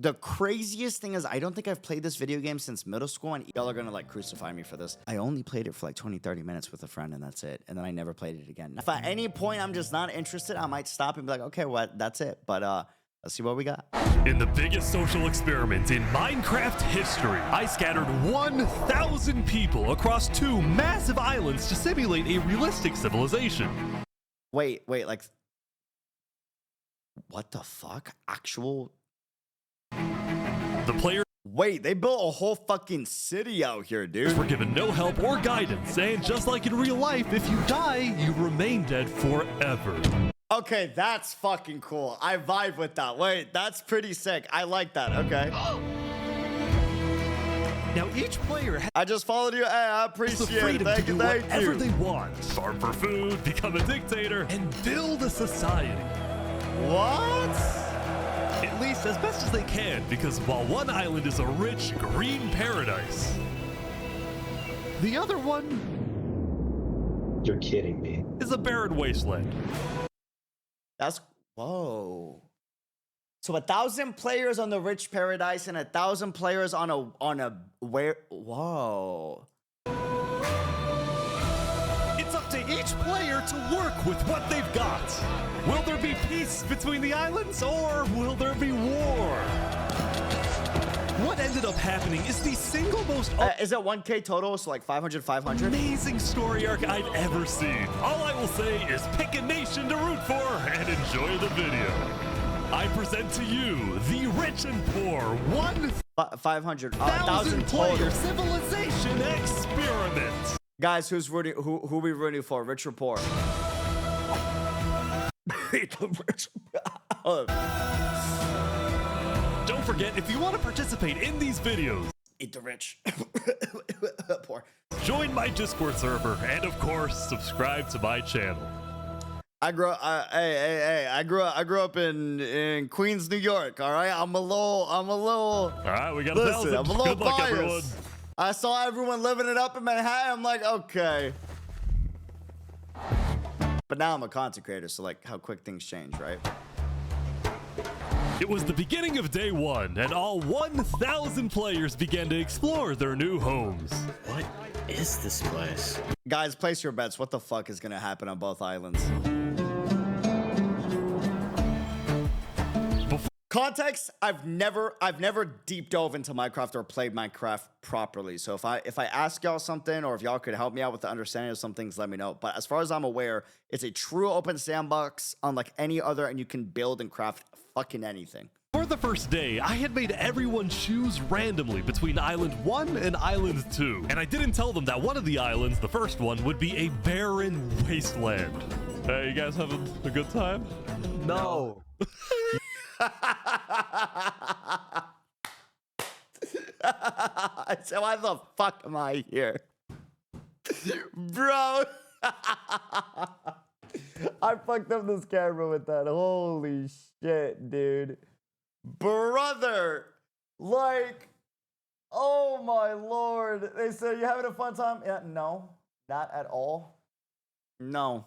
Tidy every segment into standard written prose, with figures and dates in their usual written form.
The craziest thing is I don't think I've played this video game since middle school, and y'all are gonna like crucify me for this. I only played it for like 20-30 minutes with a friend, and that's it. And then I never played it again. If at any point I'm just not interested, I might stop and be like, okay, well, that's it. But let's see what we got. In the biggest social experiment in Minecraft history, I scattered 1,000 people across 2 massive islands to simulate a realistic civilization. Wait, like, what the fuck? Actual... The players Wait, they built a whole fucking city out here, dude. were given no help or guidance, and just like in real life, if you die, you remain dead forever. Okay, that's fucking cool. I vibe with that. Wait, that's pretty sick. I like that. Okay. Now each player has I just followed you. Hey, I the appreciate it. freedom to Thank do you, thank whatever you. they want. Farm for food, become a dictator, and build a society. What? At least as best as they can, because while one island is a rich, green paradise, the other one You're kidding me. is a barren wasteland. That's whoa. So 1,000 players on the rich paradise and 1,000 players on a where? Whoa. It's up to each player to work with what they've got. Will there be peace between the islands, or will there be war? What ended up happening is the single most Is it 1K total? So like 500, 500? amazing story arc I've ever seen. All I will say is pick a nation to root for and enjoy the video. I present to you the rich and poor 500. 1,000 player total. civilization experiment. Guys, who's rooting? Who we rooting for? Rich or poor? Don't forget, if you want to participate in these videos, Eat the rich. Poor. join my Discord server, and of course, subscribe to my channel. I grew up. Hey. I grew up in Queens, New York. All right. I'm a little. All right, we got a Listen, 1,000. I'm a little Good luck, biased. everyone. I saw everyone living it up in Manhattan. I'm like, okay. But now I'm a content creator, so like, how quick things change, right? It was the beginning of day 1, and all 1,000 players began to explore their new homes. What is this place? Guys, place your bets. What the fuck is gonna happen on both islands? Context, I've never deep dove into Minecraft or played Minecraft properly. So if I ask y'all something, or if y'all could help me out with the understanding of some things, let me know. But as far as I'm aware, it's a true open sandbox unlike any other, and you can build and craft fucking anything. For the first day, I had made everyone choose randomly between Island 1 and Island 2. And I didn't tell them that one of the islands, the first one, would be a barren wasteland. Hey, you guys having a good time? No. So why the fuck am I here? Bro. I fucked up this camera with that. Holy shit, dude. Brother. Like, oh my lord. They say, you having a fun time? Yeah, no. Not at all. No.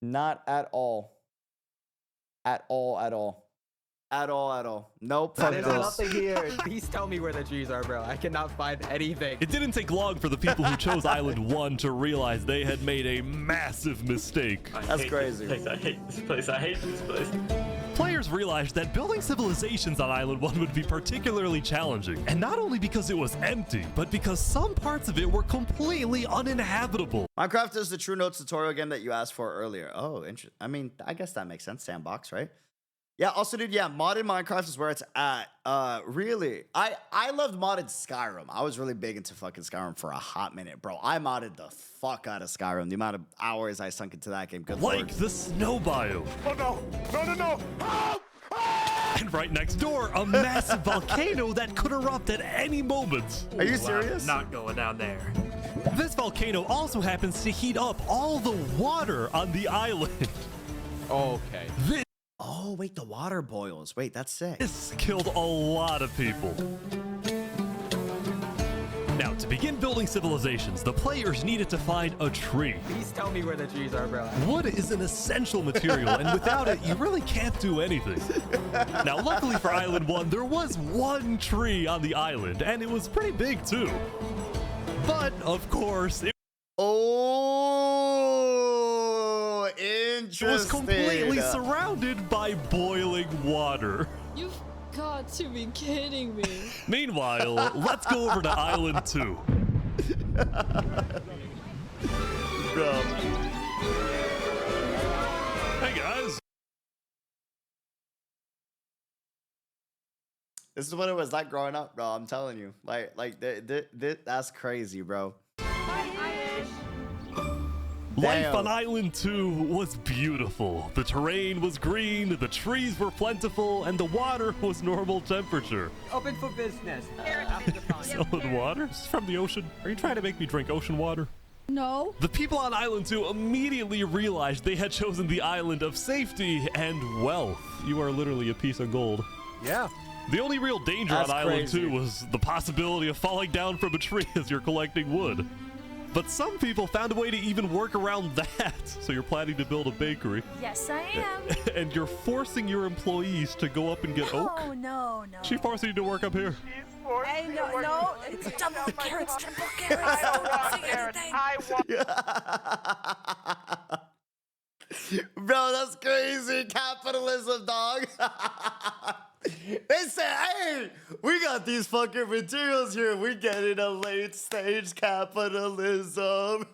Not at all. At all, at all. At all, at all. Nope. Fuck There's this. nothing here. Please tell me where the trees are, bro. I cannot find anything. It didn't take long for the people who chose Island 1 to realize they had made a massive mistake. That's crazy. I hate this place. I hate this place. Players realized that building civilizations on Island 1 would be particularly challenging, and not only because it was empty, but because some parts of it were completely uninhabitable. Minecraft is the True Notes tutorial game that you asked for earlier. Oh, interesting. I mean, I guess that makes sense. Sandbox, right? Yeah, also, dude, yeah, modded Minecraft is where it's at. Really, I loved modded Skyrim. I was really big into fucking Skyrim for a hot minute, bro. I modded the fuck out of Skyrim. The amount of hours I sunk into that game, good Like lord. the snow biome. Oh no! No! Help! And right next door, a massive volcano that could erupt at any moment. Are you serious? Not going down there. This volcano also happens to heat up all the water on the island. Okay. Oh, wait, the water boils. Wait, that's sick. This killed a lot of people. Now, to begin building civilizations, the players needed to find a tree. Please tell me where the trees are, bro. Wood is an essential material, and without it, you really can't do anything. Now, luckily for Island 1, there was one tree on the island, and it was pretty big too. But, of course, it Interesting. was completely surrounded by boiling water. You've got to be kidding me. Meanwhile, let's go over to Island 2. Bro. Hey guys. This is what it was like growing up, bro. I'm telling you. That's crazy, bro. Life Damn. on Island 2 was beautiful. The terrain was green, the trees were plentiful, and the water was normal temperature. Open for business. Selling water? This is from the ocean. Are you trying to make me drink ocean water? No. The people on Island 2 immediately realized they had chosen the island of safety and wealth. You are literally a piece of gold. Yeah. The only real danger That's on Island crazy. 2 was the possibility of falling down from a tree as you're collecting wood. But some people found a way to even work around that. So you're planning to build a bakery. Yes, I am. And you're forcing your employees to go up and get oak? Oh, no, no. She forcing you to work up here. Hey, no. It's double carrots, triple carrots. Don't say anything. Bro, that's crazy. Capitalism, dog. They said, hey, we got these fucking materials here. We get in a late stage capitalism.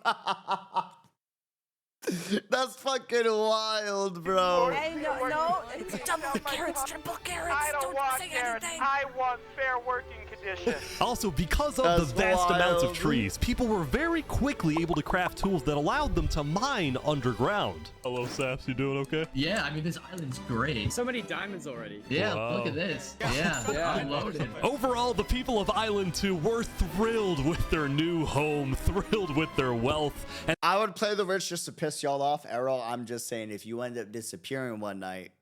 That's fucking wild, bro. Hey, no. It's double carrots, triple carrots. I don't want say carrots. anything. I want fair working conditions. Also, because of That's the vast amounts of wild. trees, people were very quickly able to craft tools that allowed them to mine underground. Hello, Saps. You doing okay? Yeah, I mean, this island's great. So many diamonds already. Yeah, Wow. look at this. Yeah, I'm loaded. Overall, the people of Island 2 were thrilled with their new home, thrilled with their wealth, and I would play the rich just to piss y'all off. Errol, I'm just saying, if you end up disappearing one night,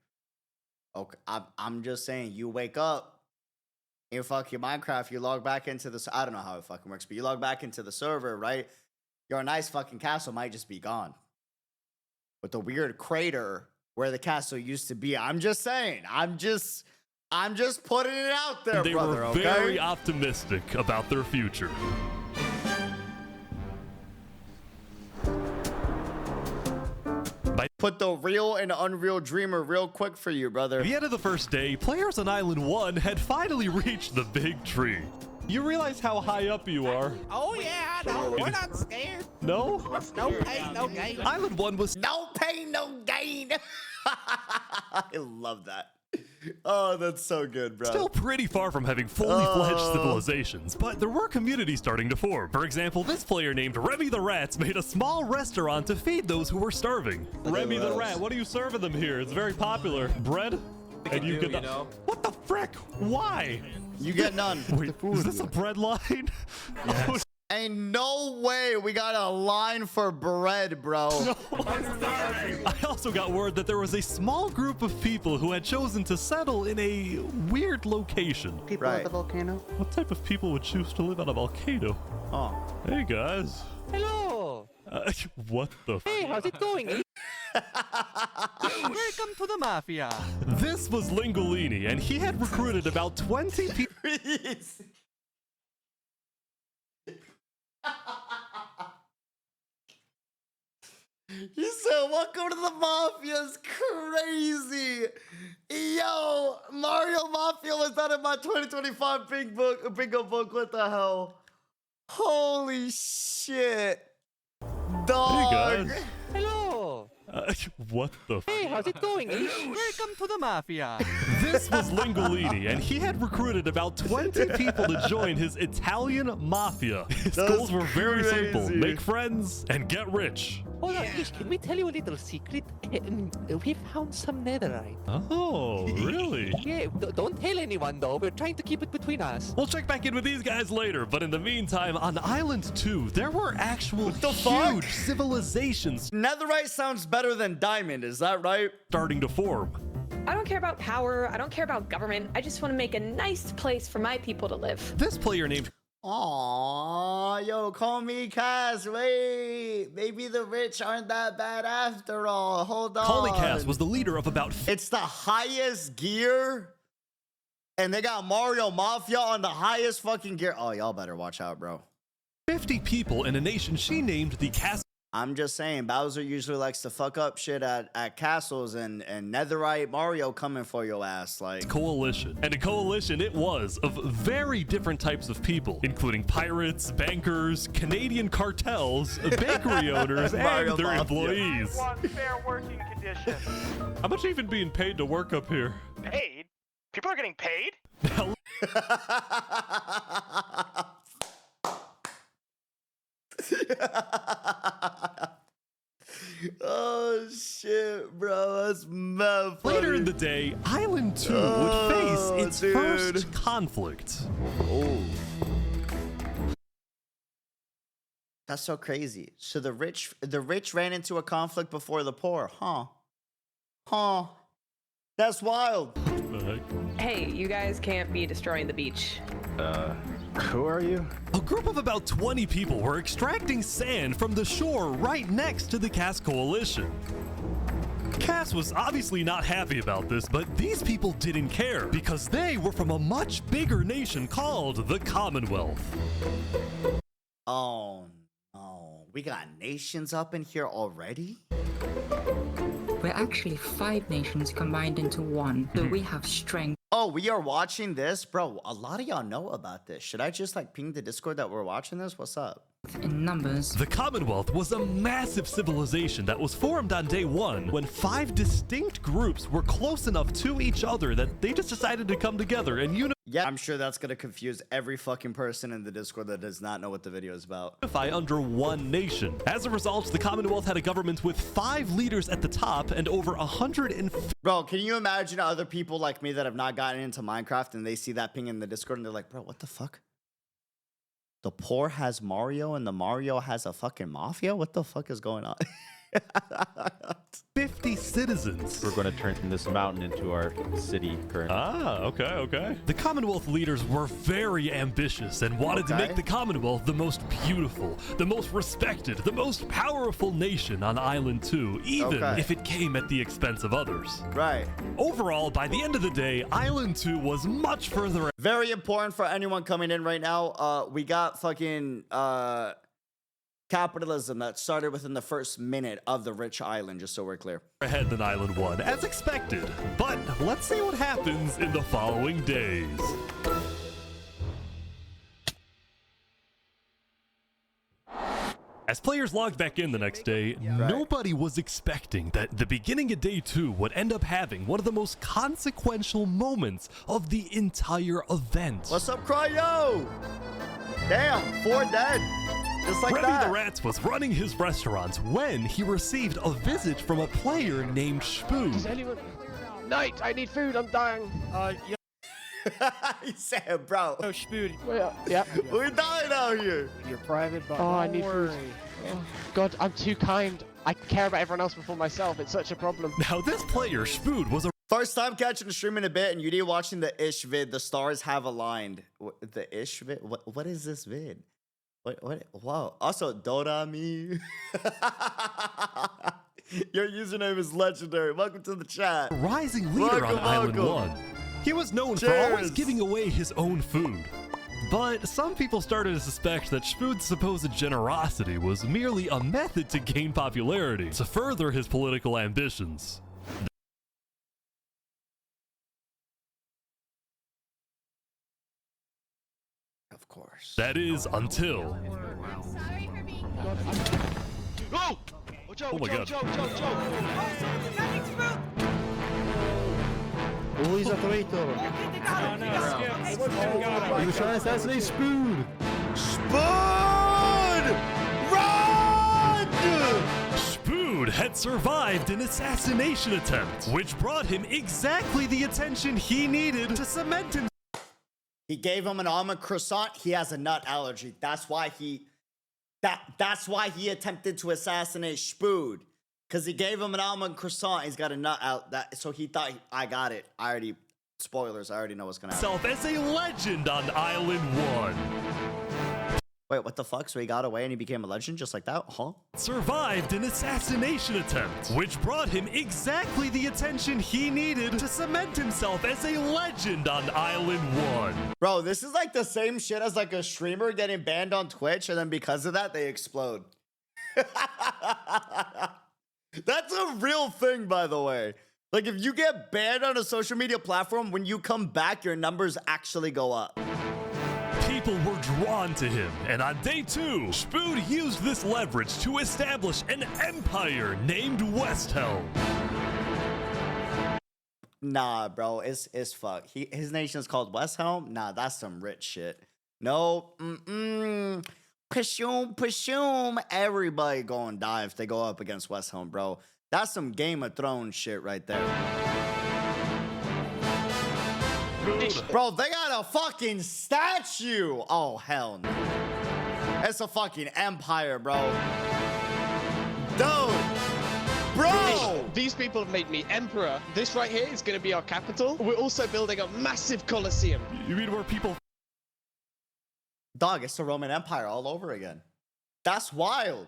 okay, I'm just saying, you wake up in fucking Minecraft, you log back into the, I don't know how it fucking works, but you log back into the server, right? Your nice fucking castle might just be gone. With the weird crater where the castle used to be. I'm just saying, I'm just putting it out there, they brother, were okay? very optimistic about their future. Put the real and unreal dreamer real quick for you, brother. At the end of the first day, players on Island 1 had finally reached the big tree. You realize how high up you are? Oh yeah, no, we're not scared. No? No pain, no gain. Island 1 was No pain, no gain. I love that. Oh, that's so good, bro. still pretty far from having fully fledged civilizations, but there were communities starting to form. For example, this player named Remy the Rats made a small restaurant to feed those who were starving. Remy the Rat, what are you serving them here? It's very popular. Bread? And you could What the frick? Why? You get none. Wait, is this a bread line? Oh, Ain't no way we got a line for bread, bro. I also got word that there was a small group of people who had chosen to settle in a weird location. People Right. at the volcano. What type of people would choose to live on a volcano? Oh. Hey guys. Hello. What the Hey, how's it going? Welcome to the Mafia. This was Lingolini, and he had recruited about 20 people. Please. He said, welcome to the Mafia. It's crazy. Yo, Mario Mafia was not in my 2025 bingo book. What the hell? Holy shit. Dog. Hey guys. Hello. What the Hey, how's it going? Welcome to the Mafia. This was Lingolini, and he had recruited about 20 people to join his Italian mafia. His That's goals were very simple: crazy. make friends and get rich. Hold on, Ish, can we tell you a little secret? We found some netherite. Oh, really? Yeah, don't tell anyone though. We're trying to keep it between us. We'll check back in with these guys later, but in the meantime, on Island 2, there were actual the fuck? huge civilizations Netherite sounds better than diamond. Is that right? starting to form. I don't care about power. I don't care about government. I just want to make a nice place for my people to live. This player named Aw, yo, call me Cass. Wait, maybe the rich aren't that bad after all. Hold on. Call Me Cass was the leader of about It's the highest gear, and they got Mario Mafia on the highest fucking gear. Oh, y'all better watch out, bro. 50 people in a nation she named the Cass I'm just saying, Bowser usually likes to fuck up shit at castles, and Netherite Mario coming for your ass. Like, Coalition. And a coalition it was of very different types of people, including pirates, bankers, Canadian cartels, bakery owners, Mario and their Mafia. employees. Want fair working conditions. How much even being paid to work up here? Paid? People are getting paid? Now, oh shit, bro, that's mad funny. later in the day, Island 2 would face its first conflict. Oh, that's so crazy. So the rich ran into a conflict before the poor, huh? That's wild. The heck? Hey, you guys can't be destroying the beach. Who are you? A group of about 20 people were extracting sand from the shore right next to the Cass Coalition. Cass was obviously not happy about this, but these people didn't care because they were from a much bigger nation called the Commonwealth. Oh no, we got nations up in here already? We're actually 5 nations combined into one, so we have strength. Oh, we are watching this? Bro, a lot of y'all know about this. Should I just like ping the Discord that we're watching this? What's up? In numbers. The Commonwealth was a massive civilization that was formed on day 1 when 5 distinct groups were close enough to each other that they just decided to come together and Yeah, I'm sure that's gonna confuse every fucking person in the Discord that does not know what the video is about. unify under one nation. As a result, the Commonwealth had a government with 5 leaders at the top and over 150 Bro, can you imagine other people like me that have not gotten into Minecraft and they see that ping in the Discord and they're like, bro, what the fuck? The poor has Mario and the Mario has a fucking mafia? What the fuck is going on? 50 citizens. We're going to turn this mountain into our city currently. Ah, okay. The Commonwealth leaders were very ambitious and wanted to make the Commonwealth the most beautiful, the most respected, the most powerful nation on Island 2, even if it came at the expense of others. Right. Overall, by the end of the day, Island 2 was much further Very important for anyone coming in right now. We got fucking capitalism that started within the first minute of the rich island, just so we're clear. ahead than Island 1, as expected. But let's see what happens in the following days. As players logged back in the next day, nobody was expecting that the beginning of day 2 would end up having one of the most consequential moments of the entire event. What's up, Cryo? Damn, 4 dead. Just like Remy that. the Rats was running his restaurant when he received a visit from a player named Spood. Does anyone... Knight, I need food, I'm dying. He said, bro. Oh, Spood. Well, yeah. We're dying out here. Your private bot. Oh, I need food. Oh, God, I'm too kind. I care about everyone else before myself. It's such a problem. Now, this player, Spood, was a First time catching the stream in a bit, and you need watching the ish vid. The stars have aligned. The ish vid? What is this vid? What? Wow. Also, Dorami. Your username is legendary. Welcome to the chat. rising leader on Island 1. He was known for always giving away his own food. But some people started to suspect that Spood's supposed generosity was merely a method to gain popularity, to further his political ambitions. Of course. That is until... Oh! Oh my god. Oh, he's a traitor. He was trying to assassinate Spood. Spood! Run! Spood had survived an assassination attempt, which brought him exactly the attention he needed to cement himself. He gave him an almond croissant. He has a nut allergy. That's why he attempted to assassinate Spood. Because he gave him an almond croissant. He's got a nut out. So he thought, I got it. I Spoilers, I already know what's gonna happen. Himself as a legend on Island 1. Wait, what the fuck? So he got away and he became a legend just like that? Huh? Survived an assassination attempt, which brought him exactly the attention he needed to cement himself as a legend on Island 1. Bro, this is like the same shit as like a streamer getting banned on Twitch and then because of that, they explode. That's a real thing, by the way. Like if you get banned on a social media platform, when you come back, your numbers actually go up. People were drawn to him, and on day 2, Spood used this leverage to establish an empire named Westhelm. Nah, bro, it's fuck. His nation is called Westhelm? Nah, that's some rich shit. No, Presume, everybody gonna die if they go up against Westhelm, bro. That's some Game of Thrones shit right there. Bro, they got a fucking statue. Oh, hell no. It's a fucking empire, bro. Dude. Bro. These people have made me emperor. This right here is going to be our capital. We're also building a massive coliseum. You mean where people... Dog, it's the Roman Empire all over again. That's wild.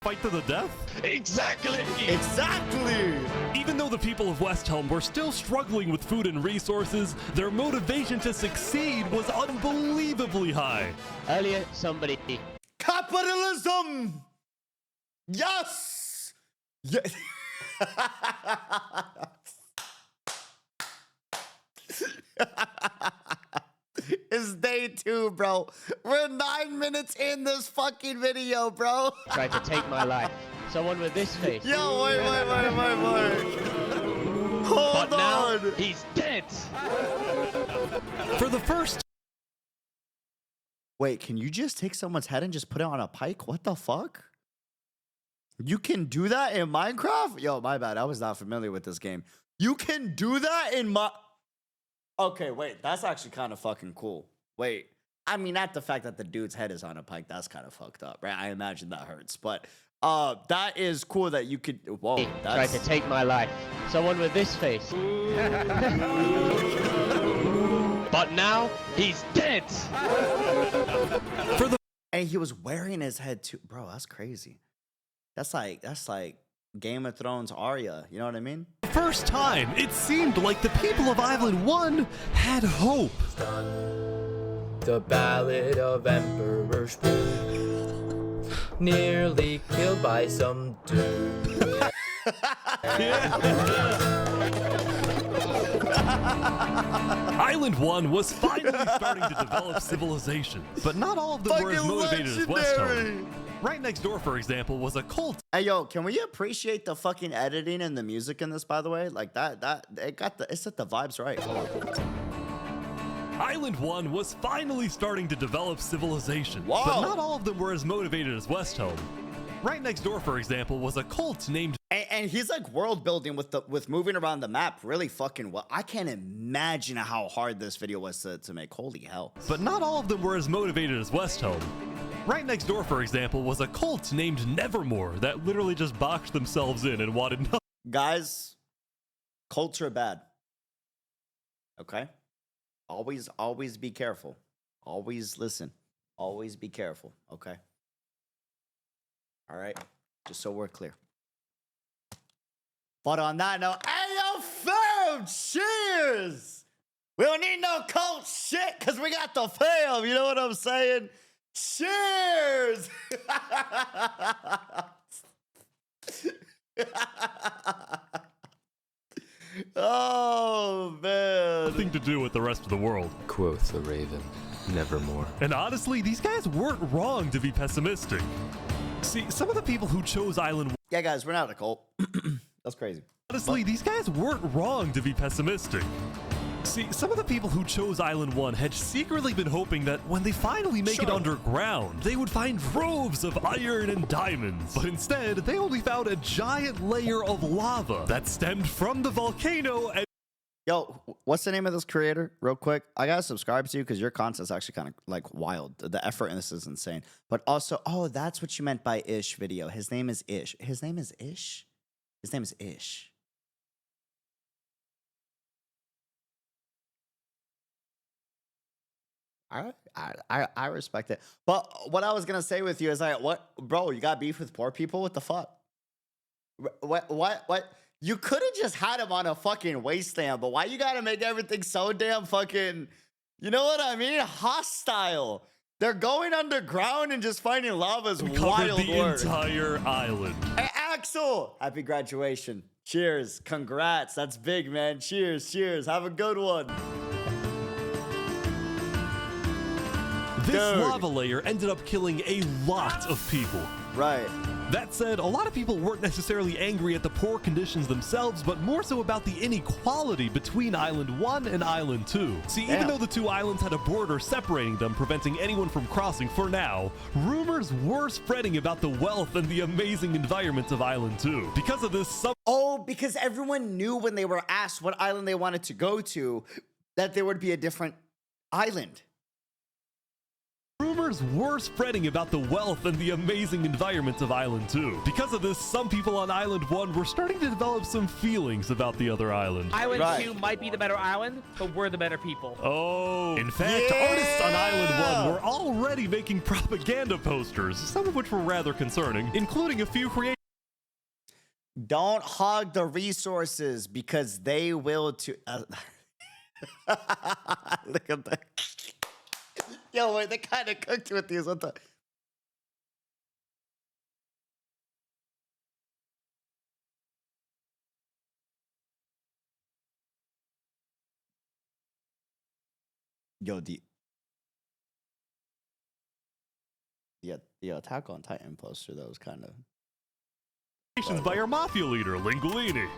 Fight to the death? Exactly. Exactly. Even though the people of Westhelm were still struggling with food and resources, their motivation to succeed was unbelievably high. Earlier, somebody... Capitalism! Yes! Yeah. It's day 2, bro. We're 9 minutes in this fucking video, bro. Tried to take my life. Someone with this face. Yo, wait. Hold But on. now, he's dead. For the first... Wait, can you just take someone's head and just put it on a pike? What the fuck? You can do that in Minecraft? Yo, my bad. I was not familiar with this game. You can do that in Okay, wait. That's actually kind of fucking cool. Wait. I mean, not the fact that the dude's head is on a pike. That's kind of fucked up, right? I imagine that hurts. But that is cool that you could... Whoa. Tried to take my life. Someone with this face. But now, he's dead. And he was wearing his head too. Bro, that's crazy. That's like Game of Thrones Arya. You know what I mean? First time, it seemed like the people of Island 1 had hope. The Ballad of Emperor Spood. Nearly killed by some dude. Island 1 was finally starting to develop civilization, but not all of them were as motivated as Westhelm. Right next door, for example, was a cult. Hey, yo, can we appreciate the fucking editing and the music in this, by the way? Like it set the vibes right. Island 1 was finally starting to develop civilization, Whoa. but not all of them were as motivated as Westhelm. Right next door, for example, was a cult named... And he's like world building with moving around the map really fucking well. I can't imagine how hard this video was to make. Holy hell. But not all of them were as motivated as Westhelm. Right next door, for example, was a cult named Nevermore that literally just boxed themselves in and wanted nothing. Guys, cults are bad. Okay? Always be careful. Always listen. Always be careful. Okay? All right? Just so we're clear. But on that note, hey, yo, fam, cheers! We don't need no cult shit because we got the fam. You know what I'm saying? Cheers! Oh, man. Nothing to do with the rest of the world. Quoth the Raven, nevermore. And honestly, these guys weren't wrong to be pessimistic. See, some of the people who chose Island... Yeah, guys, we're not a cult. That's crazy. Honestly, these guys weren't wrong to be pessimistic. See, some of the people who chose Island 1 had secretly been hoping that when they finally make it underground, they would find troves of iron and diamonds. But instead, they only found a giant layer of lava that stemmed from the volcano and... Yo, what's the name of this creator? Real quick, I gotta subscribe to you because your content's actually kind of like wild. The effort in this is insane. But also, oh, that's what you meant by Ish video. His name is Ish. His name is Ish? His name is Ish. I respect it. But what I was gonna say with you is like, what, bro? You got beef with poor people? What the fuck? What? You could have just had him on a fucking wasteland, but why you gotta make everything so damn fucking, you know what I mean? Hostile. They're going underground and just finding lava's Covered wild the work. entire island. Hey, Axel, happy graduation. Cheers. Congrats. That's big, man. Cheers. Cheers. Have a good one. This Dude. lava layer ended up killing a lot of people. Right. That said, a lot of people weren't necessarily angry at the poor conditions themselves, but more so about the inequality between Island 1 and Island 2. See, even though the two islands had a border separating them, preventing anyone from crossing for now, rumors were spreading about the wealth and the amazing environment of Island 2. Because of this, some Because everyone knew when they were asked what island they wanted to go to, that there would be a different island. rumors were spreading about the wealth and the amazing environment of Island 2. Because of this, some people on Island 1 were starting to develop some feelings about the other island. Island 2 might be the better island, but we're the better people. Oh, in fact, artists on Island 1 were already making propaganda posters, some of which were rather concerning, including a few creators. Don't hog the resources because they will too. Look at that. Yo, wait, they kind of cooked with these. What the? Yo, the Attack on Titan poster, that was kind of. By our mafia leader, Lingolini.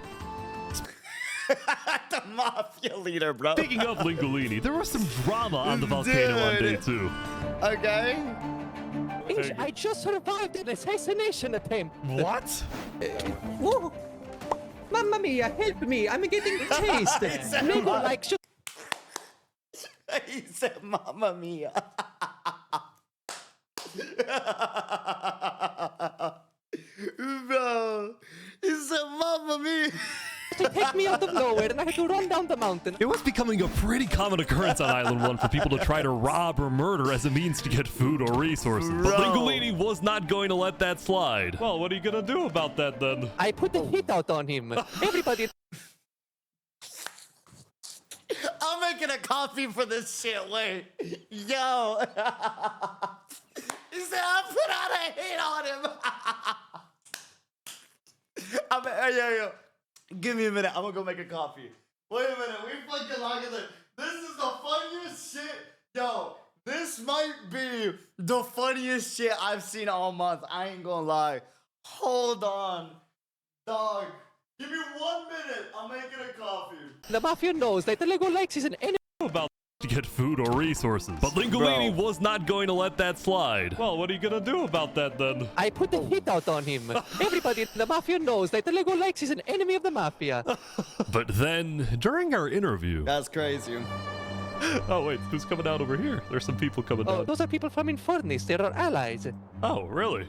The mafia leader, bro. Speaking of Lingolini, there was some drama on the volcano on day 2. Okay. I just survived an assassination attempt. What? Whoa. Mamma mia, help me. I'm getting chased. Lego like He said, Mamma mia. Bro, he said, Mamma mia. to take me out of nowhere and I had to run down the mountain. It was becoming a pretty common occurrence on Island 1 for people to try to rob or murder as a means to get food or resources. But Lingolini was not going to let that slide. Well, what are you going to do about that then? I put the hit out on him. Everybody... I'm making a coffee for this shit. Wait. Yo. He said I put out a hit on him. Yo. Give me a minute. I'm gonna go make a coffee. Wait a minute. We fucking look at this. This is the funniest shit. Yo, this might be the funniest shit I've seen all month. I ain't gonna lie. Hold on. Dog. Give me 1 minute. I'm making a coffee. The Mafia knows that the Lego likes is an enemy. About to get food or resources. But Lingolini was not going to let that slide. Well, what are you going to do about that then? I put the hit out on him. Everybody, the Mafia knows that the Lego likes is an enemy of the Mafia. But then, during our interview... That's crazy. Oh, wait, who's coming out over here? There's some people coming out. Oh, those are people from Infernace. They're our allies. Oh, really?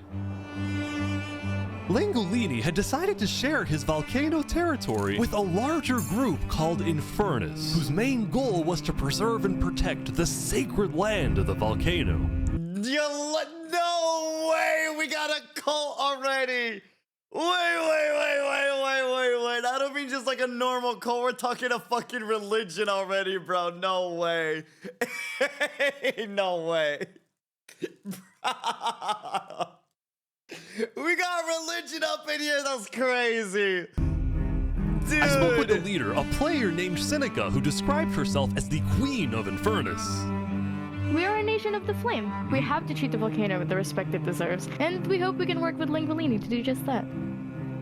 Lingolini had decided to share his volcano territory with a larger group called Infernace, whose main goal was to preserve and protect the sacred land of the volcano. No way! We got a cult already! Wait. I don't mean just like a normal cult. We're talking a fucking religion already, bro. No way. No way. We got religion up in here. That's crazy. Dude. I spoke with the leader, a player named Seneca, who described herself as the Queen of Infernus. We are a nation of the flame. We have to treat the volcano with the respect it deserves, and we hope we can work with Lingolini to do just that.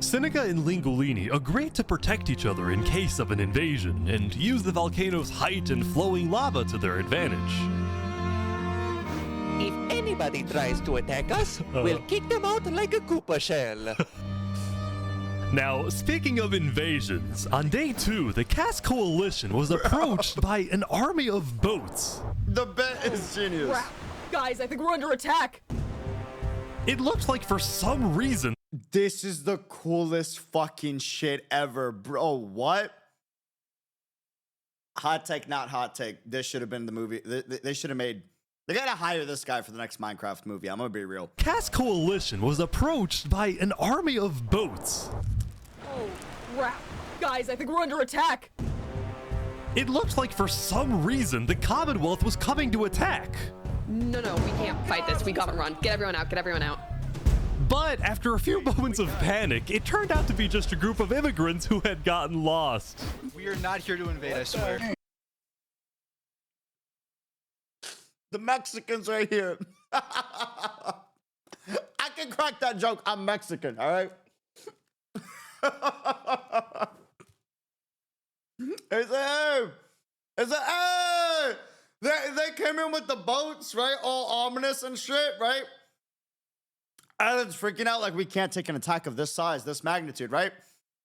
Seneca and Lingolini agreed to protect each other in case of an invasion, and use the volcano's height and flowing lava to their advantage. If anybody tries to attack us, we'll kick them out like a Koopa shell. Now, speaking of invasions, on day 2, the Cass Coalition was approached by an army of boats. The bet is genius. Crap. Guys, I think we're under attack. It looked like for some reason... This is the coolest fucking shit ever, bro. What? Hot take, not hot take. This should have been the movie. They should have made They gotta hire this guy for the next Minecraft movie. I'm gonna be real. Cast Coalition was approached by an army of boats. Oh, crap. Guys, I think we're under attack. It looked like for some reason the Commonwealth was coming to attack. No, we can't fight this. We gotta run. Get everyone out. But after a few moments of panic, it turned out to be just a group of immigrants who had gotten lost. We are not here to invade, I swear. The Mexicans are here. I can crack that joke. I'm Mexican, all right? Hey! They came in with the boats, right? All ominous and shit, right? Island's freaking out like we can't take an attack of this size, this magnitude, right?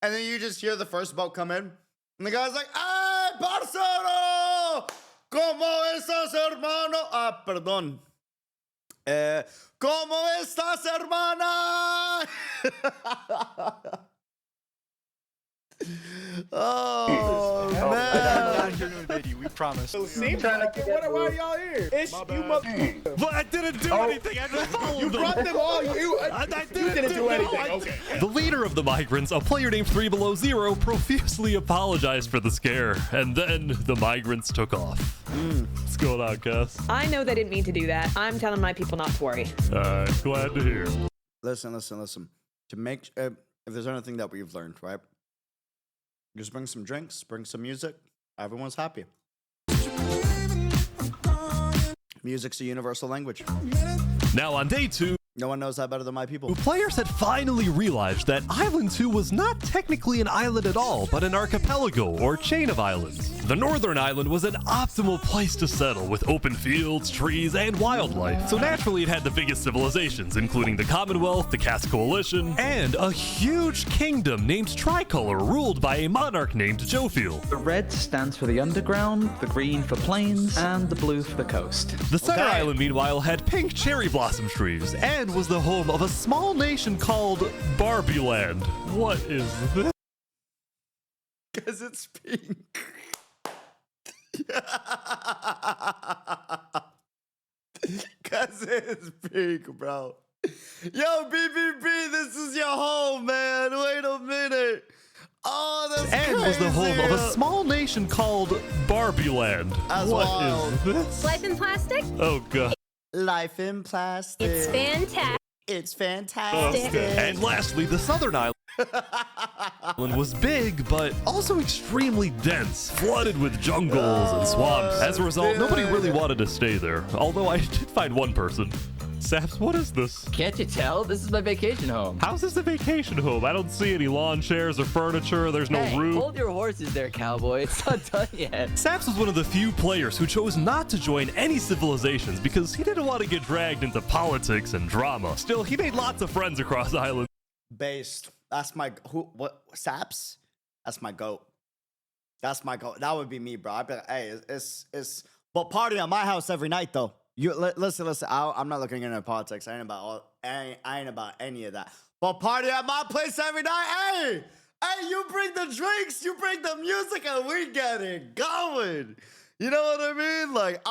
And then you just hear the first boat come in, and the guy's like, "Hey, parcero! ¿Cómo estás, hermano?" Ah, perdón. ¿Cómo estás, hermana? Oh, man. I'm not here to invade you, we promise. Why are y'all here? It's you, mother. But I didn't do anything. I just followed You them. brought them all. You didn't do anything. Okay. The leader of the migrants, a player named 3 Below Zero, profusely apologized for the scare, and then the migrants took off. What's going on, Cass? I know they didn't mean to do that. I'm telling my people not to worry. Glad to hear. Listen. To make, if there's anything that we've learned, right? Just bring some drinks, bring some music. Everyone's happy. Music's a universal language. Now on day 2, no one knows that better than my people. Players had finally realized that Island 2 was not technically an island at all, but an archipelago or chain of islands. The northern island was an optimal place to settle with open fields, trees, and wildlife. So naturally it had the biggest civilizations, including the Commonwealth, the Cast Coalition, and a huge kingdom named Tricolor ruled by a monarch named Jofiel. The red stands for the underground, the green for plains, and the blue for the coast. The center island, meanwhile, had pink cherry blossom trees and was the home of a small nation called Barbie Land. What is this? Because it's pink. Because it's pink, bro. Yo, BBB, this is your home, man. Wait a minute. Oh, that's and crazy. Was the home of a small nation called Barbie Land. What is this? Life in plastic? Oh, God. Life in plastic. It's fantastic. It's fantastic. And lastly, the southern island was big, but also extremely dense, flooded with jungles and swamps. As a result, nobody really wanted to stay there, although I did find one person. Saps, what is this? Can't you tell? This is my vacation home. How's this a vacation home? I don't see any lawn chairs or furniture. There's no roof. Hold your horses there, cowboy. It's not done yet. Saps was one of the few players who chose not to join any civilizations because he didn't want to get dragged into politics and drama. Still, he made lots of friends across Island. Based. That's my what Saps? That's my goat. That's my goat. That would be me, bro. I'd be like, hey, it's but party at my house every night though. You listen. I'm not looking into politics. I ain't about any of that. But party at my place every night. Hey, you bring the drinks, you bring the music, and we get it going. You know what I mean? Like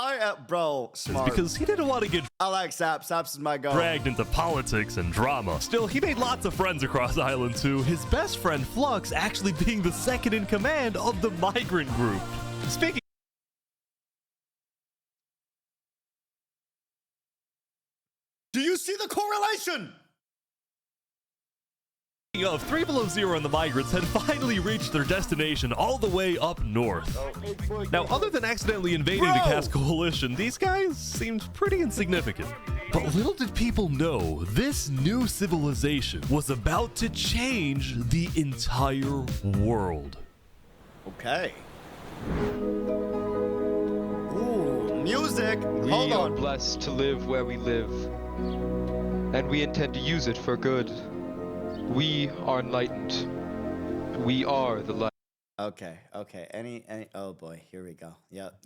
bro, smart. Because he didn't want to get I like Saps. Saps is my goat. Dragged into politics and drama. Still, he made lots of friends across Island too. His best friend Flux actually being the second in command of the migrant group. Speaking. Do you see the correlation? Of 3 Below Zero and the migrants had finally reached their destination all the way up north. Now, other than accidentally invading the Cast Coalition, these guys seemed pretty insignificant. But little did people know, this new civilization was about to change the entire world. Okay. Ooh, music. Hold on. We are blessed to live where we live, and we intend to use it for good. We are enlightened. We are the light. Okay. Any oh boy, here we go. Yep,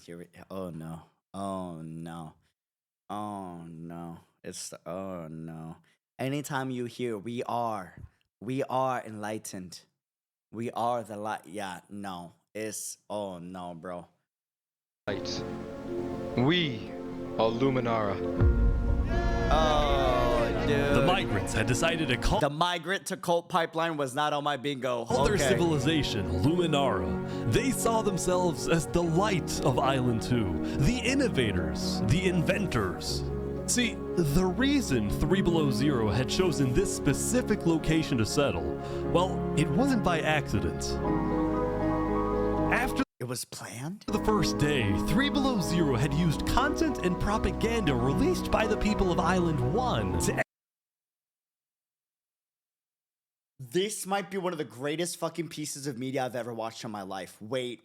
oh no. Oh no. Anytime you hear we are enlightened. We are the light. Yeah, no. It's oh no, bro. Light. We or Luminara. Oh, dude. The migrants had decided to call the migrant to cult pipeline was not on my bingo. their Okay. civilization Luminara. They saw themselves as the light of Island 2, the innovators, the inventors. See, the reason 3 Below Zero had chosen this specific location to settle, well, it wasn't by accident. After it was planned? The first day, 3 Below Zero had used content and propaganda released by the people of Island 1 to... This might be one of the greatest fucking pieces of media I've ever watched in my life. Wait.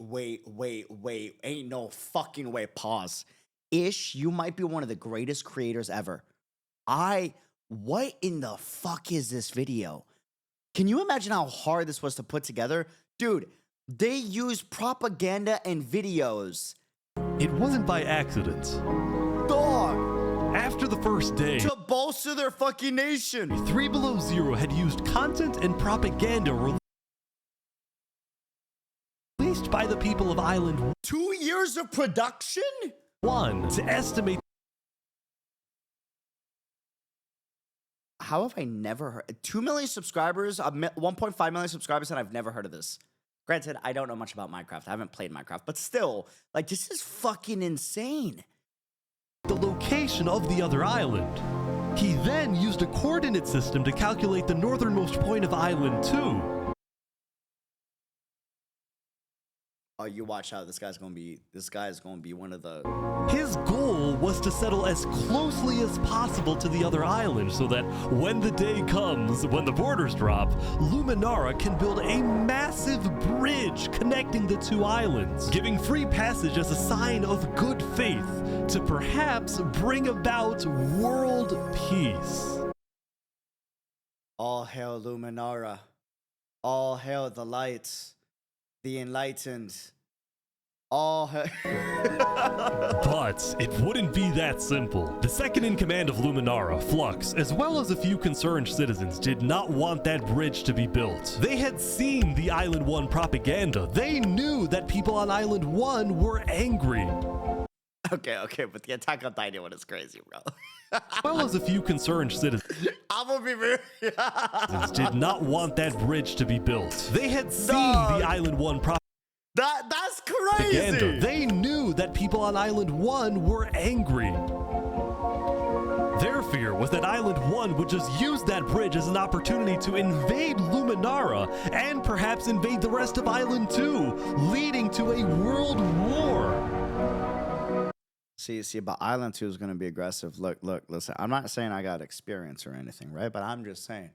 Ain't no fucking way. Pause. Ish, you might be one of the greatest creators ever. What in the fuck is this video? Can you imagine how hard this was to put together? Dude, they used propaganda and videos. It wasn't by accident. Dog! After the first day, to bolster their fucking nation. 3 Below Zero had used content and propaganda released by the people of Island 2 years of production? 1 to estimate. How have I never heard? 2 million subscribers, 1.5 million subscribers, and I've never heard of this. Granted, I don't know much about Minecraft. I haven't played Minecraft, but still, like, this is fucking insane. The location of the other island. He then used a coordinate system to calculate the northernmost point of Island 2. Oh, you watch out. This guy's gonna be one of the... His goal was to settle as closely as possible to the other island so that when the day comes, when the borders drop, Luminara can build a massive bridge connecting the two islands, giving free passage as a sign of good faith to perhaps bring about world peace. All hail Luminara. All hail the lights. The enlightened. All hail... But it wouldn't be that simple. The second in command of Luminara, Flux, as well as a few concerned citizens, did not want that bridge to be built. They had seen the Island 1 propaganda. They knew that people on Island 1 were angry. Okay, but the Attack on Titan one is crazy, bro. As well as a few concerned citizens. I'm gonna be real. Did not want that bridge to be built. They had seen the Island 1 propaganda. That's crazy. They knew that people on Island 1 were angry. Their fear was that Island 1 would just use that bridge as an opportunity to invade Luminara and perhaps invade the rest of Island 2, leading to a world war. See, but Island 2 is going to be aggressive. Look, listen, I'm not saying I got experience or anything, right? But I'm just saying,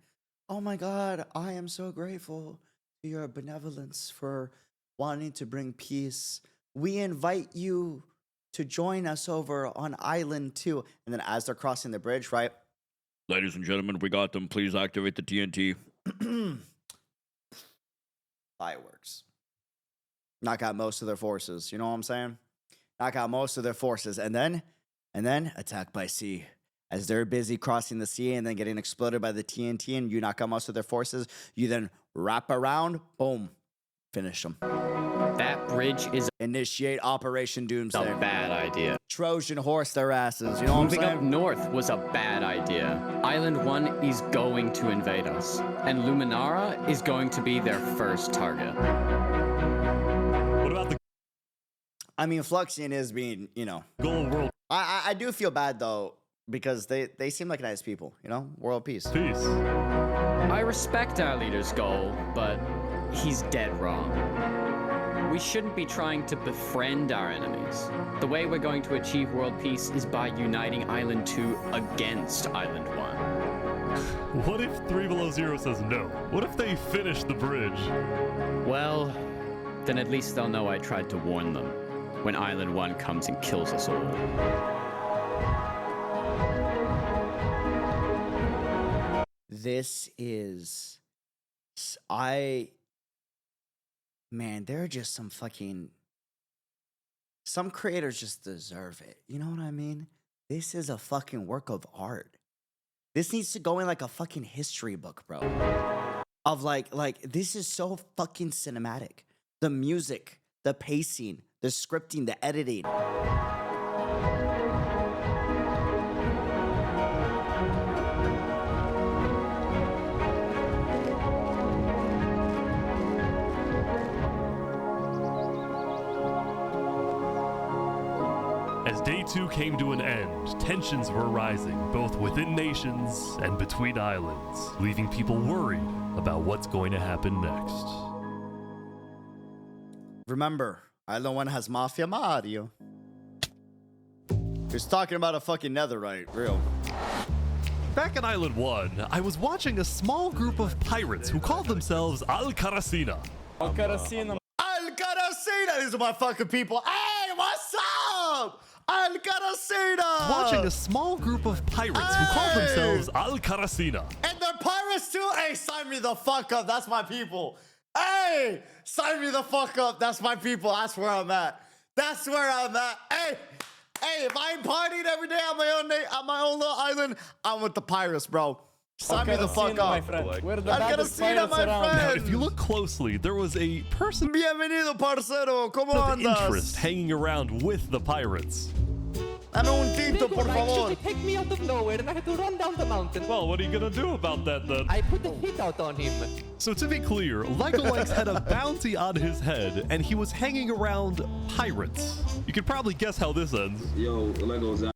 oh my God, I am so grateful to your benevolence for wanting to bring peace. We invite you to join us over on Island 2. And then as they're crossing the bridge, right? Ladies and gentlemen, we got them. Please activate the TNT. Fireworks. Knock out most of their forces. You know what I'm saying? Knock out most of their forces. And then attack by sea. As they're busy crossing the sea and then getting exploded by the TNT and you knock out most of their forces, you then wrap around, boom, finish them. That bridge is... Initiate Operation Doomsday. A bad idea. Trojan horse their asses, you know what I'm saying? Moving up north was a bad idea. Island 1 is going to invade us, and Luminara is going to be their first target. What about the... I mean, Fluxian is being, you know... Goal world. I do feel bad, though, because they seem like nice people, you know? World peace. Peace. I respect our leader's goal, but he's dead wrong. We shouldn't be trying to befriend our enemies. The way we're going to achieve world peace is by uniting Island 2 against Island 1. What if 3 Below Zero says no? What if they finish the bridge? Well, then at least they'll know I tried to warn them when Island 1 comes and kills us all. This is... Man, there are just some creators just deserve it. You know what I mean? This is a fucking work of art. This needs to go in like a fucking history book, bro. Of like this is so fucking cinematic. The music, the pacing, the scripting, the editing. 2 came to an end, tensions were rising, both within nations and between islands, leaving people worried about what's going to happen next. Remember, Island 1 has Mafia Mario. He's talking about a fucking netherite, real. Back on Island 1, I was watching a small group of pirates who called themselves Al-Karasina. Al-Karasina, these are my fucking people. Hey, what's up? Al-Karasina! Watching a small group of pirates who called themselves Al-Karasina. And they're pirates too? Hey, sign me the fuck up. That's my people. Hey, sign me the fuck up. That's my people. That's where I'm at. That's where I'm at. Hey, if I ain't partying every day on my own little island, I'm with the pirates, bro. Sign me the fuck up. We're the I'm gonna see that, my Now, friend. if you look closely, there was a person Bienvenido, parcero. ¿Cómo of andas? interest hanging around with the pirates. Dame un tinto, por favor. Picked me out of nowhere and I had to run down the mountain. Well, what are you gonna do about that then? I put the hit out on him. So to be clear, Legolex had a bounty on his head, and he was hanging around pirates. You could probably guess how this ends. Yo, Lego's out.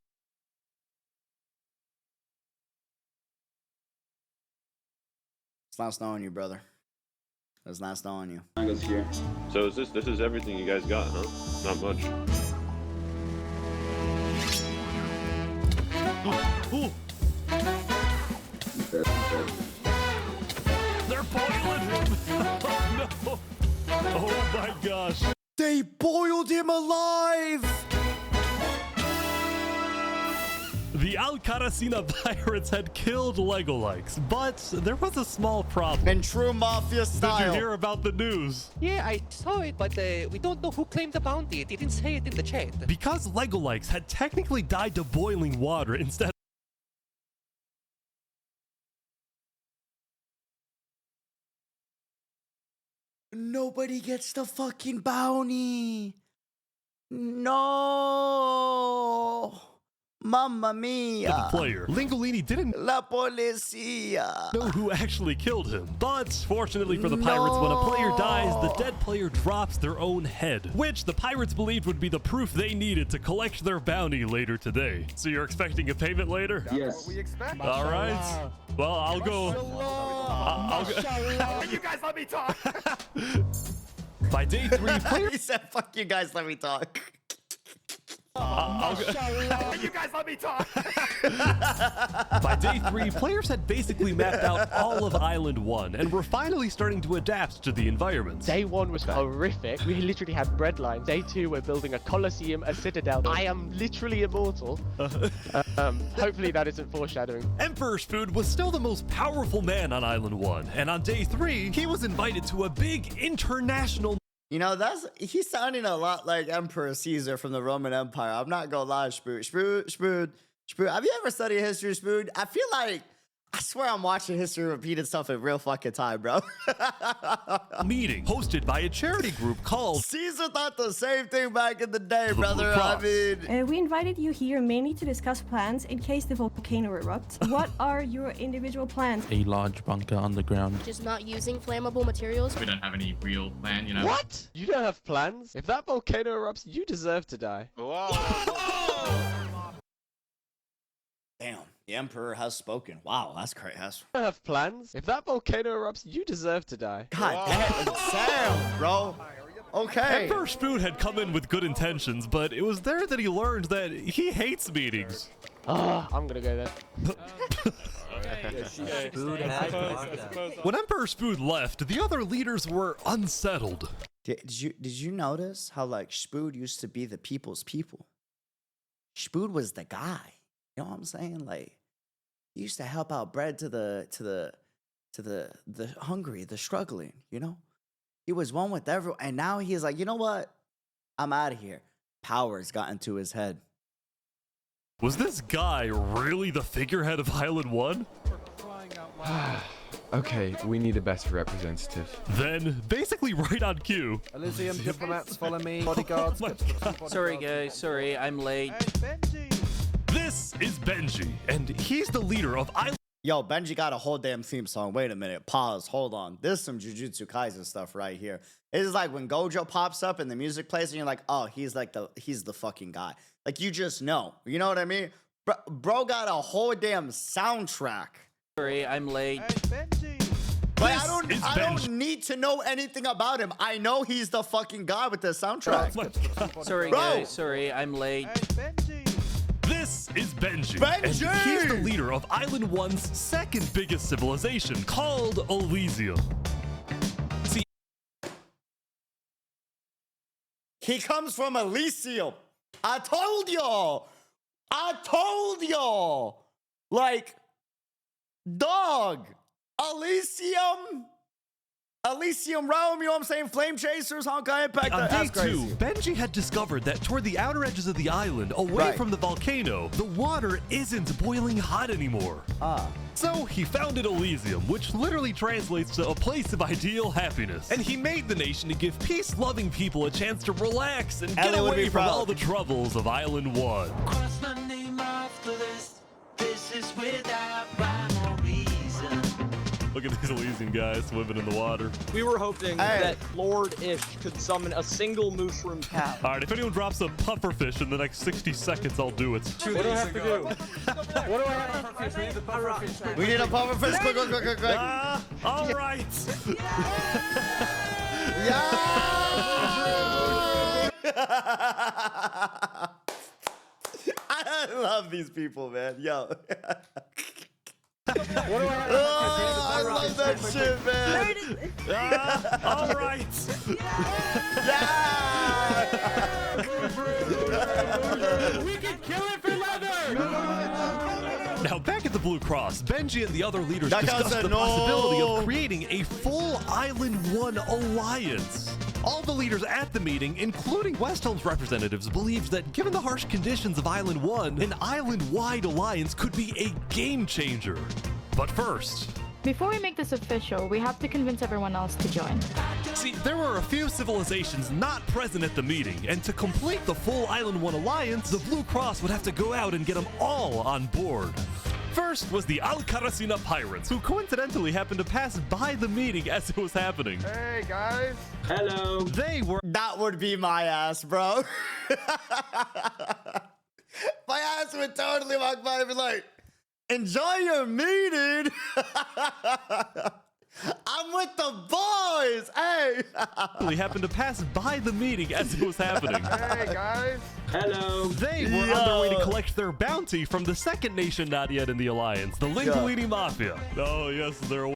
It's nice knowing you, brother. It's nice knowing you. Lego's here. So this is everything you guys got, huh? Not much. Ooh. They're boiling him! Oh no! Oh my gosh! They boiled him alive! The Al-Karasina pirates had killed Legolex, but there was a small problem. In true Mafia style. Did you hear about the news? Yeah, I saw it, but we don't know who claimed the bounty. It didn't say it in the chat. Because Legolex had technically died to boiling water instead. Nobody gets the fucking bounty. No. Mamma mia. The player. Lingolini didn't La policia. know who actually killed him. But fortunately for the pirates, when a player dies, the dead player drops their own head, which the pirates believed would be the proof they needed to collect their bounty later today. So you're expecting a payment later? Yes. All right. Well, I'll go. I'll go. You guys let me talk. By day 3, players. He said, "Fuck you guys, let me talk." You guys let me talk. By day 3, players had basically mapped out all of Island 1 and were finally starting to adapt to the environment. Day 1 was horrific. We literally had bread lines. Day 2, we're building a coliseum, a citadel. I am literally immortal. Hopefully that isn't foreshadowing. Emperor Spood was still the most powerful man on Island 1, and on day 3, he was invited to a big international. You know, he's sounding a lot like Emperor Caesar from the Roman Empire. I'm not gonna lie, Spood. Have you ever studied history, Spood? I feel like, I swear I'm watching history repeat itself in real fucking time, bro. Meeting hosted by a charity group called Caesar thought the same thing back in the day, brother. I mean, We invited you here mainly to discuss plans in case the volcano erupts. What are your individual plans? A large bunker underground. Just not using flammable materials. We don't have any real plan, you know. What? You don't have plans? If that volcano erupts, you deserve to die. damn, the Emperor has spoken. Wow, that's crazy. You don't have plans? If that volcano erupts, you deserve to die. God damn, bro. Okay. Emperor Spood had come in with good intentions, but it was there that he learned that he hates meetings. I'm gonna go there. When Emperor Spood left, the other leaders were unsettled. Did you notice how like Spood used to be the people's people? Spood was the guy. You know what I'm saying? Like he used to help out bread to the hungry, the struggling, you know? He was one with everyone, and now he's like, you know what? I'm out of here. Power's got into his head. Was this guy really the figurehead of Island 1? Okay, we need a better representative. Then, basically right on cue. Elysium diplomats follow me. Bodyguards. Sorry guys, sorry, I'm late. This is Benji, and he's the leader of Island. Yo, Benji got a whole damn theme song. Wait a minute. Pause. Hold on. This is some Jujutsu Kaisen stuff right here. It's like when Gojo pops up and the music plays and you're like, oh, he's the fucking guy. Like, you just know. You know what I mean? Bro got a whole damn soundtrack. Sorry, I'm late. But I don't need to know anything about him. I know he's the fucking guy with the soundtrack. Sorry, guys. Sorry, I'm late. This is Benji. Benji! And he's the leader of Island 1's second biggest civilization, called Elysium. See, he comes from Elysium. I told y'all. Like, dog. Elysium realm, you know what I'm saying? Flame chasers, Honkai Impact. On That's day crazy. 2, Benji had discovered that toward the outer edges of the island, away from the volcano, the water isn't boiling hot anymore. So he founded Elysium, which literally translates to a place of ideal happiness. And he made the nation to give peace-loving people a chance to relax and get away from all the troubles of Island 1. Cross my name after this. This is without rhyme or reason. Look at these Elysium guys swimming in the water. We were hoping that Lord Ish could summon a single mushroom cow. All right, if anyone drops a pufferfish in the next 60 seconds, I'll do it. What do I have to do? What do I have to do? We need a pufferfish. Quick. All right. I love these people, man. Yo. I love that shit, man. All right. We can kill it for leather! Now, back at the Blue Cross, Benji and the other leaders That guy discussed said the no. possibility of creating a full Island 1 alliance. All the leaders at the meeting, including Westhelm's representatives, believed that given the harsh conditions of Island 1, an island-wide alliance could be a game changer. But first, Before we make this official, we have to convince everyone else to join. see, there were a few civilizations not present at the meeting, and to complete the full Island 1 alliance, the Blue Cross would have to go out and get them all on board. First was the Alcaracina Pirates, who coincidentally happened to pass by the meeting as it was happening. Hey, guys. Hello. They were... That would be my ass, bro. My ass would totally walk by and be like, enjoy your meeting. I'm with the boys. Hey. They happened to pass by the meeting as it was happening. Hey, guys. Hello. They were on their way to collect their bounty from the second nation not yet in the alliance, the Linguini Mafia. Oh, yes, they're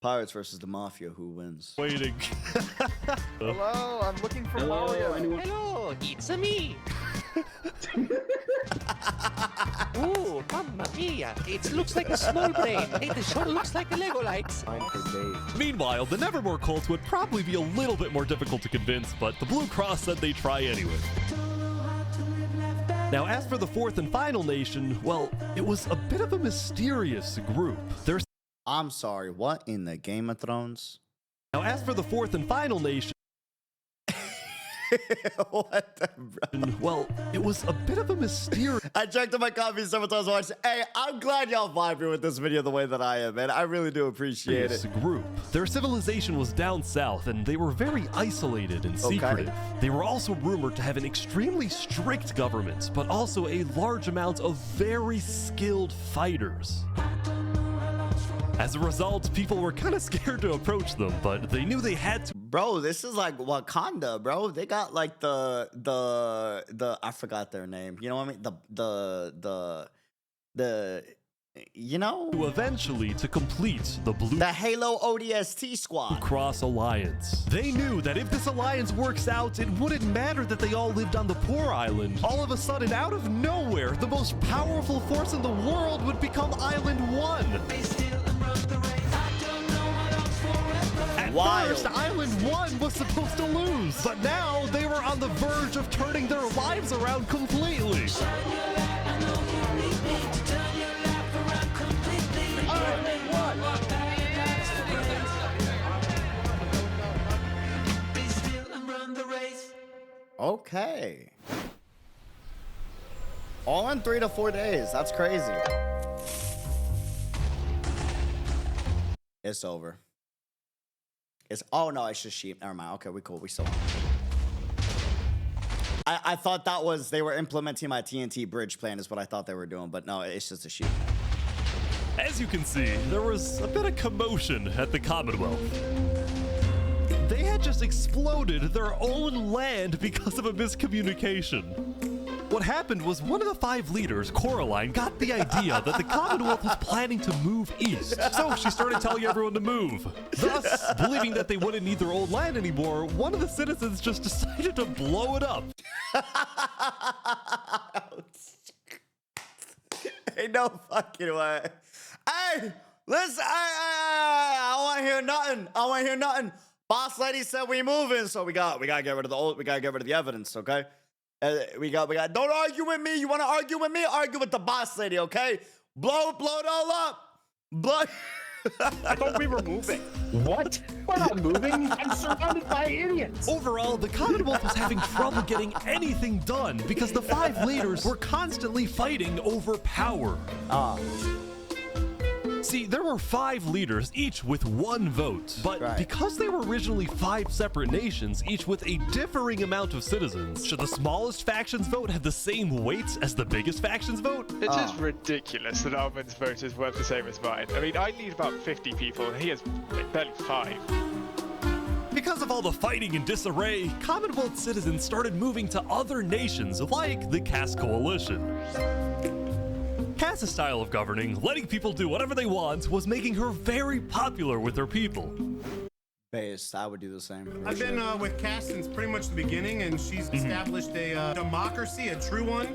Pirates versus the Mafia. Who wins? waiting. Hello, I'm looking for Mario. Hello, it's me. Ooh, mamma mia! It looks like a small brain. It sure looks like a Lego lights. Meanwhile, the Nevermore cult would probably be a little bit more difficult to convince, but the Blue Cross said they'd try anyway. Now, as for the fourth and final nation, well, it was a bit of a mysterious group. I'm sorry, what in the Game of Thrones? Now, as for the fourth and final nation, what the well, it was a bit of a mysterious I checked on my coffee several times. Watched. Hey, I'm glad y'all vibing with this video the way that I am, man. I really do appreciate it. group. Their civilization was down south, and they were very isolated and secretive. They were also rumored to have an extremely strict government, but also a large amount of very skilled fighters. As a result, people were kind of scared to approach them, but they knew they had to. Bro, this is like Wakanda, bro. They got like the I forgot their name. You know what I mean? The you know? Eventually to complete the Halo ODST squad. Cross Alliance. They knew that if this alliance works out, it wouldn't matter that they all lived on the poor island. All of a sudden, out of nowhere, the most powerful force in the world would become Island 1. At first, Island 1 was supposed to lose, but now they were on the verge of turning their lives around completely. Okay. All in 3 to 4 days. That's crazy. It's over. Oh no, it's just sheep. Never mind. Okay, we cool. We still on. I thought that was they were implementing my TNT bridge plan is what I thought they were doing, but no, it's just a sheep. As you can see, there was a bit of commotion at the Commonwealth. They had just exploded their own land because of a miscommunication. What happened was one of the 5 leaders, Coraline, got the idea that the Commonwealth was planning to move east. So she started telling everyone to move. Thus, believing that they wouldn't need their old land anymore, one of the citizens just decided to blow it up. Ain't no fucking way. Hey, listen, I want to hear nothing. I want to hear nothing. Boss lady said we moving, so we gotta get rid of the old. We gotta get rid of the evidence, okay? We got. Don't argue with me. You want to argue with me? Argue with the boss lady, okay? Blow it all up. Blow. I thought we were moving. What? We're not moving. I'm surrounded by idiots. Overall, the Commonwealth was having trouble getting anything done because the 5 leaders were constantly fighting over power. See, there were 5 leaders, each with 1 vote. But because they were originally 5 separate nations, each with a differing amount of citizens, should the smallest faction's vote have the same weight as the biggest faction's vote? It's just ridiculous that Armin's vote is worth the same as mine. I mean, I need about 50 people, and he has barely 5. Because of all the fighting and disarray, Commonwealth citizens started moving to other nations like the Cass Coalition. Cass's style of governing, letting people do whatever they want, was making her very popular with her people. Based, I would do the same. I've been with Cass since pretty much the beginning, and she's established a democracy, a true one.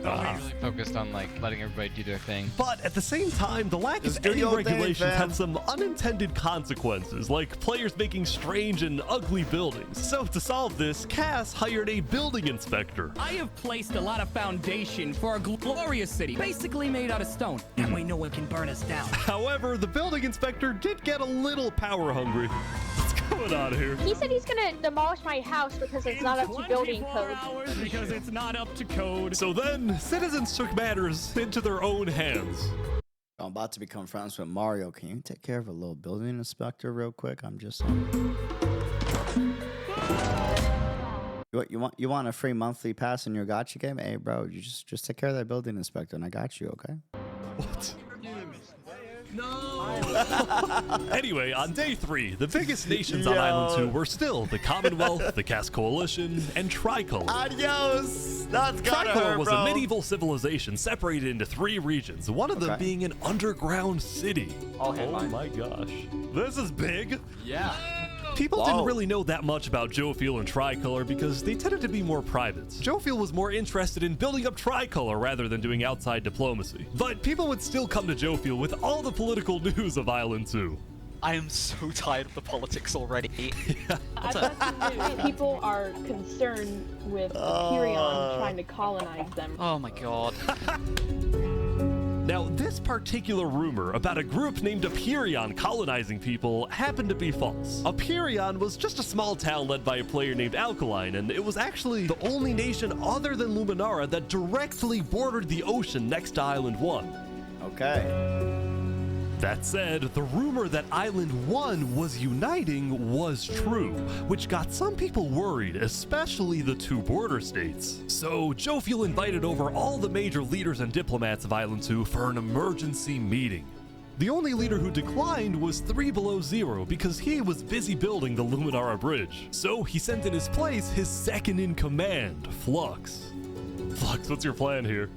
Focused on like letting everybody do their thing. But at the same time, the lack of any regulations had some unintended consequences, like players making strange and ugly buildings. So to solve this, Cass hired a building inspector. I have placed a lot of foundation for a glorious city, basically made out of stone. That way no one can burn us down. However, the building inspector did get a little power hungry. What's going on here? He said he's gonna demolish my house because it's not up to building code. Because it's not up to code. So then, citizens took matters into their own hands. I'm about to become friends with Mario. Can you take care of a little building inspector real quick? I'm just. You want a free monthly pass in your gacha game? Hey, bro, you just take care of that building inspector, and I got you, okay? What? Anyway, on day 3, the biggest nations on Island 2 were still the Commonwealth, the Cass Coalition, and Tricolor. Adios! That's gotta Tricolor hurt, was bro. a medieval civilization separated into 3 regions, one of them being an underground city. Oh my gosh. This is big. Yeah. People didn't really know that much about Jofiel and Tricolor because they tended to be more private. Jofiel was more interested in building up Tricolor rather than doing outside diplomacy. But people would still come to Jofiel with all the political news of Island 2. I am so tired of the politics already. People are concerned with Hyperion trying to colonize them. Oh my god. Now, this particular rumor about a group named Hyperion colonizing people happened to be false. Hyperion was just a small town led by a player named Alkaline, and it was actually the only nation other than Luminara that directly bordered the ocean next to Island 1. Okay. That said, the rumor that Island 1 was uniting was true, which got some people worried, especially the 2 border states. So Jofiel invited over all the major leaders and diplomats of Island 2 for an emergency meeting. The only leader who declined was 3 Below Zero because he was busy building the Luminara bridge. So he sent in his place his second in command, Flux. Flux, what's your plan here?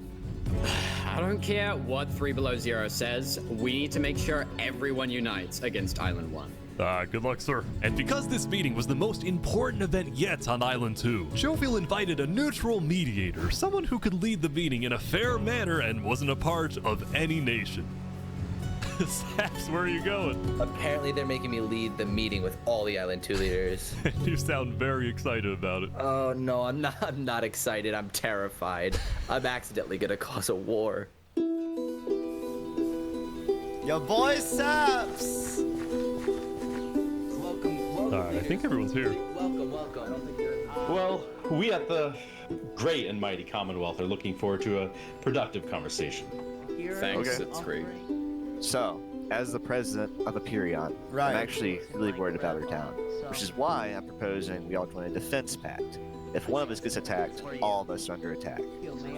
I don't care what 3 Below Zero says, we need to make sure everyone unites against Island 1. Good luck, sir. And because this meeting was the most important event yet on Island 2, Jofiel invited a neutral mediator, someone who could lead the meeting in a fair manner and wasn't a part of any nation. Saps, where are you going? Apparently they're making me lead the meeting with all the Island 2 leaders. You sound very excited about it. Oh no, I'm not excited. I'm terrified. I'm accidentally gonna cause a war. Your boy Saps! Alright, I think everyone's here. Welcome. Well, we at the great and mighty Commonwealth are looking forward to a productive conversation. Thanks, it's great. So, as the president of Epirion, I'm actually really worried about our town, which is why I'm proposing we all join a defense pact. If one of us gets attacked, all of us are under attack.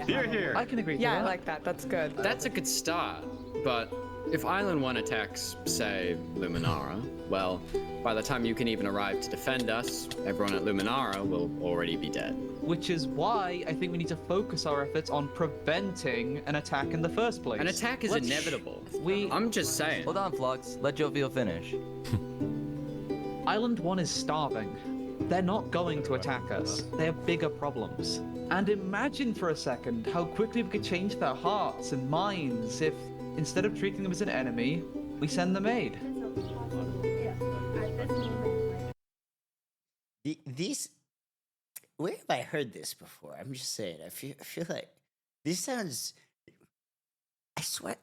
Here. I can agree. Yeah, I like that. That's good. That's a good start, but if Island 1 attacks, say, Luminara, well, by the time you can even arrive to defend us, everyone at Luminara will already be dead. Which is why I think we need to focus our efforts on preventing an attack in the first place. An attack is inevitable. I'm just saying. Hold on, Flux. Let Jovial finish. Island 1 is starving. They're not going to attack us. They have bigger problems. And imagine for a second how quickly we could change their hearts and minds if, instead of treating them as an enemy, we send them aid. These, where have I heard this before? I'm just saying. I feel like this sounds. I swear.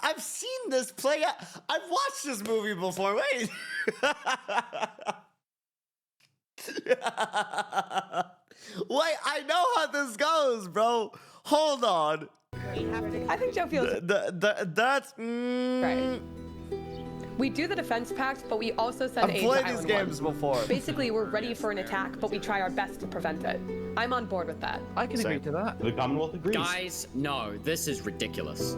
I've seen this play out. I've watched this movie before. Wait. Wait, I know how this goes, bro. Hold on. I think Joe feels. That's. Right. We do the defense pact, but we also send aid to I've played Island these games 1. before. Basically, we're ready for an attack, but we try our best to prevent it. I'm on board with that. I can agree to that. The Commonwealth agrees. Guys, no, this is ridiculous.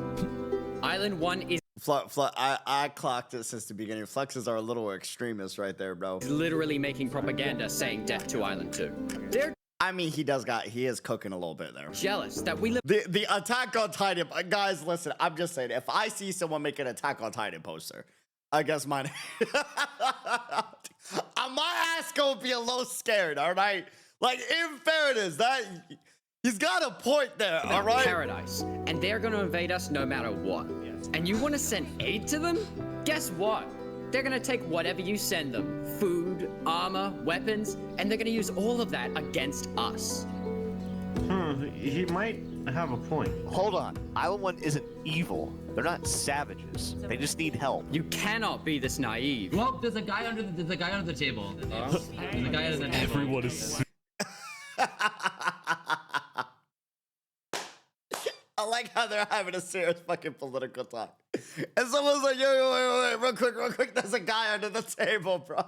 Island 1 is I clocked it since the beginning. Flux is our little extremist right there, bro. literally making propaganda saying death to Island 2. They're I mean, he is cooking a little bit there. jealous that we live. The Attack on Titan, guys, listen, I'm just saying, if I see someone make an Attack on Titan poster, I guess mine, my ass gonna be a little scared, all right? Like, in fairness, that he's got a point there, all right? Paradise, and they're gonna invade us no matter what. And you want to send aid to them? Guess what? They're gonna take whatever you send them, food, armor, weapons, and they're gonna use all of that against us. He might have a point. Hold on. Island 1 isn't evil. They're not savages. They just need help. You cannot be this naive. Well, there's a guy under the table. There's a guy under the table. Everyone is. I like how they're having a serious fucking political talk. And someone's like, yo, wait, real quick, there's a guy under the table, bro.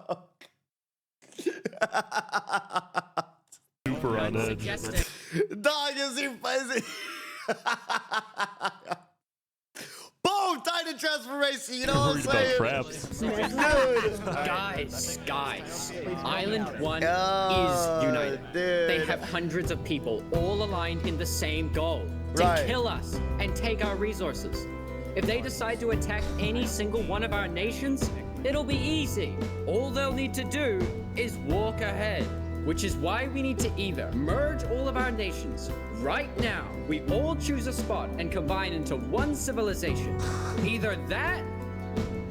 Super on edge. Dog, is he? Boom! Titan transformation, you know what I'm saying? Dude. Guys. Island 1 is united. Dude. They have hundreds of people all aligned in the same goal. To kill us and take our resources. If they decide to attack any single one of our nations, it'll be easy. All they'll need to do is walk ahead. Which is why we need to either merge all of our nations right now. We all choose a spot and combine into one civilization. Either that,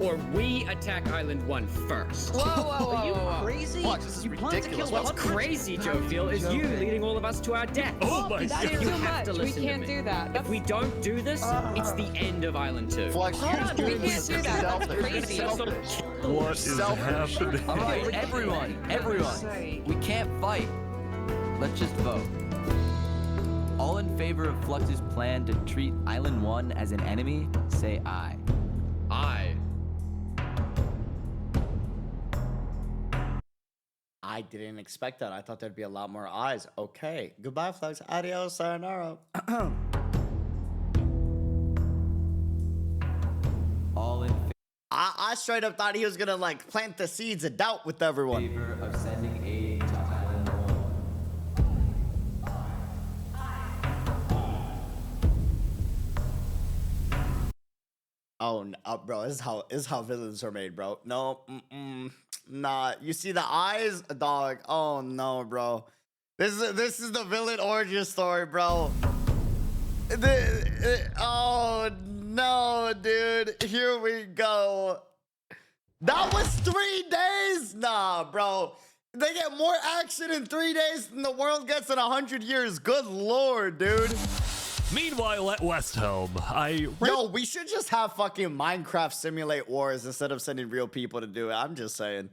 or we attack Island 1 first. Whoa. Are you crazy? You plan to kill What's crazy, Jovial, is you leading all of us to our death. Oh my That's god. too have much. to We listen to can't me. do that. If we don't do this, it's the end of Island 2. Flux, We can't do that. That's crazy. What is happening? All right, everyone. We can't fight. Let's just vote. All in favor of Flux's plan to treat Island 1 as an enemy, say aye. Aye. I didn't expect that. I thought there'd be a lot more eyes. Okay. Goodbye, Flux. Adios, sayonara. All in I straight up thought he was gonna like plant the seeds of doubt with everyone. favor of sending aid to Island 1. Oh, no, bro, this is how villains are made, bro. No, nah. You see the eyes, dog. Oh no, bro. This is the villain origin story, bro. Oh no, dude. Here we go. That was 3 days? Nah, bro. They get more action in 3 days than the world gets in 100 years. Good lord, dude. Meanwhile, at Westhelm, Yo, we should just have fucking Minecraft simulate wars instead of sending real people to do it. I'm just saying.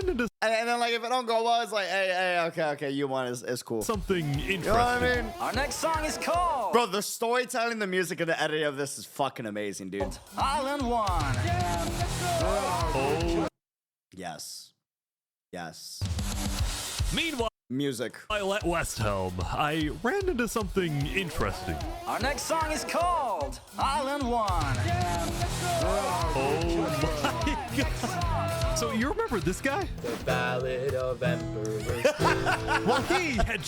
into And then, like, if it don't go well, it's like, hey, okay, you won is cool. something interesting. You know what I mean? Our next song is called Bro, the storytelling, the music, and the editing of this is fucking amazing, dude. Island 1. Oh. Yes. Meanwhile, music. At Westhelm, I ran into something interesting. Our next song is called Island 1. Oh my god. So you remember this guy? The Ballad of Emperor. Well, he had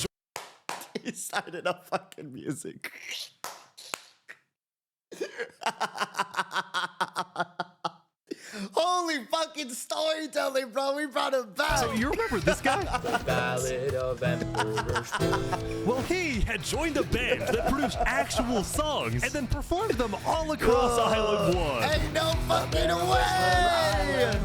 he started up fucking music. Holy fucking storytelling, bro. We brought him back. So you remember this guy? The Ballad of Emperor Spood. Well, he had joined a band that produced actual songs and then performed them all across Island 1. Ain't no fucking way.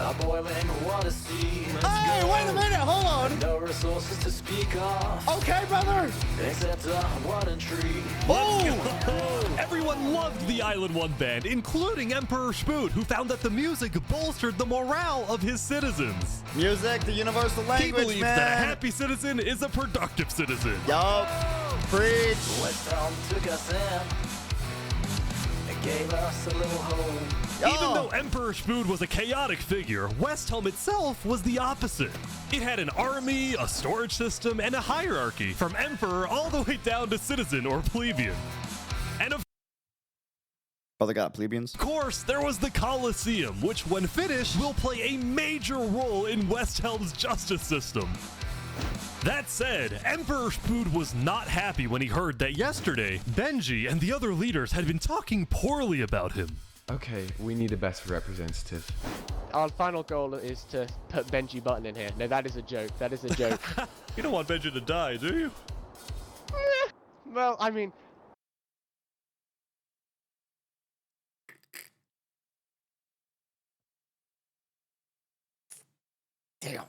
A boiling water sea. Hey, wait a minute, hold on. No resources to speak of. Okay, brother. Except a Warden tree. Oh! Everyone loved the Island 1 band, including Emperor Spood, who found that the music bolstered the morale of his citizens. Music, the universal language, He believes man. that a happy citizen is a productive citizen. Yup. Preach. Westhelm took us in. It gave us a little hope. Even though Emperor Spood was a chaotic figure, Westhelm itself was the opposite. It had an army, a storage system, and a hierarchy, from emperor all the way down to citizen or plebeian. And of they got plebeians. Of course, there was the Colosseum, which when finished will play a major role in Westhelm's justice system. That said, Emperor Spood was not happy when he heard that yesterday, Benji and the other leaders had been talking poorly about him. Okay, we need a better representative. Our final goal is to put Benji Button in here. No, that is a joke. That is a joke. You don't want Benji to die, do you? Well, I mean... Damn.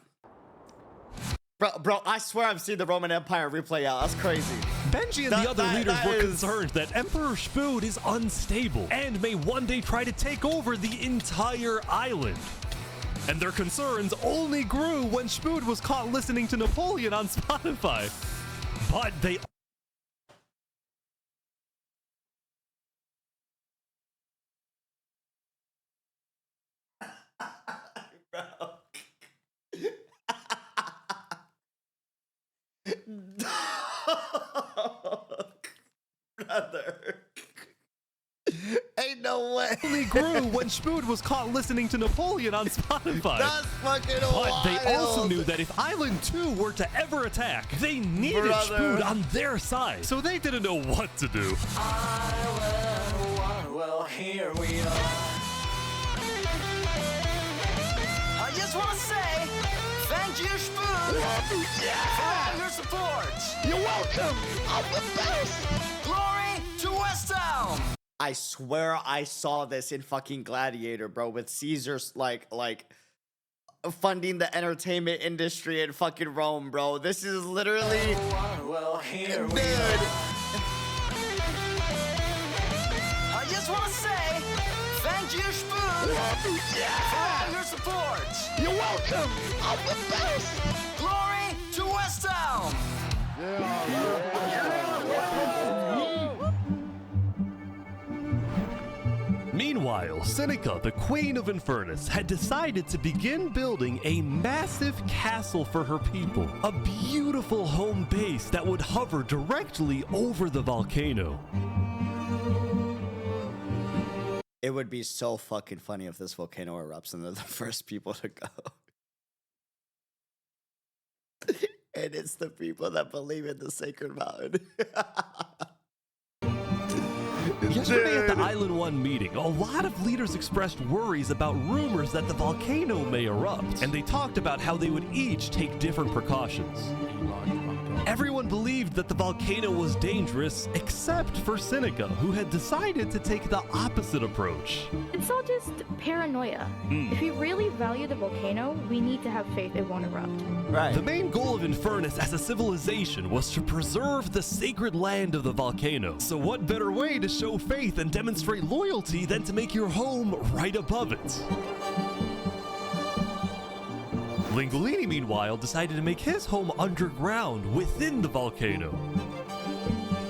Bro, I swear I've seen the Roman Empire replay out. That's crazy. Benji and the other leaders were concerned that Emperor Spood is unstable and may one day try to take over the entire island. And their concerns only grew when Spood was caught listening to Napoleon on Spotify. But they... Bro. Brother. Ain't no way. Only grew when Spood was caught listening to Napoleon on Spotify. That's fucking But wild. they also knew that if Island 2 were to ever attack, they needed Spood on their side. So they didn't know what to do. Island 1, well, here we are. I just want to say, thank you, Spood, for all your support. You're welcome. I'm the best. Glory to Westhelm. I swear I saw this in fucking Gladiator, bro, with Caesar's like funding the entertainment industry in fucking Rome, bro. This is literally well, here we dude. I just want to say thank you, Spood, for all your support. You're welcome. I'm the best. Glory to Westhelm. Meanwhile, Seneca, the Queen of Infernace, had decided to begin building a massive castle for her people. A beautiful home base that would hover directly over the volcano. It would be so fucking funny if this volcano erupts and they're the first people to go. And it's the people that believe in the sacred mountain. Yesterday at the Island 1 meeting, a lot of leaders expressed worries about rumors that the volcano may erupt, and they talked about how they would each take different precautions. Everyone believed that the volcano was dangerous, except for Seneca, who had decided to take the opposite approach. It's all just paranoia. If we really value the volcano, we need to have faith it won't erupt. Right. The main goal of Infernus as a civilization was to preserve the sacred land of the volcano. So what better way to show faith and demonstrate loyalty than to make your home right above it? Lingolini, meanwhile, decided to make his home underground within the volcano.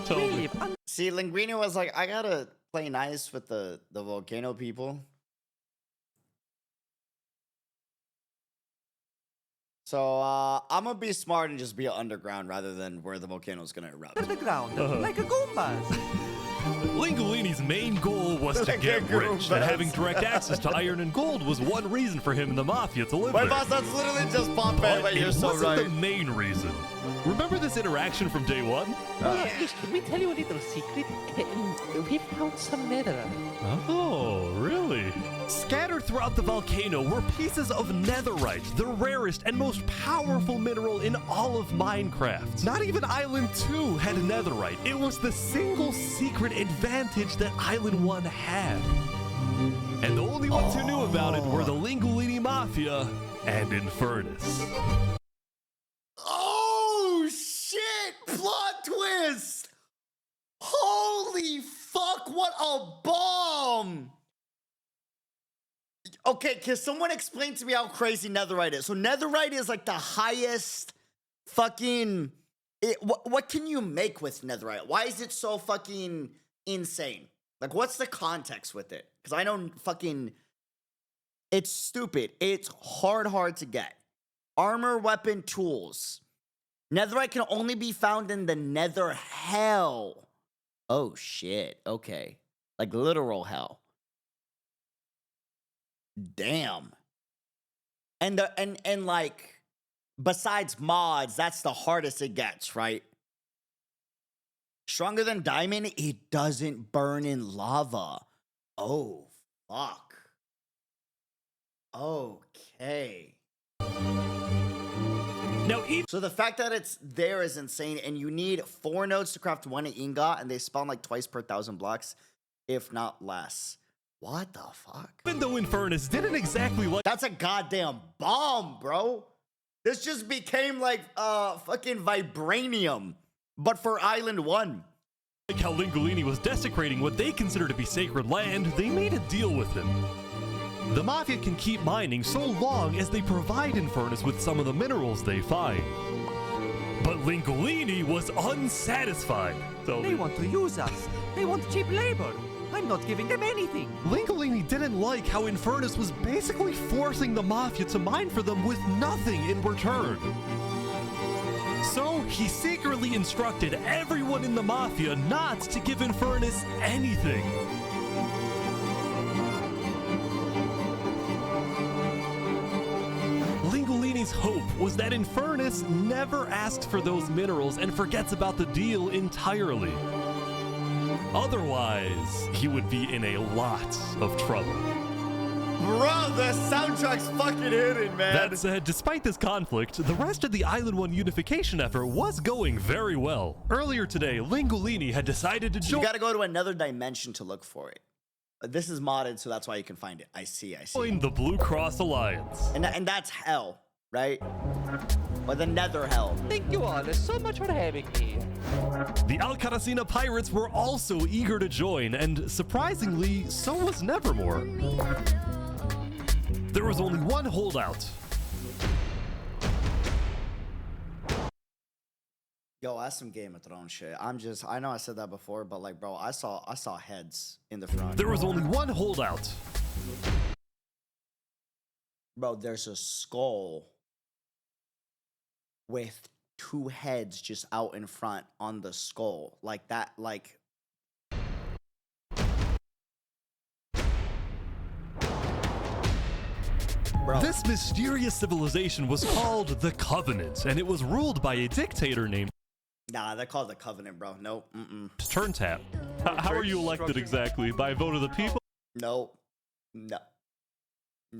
Totally. See, Linguini was like, I gotta play nice with the volcano people. So I'm gonna be smart and just be underground rather than where the volcano is gonna erupt. Underground, like a Goombas. Lingolini's main goal was to get rich, and having direct access to iron and gold was one reason for him and the Mafia to live Wait, there. boss, that's literally just Pompeii, but you're so wasn't right. the main reason. Remember this interaction from day one? Can we tell you a little secret? We found some netherite. Oh, really? Scattered throughout the volcano were pieces of netherite, the rarest and most powerful mineral in all of Minecraft. Not even Island 2 had netherite. It was the single secret advantage that Island 1 had. And the only ones who knew about it were the Lingolini Mafia and Infernace. Oh, shit! Plot twist! Holy fuck, what a bomb! Okay, can someone explain to me how crazy netherite is? So netherite is like the highest fucking... what can you make with netherite? Why is it so fucking insane? Like, what's the context with it? Because I don't fucking... It's stupid. It's hard to get. Armor, weapon, tools. Netherite can only be found in the nether hell. Oh, shit. Okay. Like, literal hell. Damn. And like, besides mods, that's the hardest it gets, right? Stronger than diamond, it doesn't burn in lava. Oh, fuck. Okay. Now, so the fact that it's there is insane, and you need 4 nodes to craft 1 ingot, and they spawn like twice per 1,000 blocks, if not less. What the fuck? Even though Infernace didn't exactly like... That's a goddamn bomb, bro. This just became like fucking vibranium, but for Island 1. Like how Lingolini was desecrating what they consider to be sacred land, they made a deal with him. The Mafia can keep mining so long as they provide Infernace with some of the minerals they find. But Lingolini was unsatisfied. They want to use us. They want cheap labor. I'm not giving them anything. Lingolini didn't like how Infernace was basically forcing the Mafia to mine for them with nothing in return. So he secretly instructed everyone in the Mafia not to give Infernace anything. Lingolini's hope was that Infernace never asks for those minerals and forgets about the deal entirely. Otherwise, he would be in a lot of trouble. Bro, the soundtrack's fucking hitting, man. That said, despite this conflict, the rest of the Island 1 unification effort was going very well. Earlier today, Lingolini had decided to join... You gotta go to another dimension to look for it. This is modded, so that's why you can find it. I see. Join the Blue Cross Alliance. And that's hell, right? Or the nether hell. Thank you all so much for having me. The Alcaracina pirates were also eager to join, and surprisingly, so was Nevermore. There was only one holdout. Yo, that's some Game of Thrones shit. I know I said that before, but like, bro, I saw heads in the front. There was only one holdout. Bro, there's a skull with 2 heads just out in front on the skull. Like that, like... Bro. This mysterious civilization was called the Covenant, and it was ruled by a dictator named... Nah, they're called the Covenant, bro. Nope. Turntap. How are you elected exactly? By a vote of the people? Nope. No.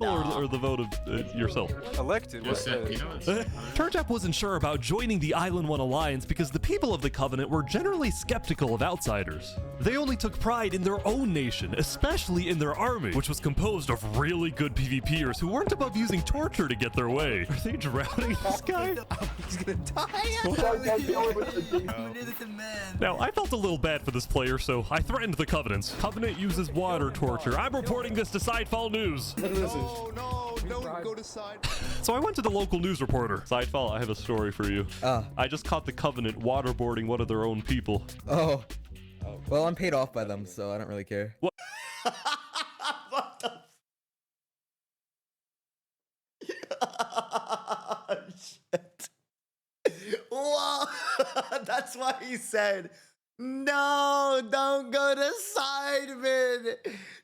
Or the vote of yourself? Elected? Turntap wasn't sure about joining the Island 1 Alliance because the people of the Covenant were generally skeptical of outsiders. They only took pride in their own nation, especially in their army, which was composed of really good PvPers who weren't above using torture to get their way. Are they drowning this guy? He's gonna die. Now, I felt a little bad for this player, so I threatened the Covenant. Covenant uses water torture. I'm reporting this to Sidefall News. No, don't go to side. So I went to the local news reporter. Sidefall, I have a story for you. I just caught the Covenant waterboarding one of their own people. Oh. Well, I'm paid off by them, so I don't really care. What? What the? Shit. Whoa. That's why he said, no, don't go to Sidemen.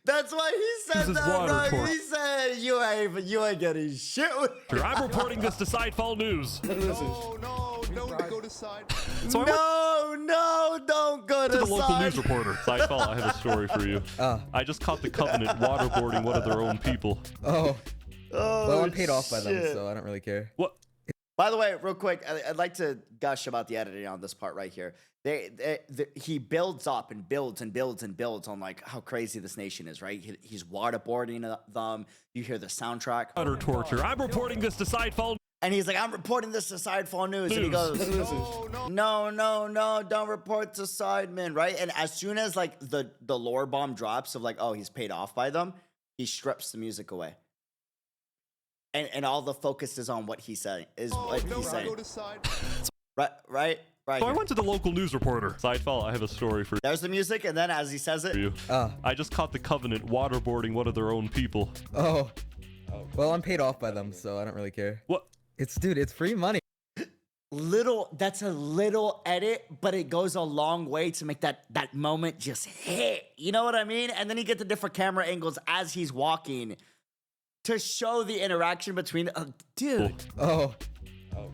That's why he said that, bro. He said, you ain't getting shit with me. I'm reporting this to Sidefall News. No, don't go to side. So No, don't go to the local side. news reporter. Sidefall, I have a story for you. I just caught the Covenant waterboarding one of their own people. Oh. Oh, well, I'm paid off by them, shit. so I don't really care. What? By the way, real quick, I'd like to gush about the editing on this part right here. He builds up and builds and builds and builds on like how crazy this nation is, right? He's waterboarding them. You hear the soundtrack. Utter torture. I'm reporting this to Sidefall. And he's like, I'm reporting this to Sidefall News. And he goes, no, don't report to Sidemen, right? And as soon as like the lore bomb drops of like, oh, he's paid off by them, he strips the music away. And all the focus is on what he's saying. Right. So I went to the local news reporter. Sidefall, I have a story for you. There's the music, and then as he says it, I just caught the Covenant waterboarding one of their own people. Oh. Well, I'm paid off by them, so I don't really care. What? Dude, it's free money. That's a little edit, but it goes a long way to make that moment just hit. You know what I mean? And then you get the different camera angles as he's walking to show the interaction between dude. Oh.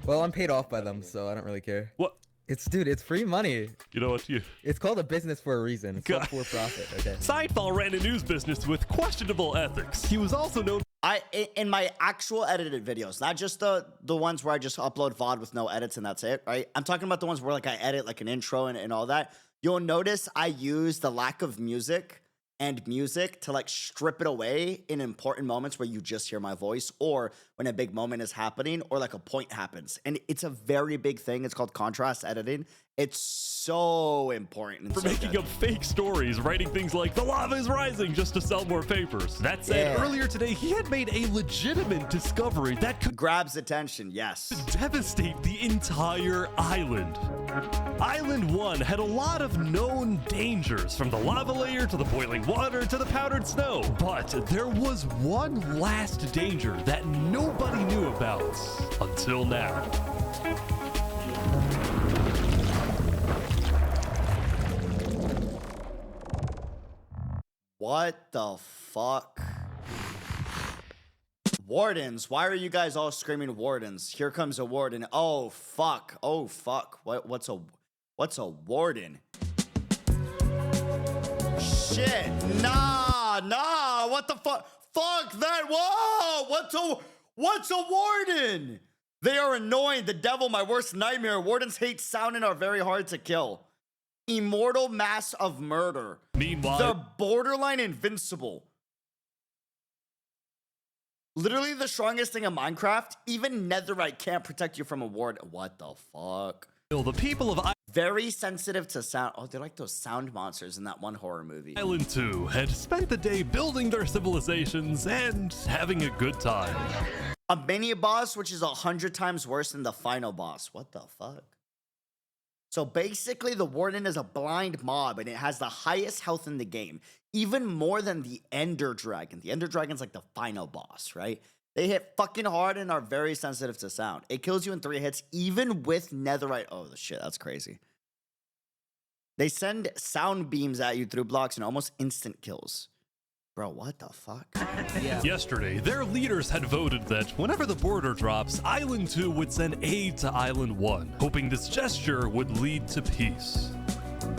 Well, I'm paid off by them, so I don't really care. What? It's free money. You know what? It's called a business for a reason. It's not for profit, okay? Sidefall ran a news business with questionable ethics. He was also known. In my actual edited videos, not just the ones where I just upload VOD with no edits and that's it, right? I'm talking about the ones where like I edit like an intro and all that. You'll notice I use the lack of music to like strip it away in important moments where you just hear my voice or when a big moment is happening or like a point happens. And it's a very big thing. It's called contrast editing. It's so important. For making up fake stories, writing things like the lava is rising just to sell more papers. That said, earlier today, he had made a legitimate discovery that could grabs attention, yes. Devastate the entire island. Island 1 had a lot of known dangers, from the lava layer to the boiling water to the powdered snow. But there was one last danger that nobody knew about until now. What the fuck? Wardens, why are you guys all screaming wardens? Here comes a warden. Oh fuck. What's a warden? Shit. Nah. What the fuck? Fuck that. Whoa. What's a warden? They are annoying. The devil, my worst nightmare. Wardens hate sound and are very hard to kill. Immortal mass of murder. Meanwhile, they're borderline invincible. Literally the strongest thing in Minecraft. Even netherite can't protect you from a ward. What the fuck? The people of very sensitive to sound. Oh, they're like those sound monsters in that one horror movie. Island 2 had spent the day building their civilizations and having a good time. A mini boss, which is 100 times worse than the final boss. What the fuck? So basically, the Warden is a blind mob, and it has the highest health in the game, even more than the Ender Dragon. The Ender Dragon's like the final boss, right? They hit fucking hard and are very sensitive to sound. It kills you in 3 hits, even with netherite. Oh, shit, that's crazy. They send sound beams at you through blocks and almost instant kills. Bro, what the fuck? Yesterday, their leaders had voted that whenever the border drops, Island 2 would send aid to Island 1, hoping this gesture would lead to peace.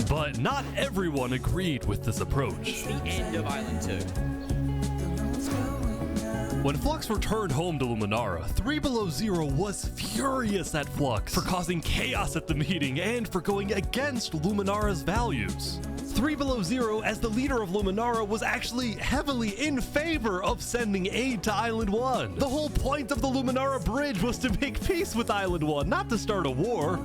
But not everyone agreed with this approach. The end of Island 2. When Flux returned home to Luminara, 3 Below Zero was furious at Flux for causing chaos at the meeting and for going against Luminara's values. 3 Below Zero, as the leader of Luminara, was actually heavily in favor of sending aid to Island 1. The whole point of the Luminara Bridge was to make peace with Island 1, not to start a war.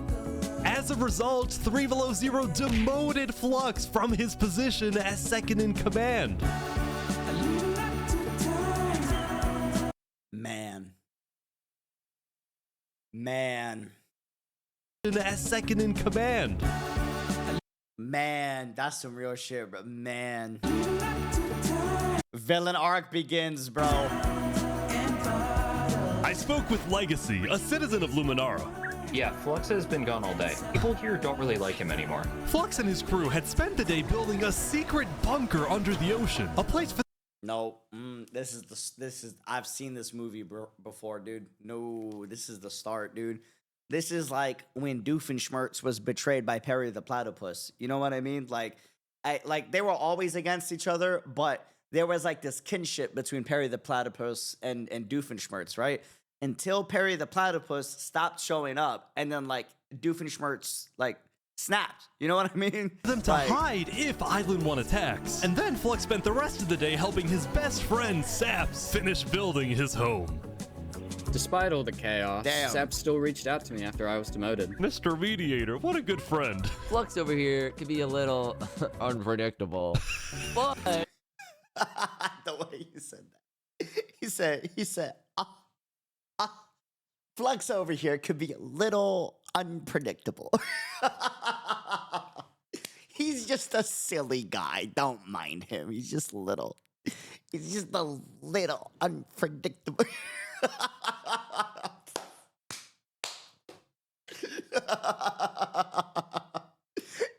As a result, 3 Below Zero demoted Flux from his position as second in command. Man. As second in command. Man, that's some real shit, bro. Man. Villain arc begins, bro. I spoke with Legacy, a citizen of Luminara. Yeah, Flux has been gone all day. People here don't really like him anymore. Flux and his crew had spent the day building a secret bunker under the ocean, a place for... No, this is I've seen this movie before, dude. No, this is the start, dude. This is like when Doofenshmirtz was betrayed by Perry the Platypus. You know what I mean? Like they were always against each other, but there was like this kinship between Perry the Platypus and Doofenshmirtz, right? Until Perry the Platypus stopped showing up, and then like Doofenshmirtz like snapped. You know what I mean? Them to hide if Island 1 attacks. And then Flux spent the rest of the day helping his best friend Saps finish building his home. Despite all the chaos, Saps still reached out to me after I was demoted. Mr. Mediator, what a good friend. Flux over here could be a little unpredictable, but the way you said that, he said, Flux over here could be a little unpredictable. He's just a silly guy. Don't mind him. He's just little. He's just a little unpredictable.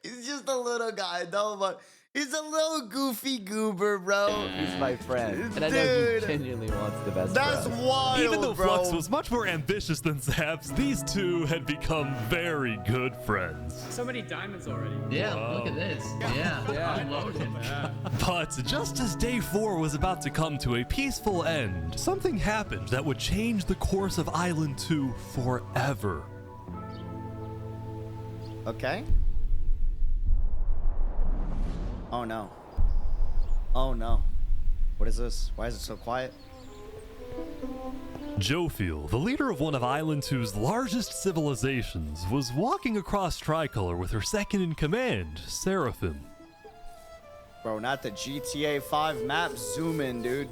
He's just a little guy. Don't mind. He's a little goofy goober, bro. He's my friend. And I know he genuinely wants the best That's for us. wild, Even though bro. Flux was much more ambitious than Saps, these two had become very good friends. So many diamonds already. Yeah, Wow. look at this. Yeah. Unloaded. But just as day 4 was about to come to a peaceful end, something happened that would change the course of Island 2 forever. Okay. Oh no. Oh no. What is this? Why is it so quiet? Jophiel, the leader of one of Island 2's largest civilizations, was walking across Tricolor with her second in command, Seraphim. Bro, not the GTA 5 map. Zoom in, dude.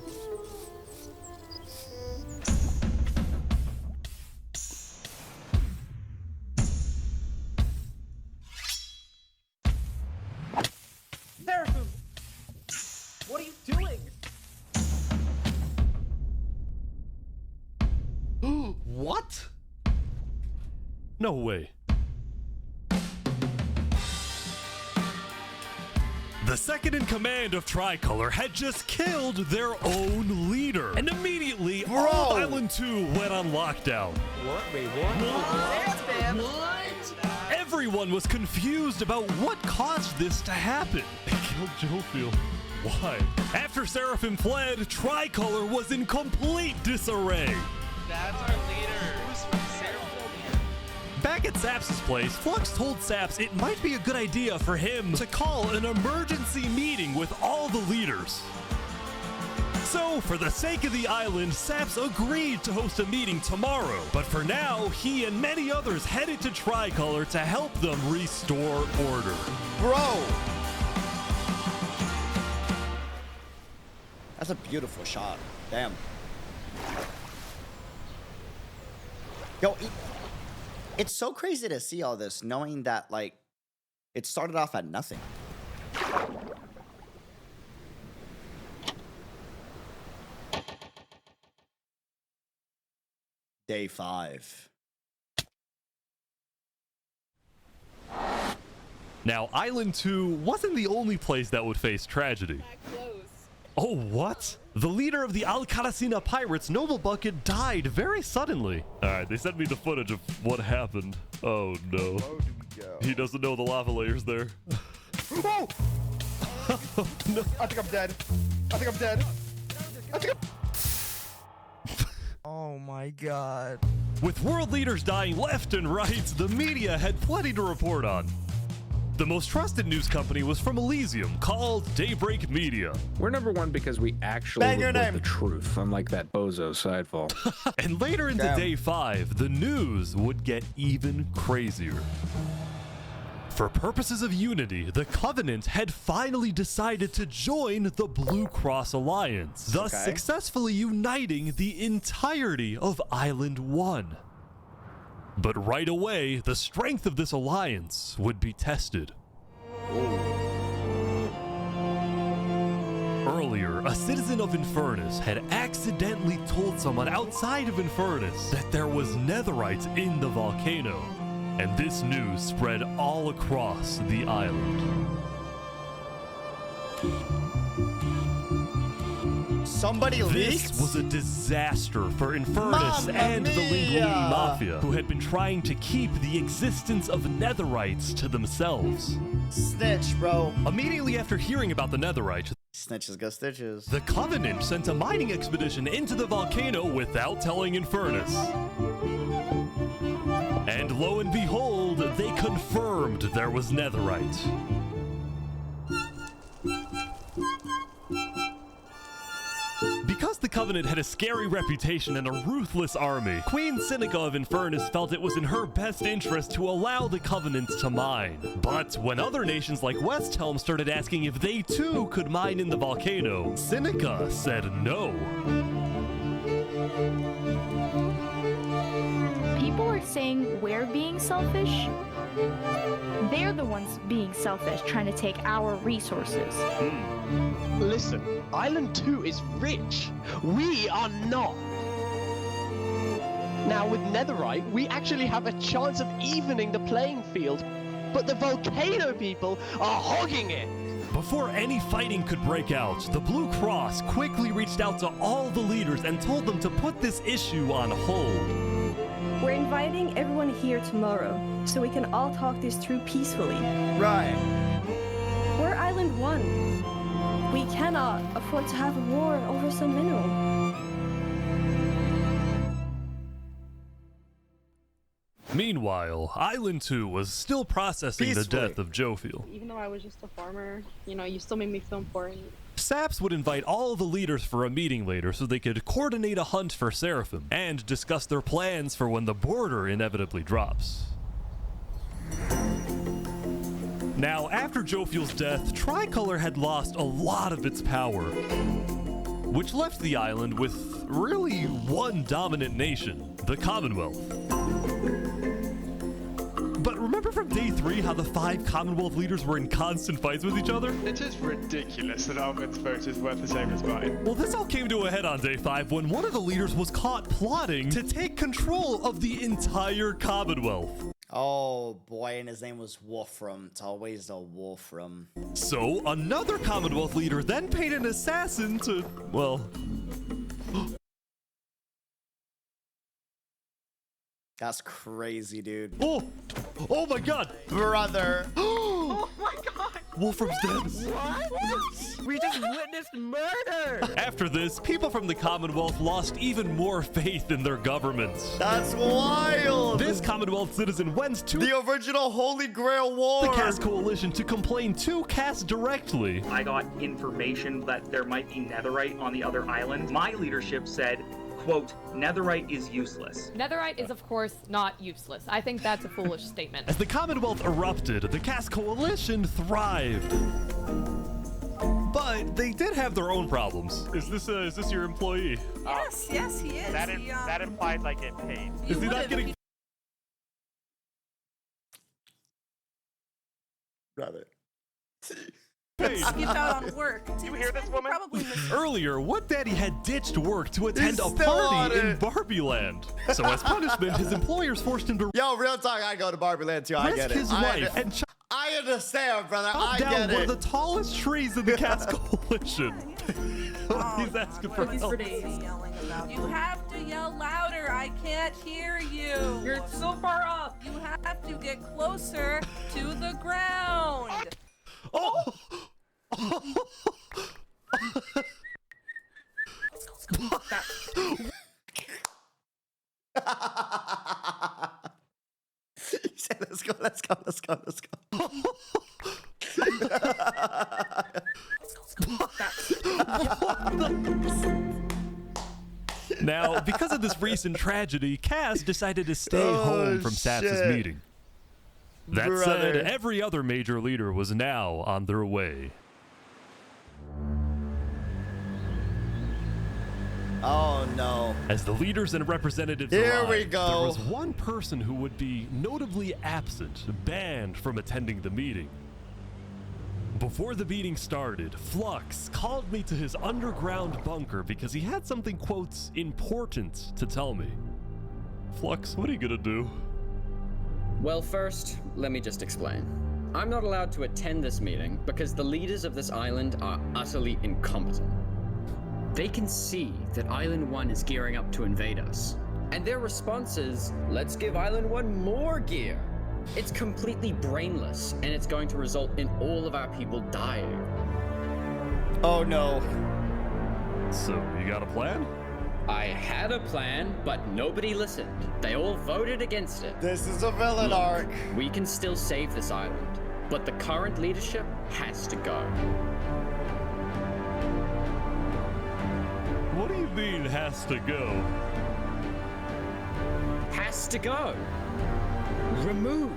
Seraphim! What are you doing? What? No way. The second in command of Tricolor had just killed their own leader. And immediately, all of Island 2 went on lockdown. What? Wait, what? Everyone was confused about what caused this to happen. They killed Jophiel. Why? After Seraphim fled, Tricolor was in complete disarray. That's our leader. Back at Saps' place, Flux told Saps it might be a good idea for him to call an emergency meeting with all the leaders. So, for the sake of the island, Saps agreed to host a meeting tomorrow. But for now, he and many others headed to Tricolor to help them restore order. Bro! That's a beautiful shot. Damn. Yo, it's so crazy to see all this, knowing that, like, it started off at nothing. Day 5. Now, Island 2 wasn't the only place that would face tragedy. Oh, what? The leader of the Alcaracina Pirates, Noble Bucket, died very suddenly. Alright, they sent me the footage of what happened. Oh no. He doesn't know the lava layer's there. Whoa! No. I think I'm dead. I think I'm dead. I think I'm... Oh my god. With world leaders dying left and right, the media had plenty to report on. The most trusted news company was from Elysium, called Daybreak Media. We're number one because we actually report the truth, unlike that bozo sidefall. And later into day 5, the news would get even crazier. For purposes of unity, the Covenant had finally decided to join the Blue Cross Alliance, thus successfully uniting the entirety of Island 1. But right away, the strength of this alliance would be tested. Earlier, a citizen of Infernace had accidentally told someone outside of Infernace that there was netherite in the volcano, and this news spread all across the island. Somebody leaked? This was a disaster for Infernace and the Linguini Mafia, who had been trying to keep the existence of netherites to themselves. Snitch, bro. Immediately after hearing about the netherite, snitches go stitches. The Covenant sent a mining expedition into the volcano without telling Infernace. And lo and behold, they confirmed there was netherite. Because the Covenant had a scary reputation and a ruthless army, Queen Seneca of Infernus felt it was in her best interest to allow the Covenant to mine. But when other nations like Westhelm started asking if they too could mine in the volcano, Seneca said no. People are saying we're being selfish. They're the ones being selfish, trying to take our resources. Listen, Island 2 is rich. We are not. Now with netherite, we actually have a chance of evening the playing field, but the volcano people are hogging it. Before any fighting could break out, the Blue Cross quickly reached out to all the leaders and told them to put this issue on hold. We're inviting everyone here tomorrow, so we can all talk this through peacefully. Right. We're Island 1. We cannot afford to have a war over some mineral. Meanwhile, Island 2 was still processing the death of Jophiel. Even though I was just a farmer, you know, you still made me feel important. Saps would invite all the leaders for a meeting later so they could coordinate a hunt for Seraphim and discuss their plans for when the border inevitably drops. Now, after Jophiel's death, Tricolor had lost a lot of its power, which left the island with really one dominant nation, the Commonwealth. But remember from day 3 how the 5 Commonwealth leaders were in constant fights with each other? It is ridiculous that Almond's vote is worth the same as mine. Well, this all came to a head on day 5 when one of the leaders was caught plotting to take control of the entire Commonwealth. Oh boy, and his name was Wolfram. It's always a Wolfram. So another Commonwealth leader then paid an assassin to, well... That's crazy, dude. Oh my god! Brother! Oh my god! Wolfram's dead. What? We just witnessed murder! After this, people from the Commonwealth lost even more faith in their governments. That's wild! This Commonwealth citizen went to the original Holy Grail War! The Caste Coalition to complain to Caste directly. I got information that there might be netherite on the other island. My leadership said, quote, netherite is useless. Netherite is, of course, not useless. I think that's a foolish statement. As the Commonwealth erupted, the Caste Coalition thrived. But they did have their own problems. Is this your employee? Yes, yes, he is. That implies I get paid. Is he not getting... Brother. Skipped out on work. You hear this woman? Probably Earlier, What Daddy had ditched work to attend a party in Barbieland. So as punishment, his employers forced him to... Yo, real talk, I go to Barbieland too. I get it. his wife and I understand, brother. I down get one it. of the tallest trees in the Caste Coalition. He's asking for help. You have to yell louder. I can't hear you. You're so far off. You have to get closer to the ground. Oh! He said, let's go, let's go, let's go, let's go. Now, because of this recent tragedy, Cass decided to stay home from Saps' meeting. That said, every other major leader was now on their way. Oh no. As the leaders and representatives Here arrived, we go. there was one person who would be notably absent, banned from attending the meeting. Before the meeting started, Flux called me to his underground bunker because he had something, quotes, important to tell me. Flux, what are you gonna do? Well, first, let me just explain. I'm not allowed to attend this meeting because the leaders of this island are utterly incompetent. They can see that Island 1 is gearing up to invade us. And their response is, let's give Island 1 more gear. It's completely brainless, and it's going to result in all of our people dying. Oh no. So, you got a plan? I had a plan, but nobody listened. They all voted against it. This is a villain arc. We can still save this island, but the current leadership has to go. What do you mean, has to go? Has to go. Removed.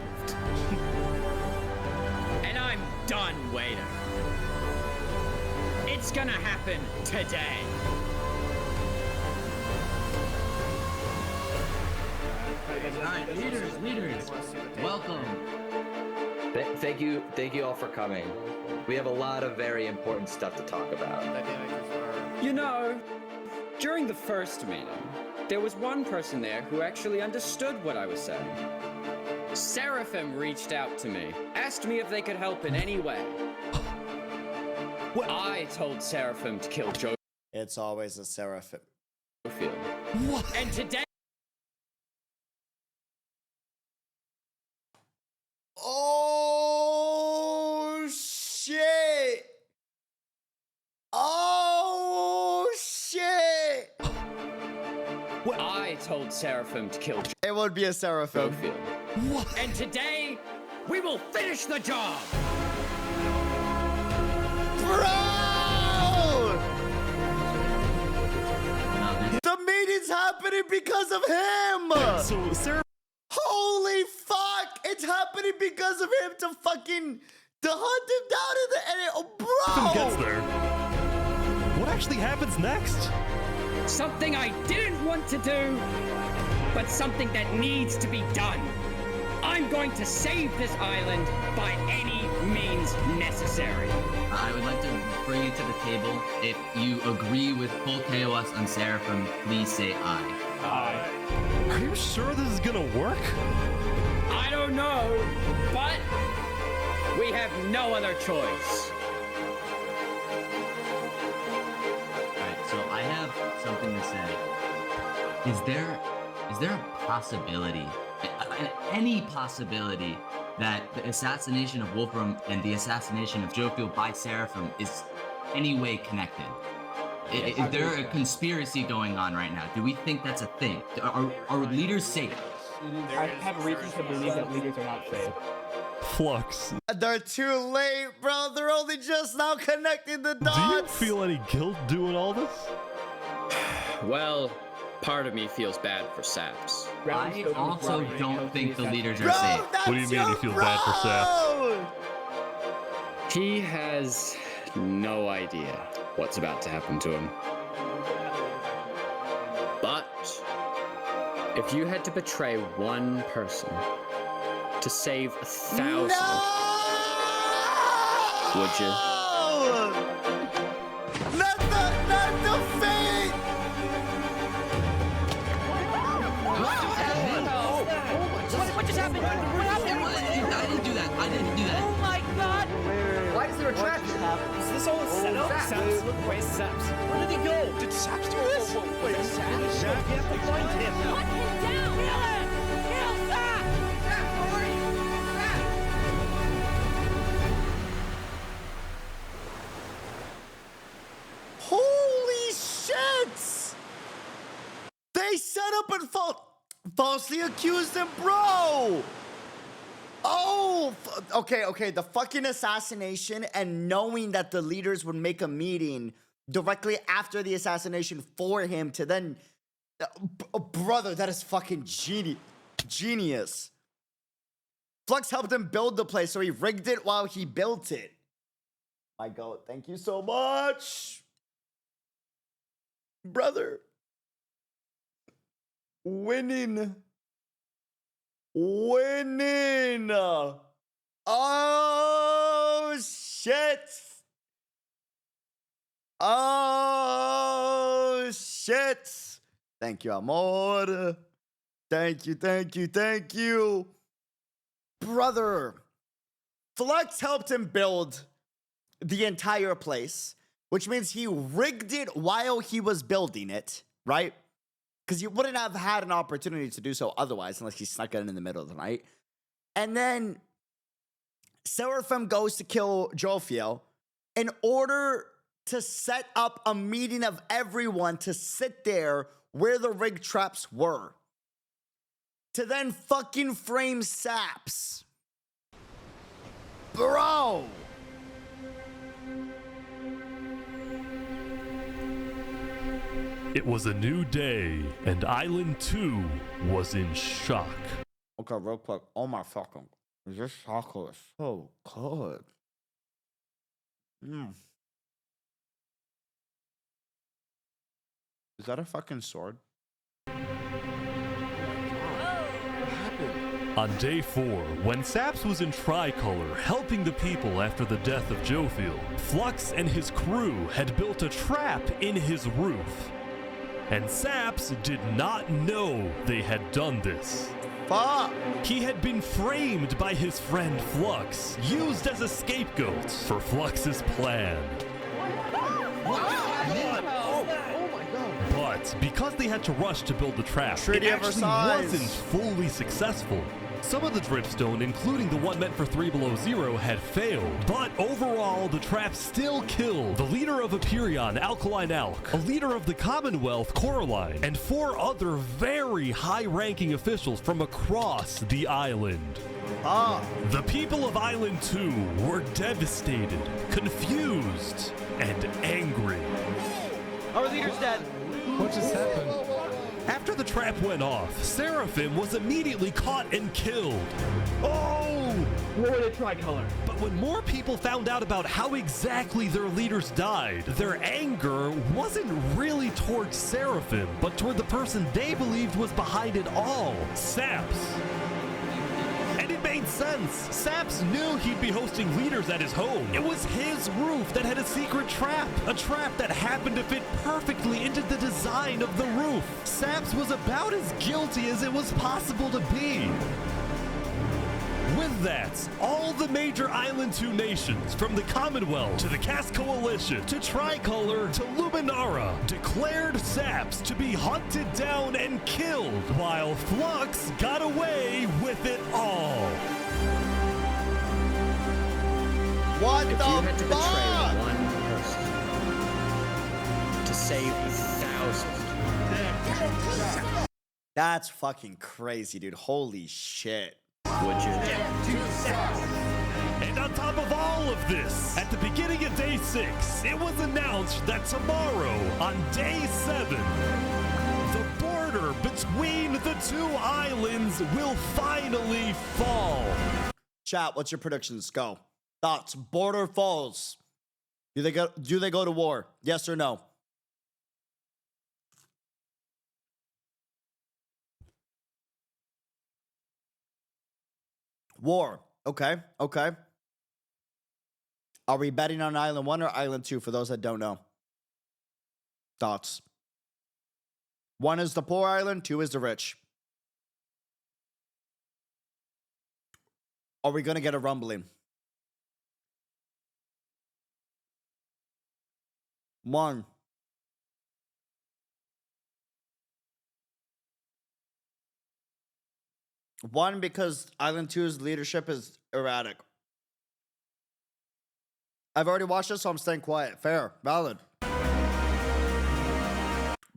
And I'm done waiting. It's gonna happen today. Alright, leaders, welcome. Thank you all for coming. We have a lot of very important stuff to talk about. You know, during the first meeting, there was one person there who actually understood what I was saying. Seraphim reached out to me, asked me if they could help in any way. I told Seraphim to kill Joe. It's always a Seraphim. What? And today. Oh shit! Oh shit! I told Seraphim to kill Joe. It would be a Seraphim. What? And today, we will finish the job! Bro! The meeting's happening because of him! So, Sarah. Holy fuck! It's happening because of him to fucking to hunt him down in the area. Oh, bro! Gets there. What actually happens next? Something I didn't want to do, but something that needs to be done. I'm going to save this island by any means necessary. I would like to bring you to the table. If you agree with full KOS on Seraphim, please say aye. Aye. Are you sure this is gonna work? I don't know, but we have no other choice. Alright, so I have something to say. Is there a possibility, any possibility, that the assassination of Wolfram and the assassination of Jofield by Seraphim is any way connected? Is there a conspiracy going on right now? Do we think that's a thing? Are leaders safe? I have reason to believe that leaders are not safe. Flux. They're too late, bro. They're only just now connecting the dots. Do you feel any guilt doing all this? Well, part of me feels bad for Saps. I also don't think the leaders are safe. What do you mean you feel bad for Saps? He has no idea what's about to happen to him. But if you had to betray one person to save 1,000, would you? Not the fate! What just happened? What happened? I didn't do that. Oh my god! Why is there a trap? Is this all a setup? Saps, where's Saps? Where did he go? Did Saps do this? Wait, Saps? We have to find him. Hunt him down! Kill him! Kill Saps! Saps, where are you? Saps! Holy shit! They set up and falsely accused him, bro! Oh, okay. The fucking assassination and knowing that the leaders would make a meeting directly after the assassination for him to then... brother, that is fucking genius. Flux helped him build the place, so he rigged it while he built it. My God, thank you so much. Brother. Winning. Winning. Oh, shit. Oh, shit. Thank you, amor. Thank you, thank you, thank you. Brother, Flux helped him build the entire place, which means he rigged it while he was building it, right? Because you wouldn't have had an opportunity to do so otherwise unless he snuck it in the middle of the night. And then Seraphim goes to kill Jophiel in order to set up a meeting of everyone to sit there where the rig traps were. To then fucking frame Saps. Bro! It was a new day, and Island 2 was in shock. Okay, real quick. Oh my fucking. This chocolate is so good. Is that a fucking sword? On day 4, when Saps was in Tricolor helping the people after the death of Jophiel, Flux and his crew had built a trap in his roof. And Saps did not know they had done this. Fuck! He had been framed by his friend Flux, used as a scapegoat for Flux's plan. But because they had to rush to build the trap, it actually wasn't fully successful. Some of the dripstone, including the one meant for 3 Below Zero, had failed. But overall, the trap still killed the leader of Aperion, Alkaline Alk, a leader of the Commonwealth, Coraline, and 4 other very high-ranking officials from across the island. The people of Island 2 were devastated, confused, and angry. Our leader's dead. What just happened? After the trap went off, Seraphim was immediately caught and killed. Oh! We're in a tricolor. But when more people found out about how exactly their leaders died, their anger wasn't really towards Seraphim, but toward the person they believed was behind it all, Saps. And it made sense. Saps knew he'd be hosting leaders at his home. It was his roof that had a secret trap. A trap that happened to fit perfectly into the design of the roof. Saps was about as guilty as it was possible to be. With that, all the major Island 2 nations, from the Commonwealth to the Cast Coalition to Tricolor to Luminara, declared Saps to be hunted down and killed, while Flux got away with it all. What if the you had to betray fuck? one person to save thousands, That's fucking crazy, dude. Holy shit. would you? And on top of all of this, at the beginning of day 6, it was announced that tomorrow, on day 7, the border between the 2 islands will finally fall. Chat, what's your predictions? Go. Thoughts. Border falls. Do they go to war? Yes or no? War. Okay. Okay. Are we betting on Island 1 or Island 2 for those that don't know? Thoughts. 1 is the poor island, 2 is the rich. Are we going to get a rumbling? 1. One, because Island 2's leadership is erratic. I've already watched this, so I'm staying quiet. Fair. Valid.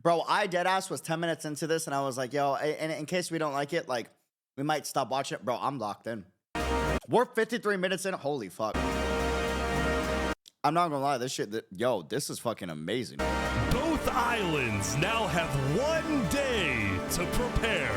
Bro, I deadass was 10 minutes into this, and I was like, yo, in case we don't like it, like, we might stop watching it. Bro, I'm locked in. We're 53 minutes in. Holy fuck. I'm not gonna lie, this shit, yo, this is fucking amazing. Both islands now have 1 day to prepare.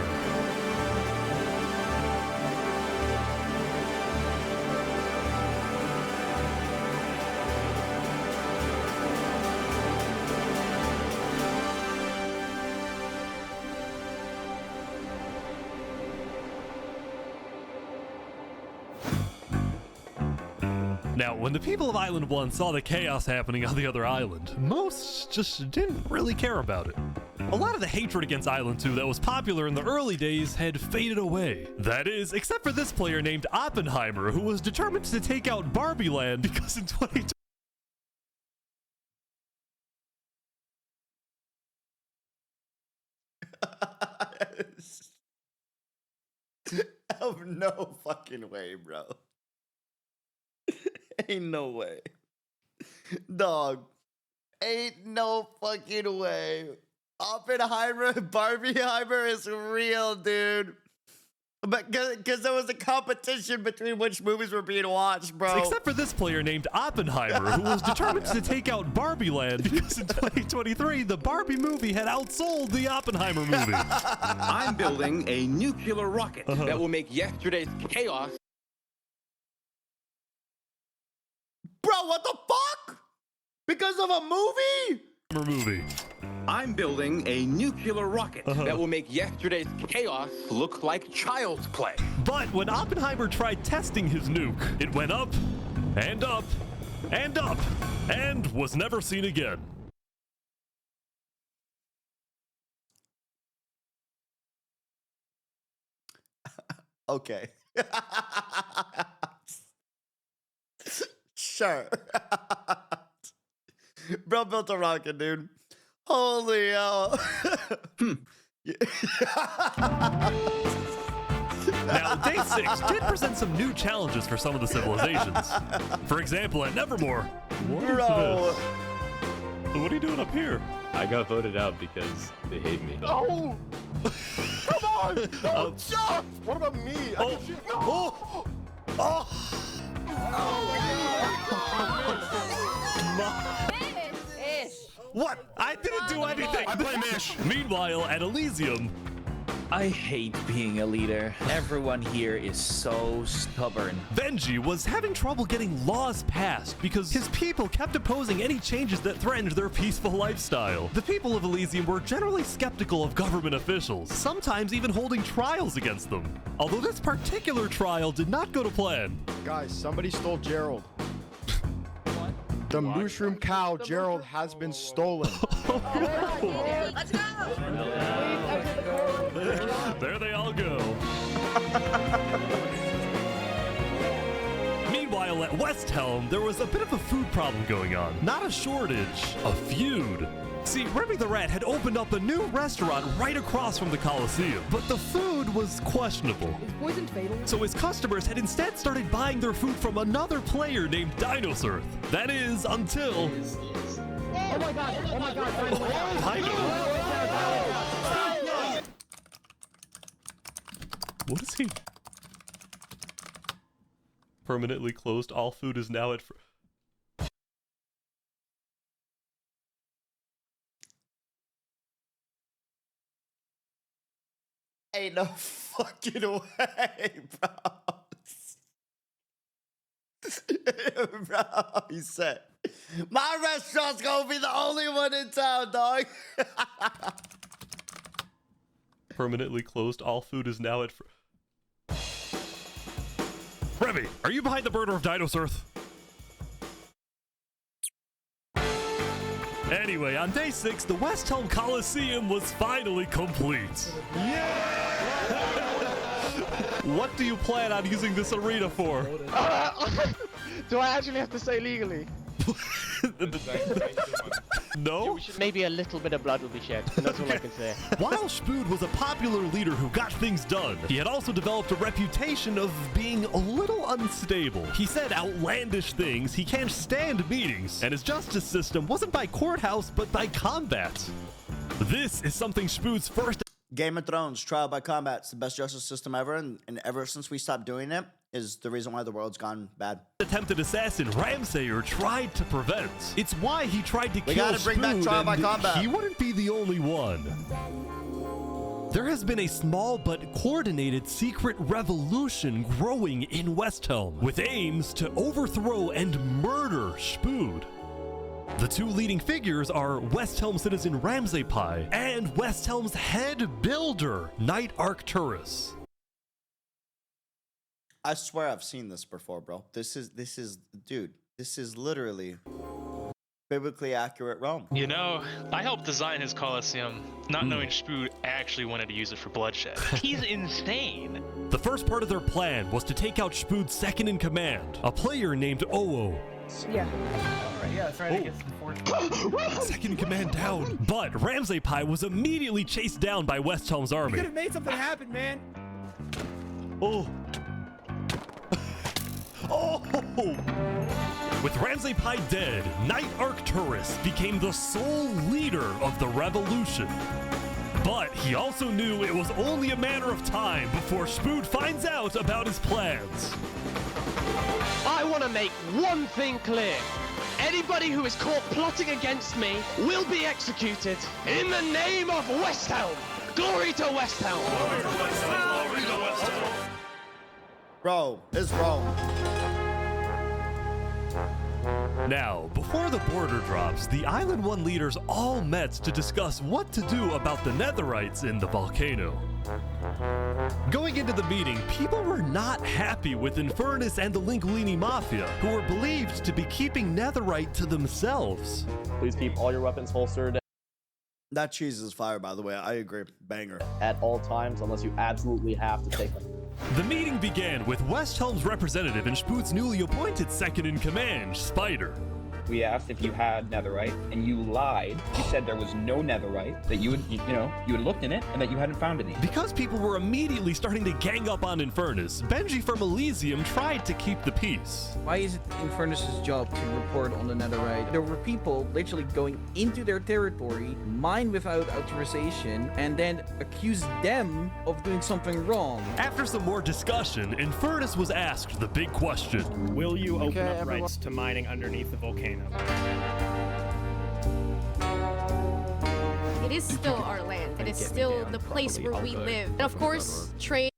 Now, when the people of Island 1 saw the chaos happening on the other island, most just didn't really care about it. A lot of the hatred against Island 2 that was popular in the early days had faded away. That is, except for this player named Oppenheimer, who was determined to take out Barbie Land because in 2020 Oh, no fucking way, bro. Ain't no way. Dog. Ain't no fucking way. Oppenheimer, Barbieheimer is real, dude. But because there was a competition between which movies were being watched, bro. Except for this player named Oppenheimer, who was determined to take out Barbie Land because in 2023, the Barbie movie had outsold the Oppenheimer movie. I'm building a nuclear rocket that will make yesterday's chaos. Bro, what the fuck? Because of a movie? I'm building a nuclear rocket that will make yesterday's chaos look like child's play. But when Oppenheimer tried testing his nuke, it went up and up and up and was never seen again. Okay. Sure. Bro built a rocket, dude. Holy hell. Now, Day 6 did present some new challenges for some of the civilizations. For example, at Nevermore. What is Bro. this? What are you doing up here? I got voted out because they hate me. No! Come on! No, jump! What about me? I can shoot. No! What? I didn't do anything. I blame Ish. Meanwhile, at Elysium, I hate being a leader. Everyone here is so stubborn. Benji was having trouble getting laws passed because his people kept opposing any changes that threatened their peaceful lifestyle. The people of Elysium were generally skeptical of government officials, sometimes even holding trials against them. Although this particular trial did not go to plan. Guys, somebody stole Gerald. The mushroom cow, Gerald, has been stolen. Let's go! There they all go. Meanwhile, at Westhelm, there was a bit of a food problem going on. Not a shortage, a feud. See, Remy the Rat had opened up a new restaurant right across from the Coliseum, but the food was questionable. Is poison fatal? So his customers had instead started buying their food from another player named Dinosaur. That is, until... Oh my god! Oh my god! What is he? Permanently closed. All food is now at... Ain't no fucking way, bro. Bro, he said, my restaurant's gonna be the only one in town, dog. Permanently closed. All food is now at... Remy, are you behind the murder of Dinosaur? Anyway, on day 6, the Westhelm Coliseum was finally complete. Yeah! What do you plan on using this arena for? Do I actually have to say legally? No? Maybe a little bit of blood will be shed, and that's all I can say. While Spood was a popular leader who got things done, he had also developed a reputation of being a little unstable. He said outlandish things, he can't stand meetings, and his justice system wasn't by courthouse, but by combat. This is something Spood's first... Game of Thrones, trial by combat. It's the best justice system ever, and ever since we stopped doing it, is the reason why the world's gone bad. Attempted assassin Ramsayer tried to prevent. It's why he tried to kill gotta bring back Spood, trial by and combat. he wouldn't be the only one. There has been a small but coordinated secret revolution growing in Westhelm, with aims to overthrow and murder Spood. The two leading figures are Westhelm citizen Ramsay Pie and Westhelm's head builder, Knight Arcturus. I swear I've seen this before, bro. This is, dude, this is literally biblically accurate Rome. You know, I helped design his Colosseum, not knowing Spood actually wanted to use it for bloodshed. He's insane. The first part of their plan was to take out Spood's second in command, a player named Oo. Yeah. Alright, yeah, that's right. I guess Second in command down. But Ramsay Pi was immediately chased down by Westhelm's You army. could have made something happen, man. Oh. Oh. With Ramsay Pi dead, Knight Arcturus became the sole leader of the revolution. But he also knew it was only a matter of time before Spood finds out about his plans. I want to make one thing clear. Anybody who is caught plotting against me will be executed in the name of Westhelm. Glory to Westhelm. Glory to Westhelm. Glory to Westhelm. Bro, it's Rome. Now, before the border drops, the Island 1 leaders all met to discuss what to do about the Netherites in the volcano. Going into the meeting, people were not happy with Infernus and the Linguini Mafia, who were believed to be keeping Netherite to themselves. Please keep all your weapons holstered That cheese is fire, by the way. I agree. Banger. at all times unless you absolutely have to take them. The meeting began with Westhelm's representative and Spood's newly appointed second in command, Spider. We asked if you had netherite, and you lied. You said there was no netherite, that you had looked in it, and that you hadn't found any. Because people were immediately starting to gang up on Infernus, Benji from Elysium tried to keep the peace. Why is it Infernus's job to report on the netherite? There were people literally going into their territory, mine without authorization, and then accuse them of doing something wrong. After some more discussion, Infernus was asked the big question. Will you open up rights to mining underneath the volcano? It is still our land. It is still the place where we live. And of course, trade.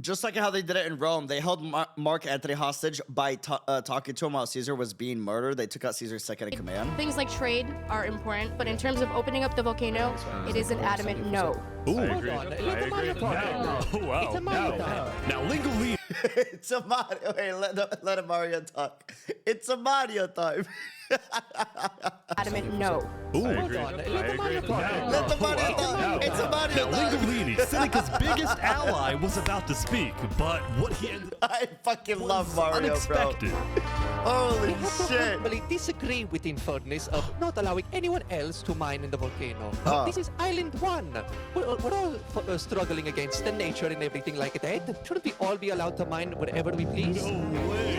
Just like how they did it in Rome, they held Mark Antony hostage by talking to him while Caesar was being murdered. They took out Caesar's second in command. Things like trade are important, but in terms of opening up the volcano, it is an adamant no. Ooh. I agree. Oh, wow. It's a Mario time. Now, Lingoli. It's a Mario. Wait, let a Mario talk. It's a Mario time. Adamant no. Ooh. Let the Mario talk. Let the Mario talk. It's a Mario Now, time. Lingolini, Seneca's biggest ally, was about to speak, but what he ended up I fucking love Mario, unexpected. bro. Holy shit. I disagree with Infernus of not allowing anyone else to mine in the volcano. This is Island 1. We're all struggling against the nature and everything like that. Shouldn't we all be allowed to mine wherever we please? No way.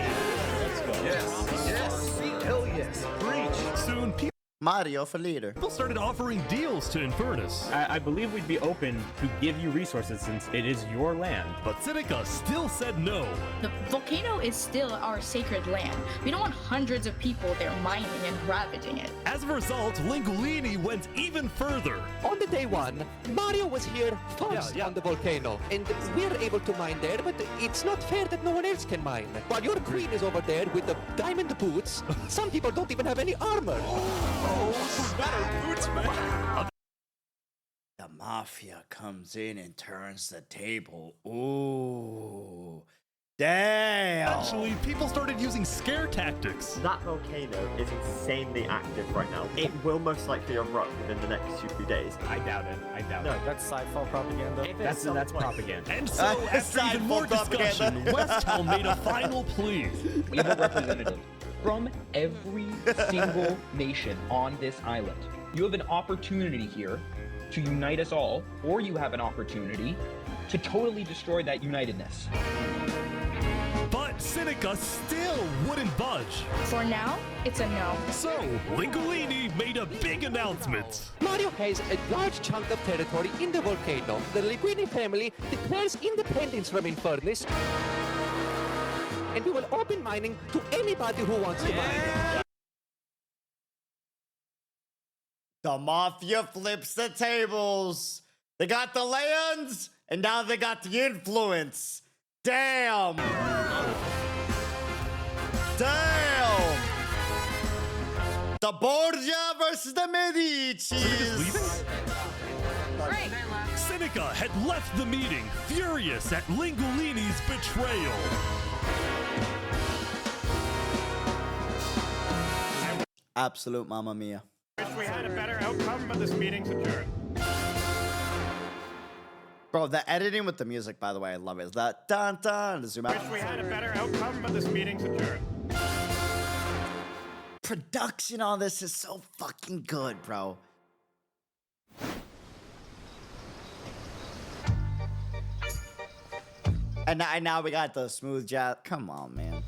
Let's go. Yes. Hell yes. Preach. Soon, Mario for leader. people started offering deals to Infernus. I believe we'd be open to give you resources since it is your land. But Seneca still said no. The volcano is still our sacred land. We don't want hundreds of people there mining and ravaging it. As a result, Lingolini went even further. On the day one, Mario was here first on the volcano, and we're able to mine there, but it's not fair that no one else can mine. While your queen is over there with the diamond boots, some people don't even have any armor. The Mafia comes in and turns the table. Ooh. Damn. Actually, people started using scare tactics. That volcano is insanely active right now. It will most likely erupt within the next 2 days. I doubt it. No, that's sci-fi propaganda. That's propaganda. And so, after even more discussion, Westhelm made a final plea. We have a representative from every single nation on this island. You have an opportunity here to unite us all, or you have an opportunity to totally destroy that unitedness. But Seneca still wouldn't budge. For now, it's a no. So, Lingolini made a big announcement. Mario has a large chunk of territory in the volcano. The Linguini family declares independence from Infernus, and we will open mining to anybody who wants to mine. The Mafia flips the tables. They got the lands, and now they got the influence. Damn. Damn. The Borgia versus the Medici. Seneca's leaving? Right. Seneca had left the meeting, furious at Lingolini's betrayal. Absolute mamma mia. Wish we had a better outcome, but this meeting's adjourned. Bro, the editing with the music, by the way, I love it. Is that dun dun? Zoom out. Wish we had a better outcome, but this meeting's adjourned. Production on this is so fucking good, bro. And now we got the smooth jazz. Come on, man.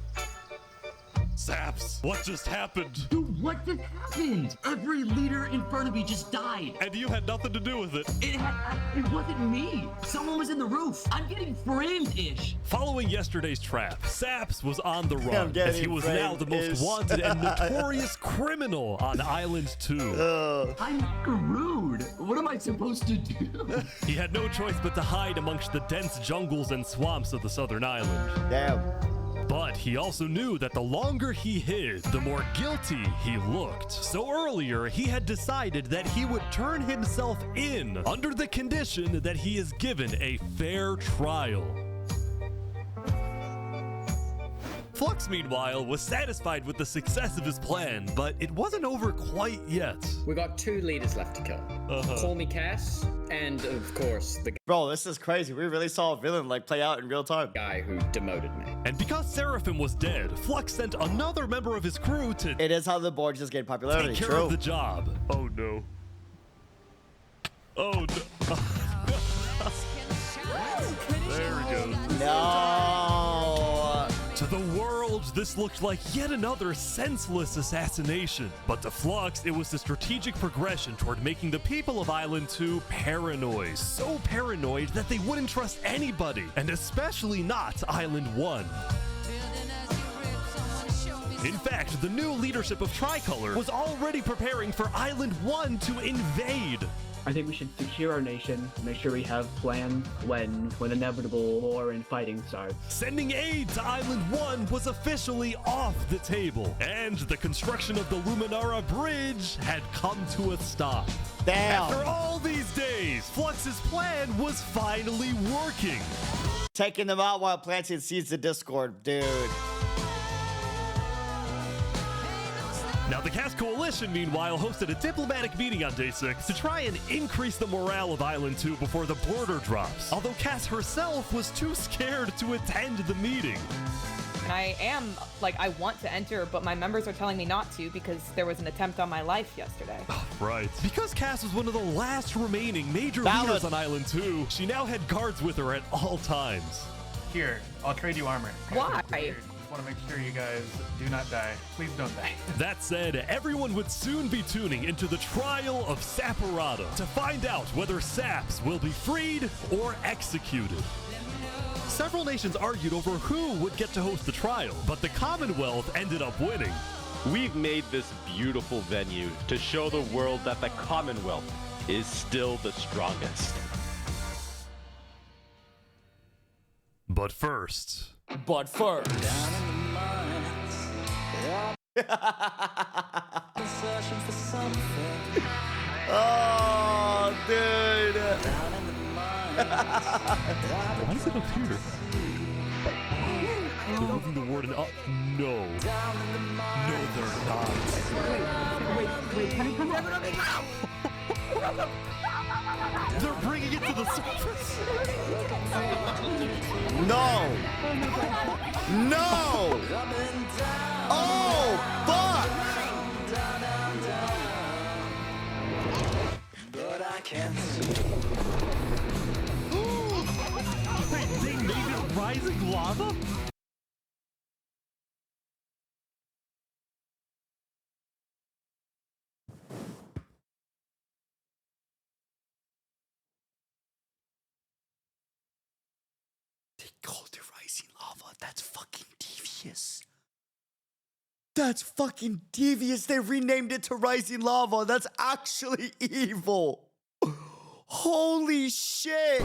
Saps, what just happened? Dude, what just happened? Every leader in front of me just died. And you had nothing to do with it. It wasn't me. Someone was in the roof. I'm getting framed-ish. Following yesterday's trap, Saps was on the run, getting as he was now the most wanted and notorious criminal on Island 2. I'm screwed. What am I supposed to do? He had no choice but to hide amongst the dense jungles and swamps of the southern island. Damn. But he also knew that the longer he hid, the more guilty he looked. So earlier, he had decided that he would turn himself in under the condition that he is given a fair trial. Flux, meanwhile, was satisfied with the success of his plan, but it wasn't over quite yet. We got 2 leaders left to kill. Call me Cass, and of course, the Bro, this is crazy. We really saw a villain like play out in real time. guy who demoted me. And because Seraphim was dead, Flux sent another member of his crew to It is how the board just gained popularity. take care True. of the job. Oh no. Oh no. There he goes. No. To the world, this looked like yet another senseless assassination. But to Flux, it was the strategic progression toward making the people of Island 2 paranoid. So paranoid that they wouldn't trust anybody, and especially not Island 1. In fact, the new leadership of Tricolor was already preparing for Island 1 to invade. I think we should secure our nation, make sure we have plans when inevitable war and fighting starts. Sending aid to Island 1 was officially off the table, and the construction of the Luminara bridge had come to a stop. Damn. After all these days, Flux's plan was finally working. Taking them out while planting seeds of discord, dude. Now, the Cass Coalition, meanwhile, hosted a diplomatic meeting on Day 6 to try and increase the morale of Island 2 before the border drops. Although Cass herself was too scared to attend the meeting. And I want to enter, but my members are telling me not to because there was an attempt on my life yesterday. Right. Because Cass was one of the last remaining major leaders on Island 2, she now had guards with her at all times. Here, I'll trade you armor. Why? Just want to make sure you guys do not die. Please don't die. That said, everyone would soon be tuning into the trial of Saparata to find out whether Saps will be freed or executed. Several nations argued over who would get to host the trial, but the Commonwealth ended up winning. We've made this beautiful venue to show the world that the Commonwealth is still the strongest. But first... Oh, dude. Why is it up here? They're moving the Warden up. No. No, they're not. Wait, can you come down? They're bringing it to the surface. No. No. Oh, fuck. But I can't Wait, they made it rising lava? Called it rising lava. That's fucking devious. That's fucking devious. They renamed it to rising lava. That's actually evil. Holy shit.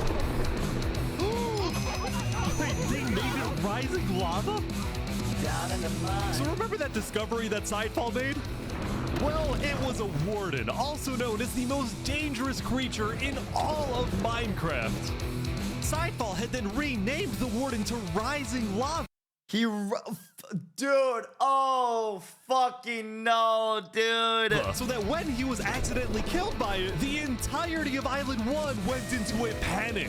Wait, they made it rising lava? So remember that discovery that Sidefall made? Well, it was a Warden, also known as the most dangerous creature in all of Minecraft. Sidefall had then renamed the Warden to Rising Lava. Dude, oh, fucking no, dude. So that when he was accidentally killed by it, the entirety of Island 1 went into a panic.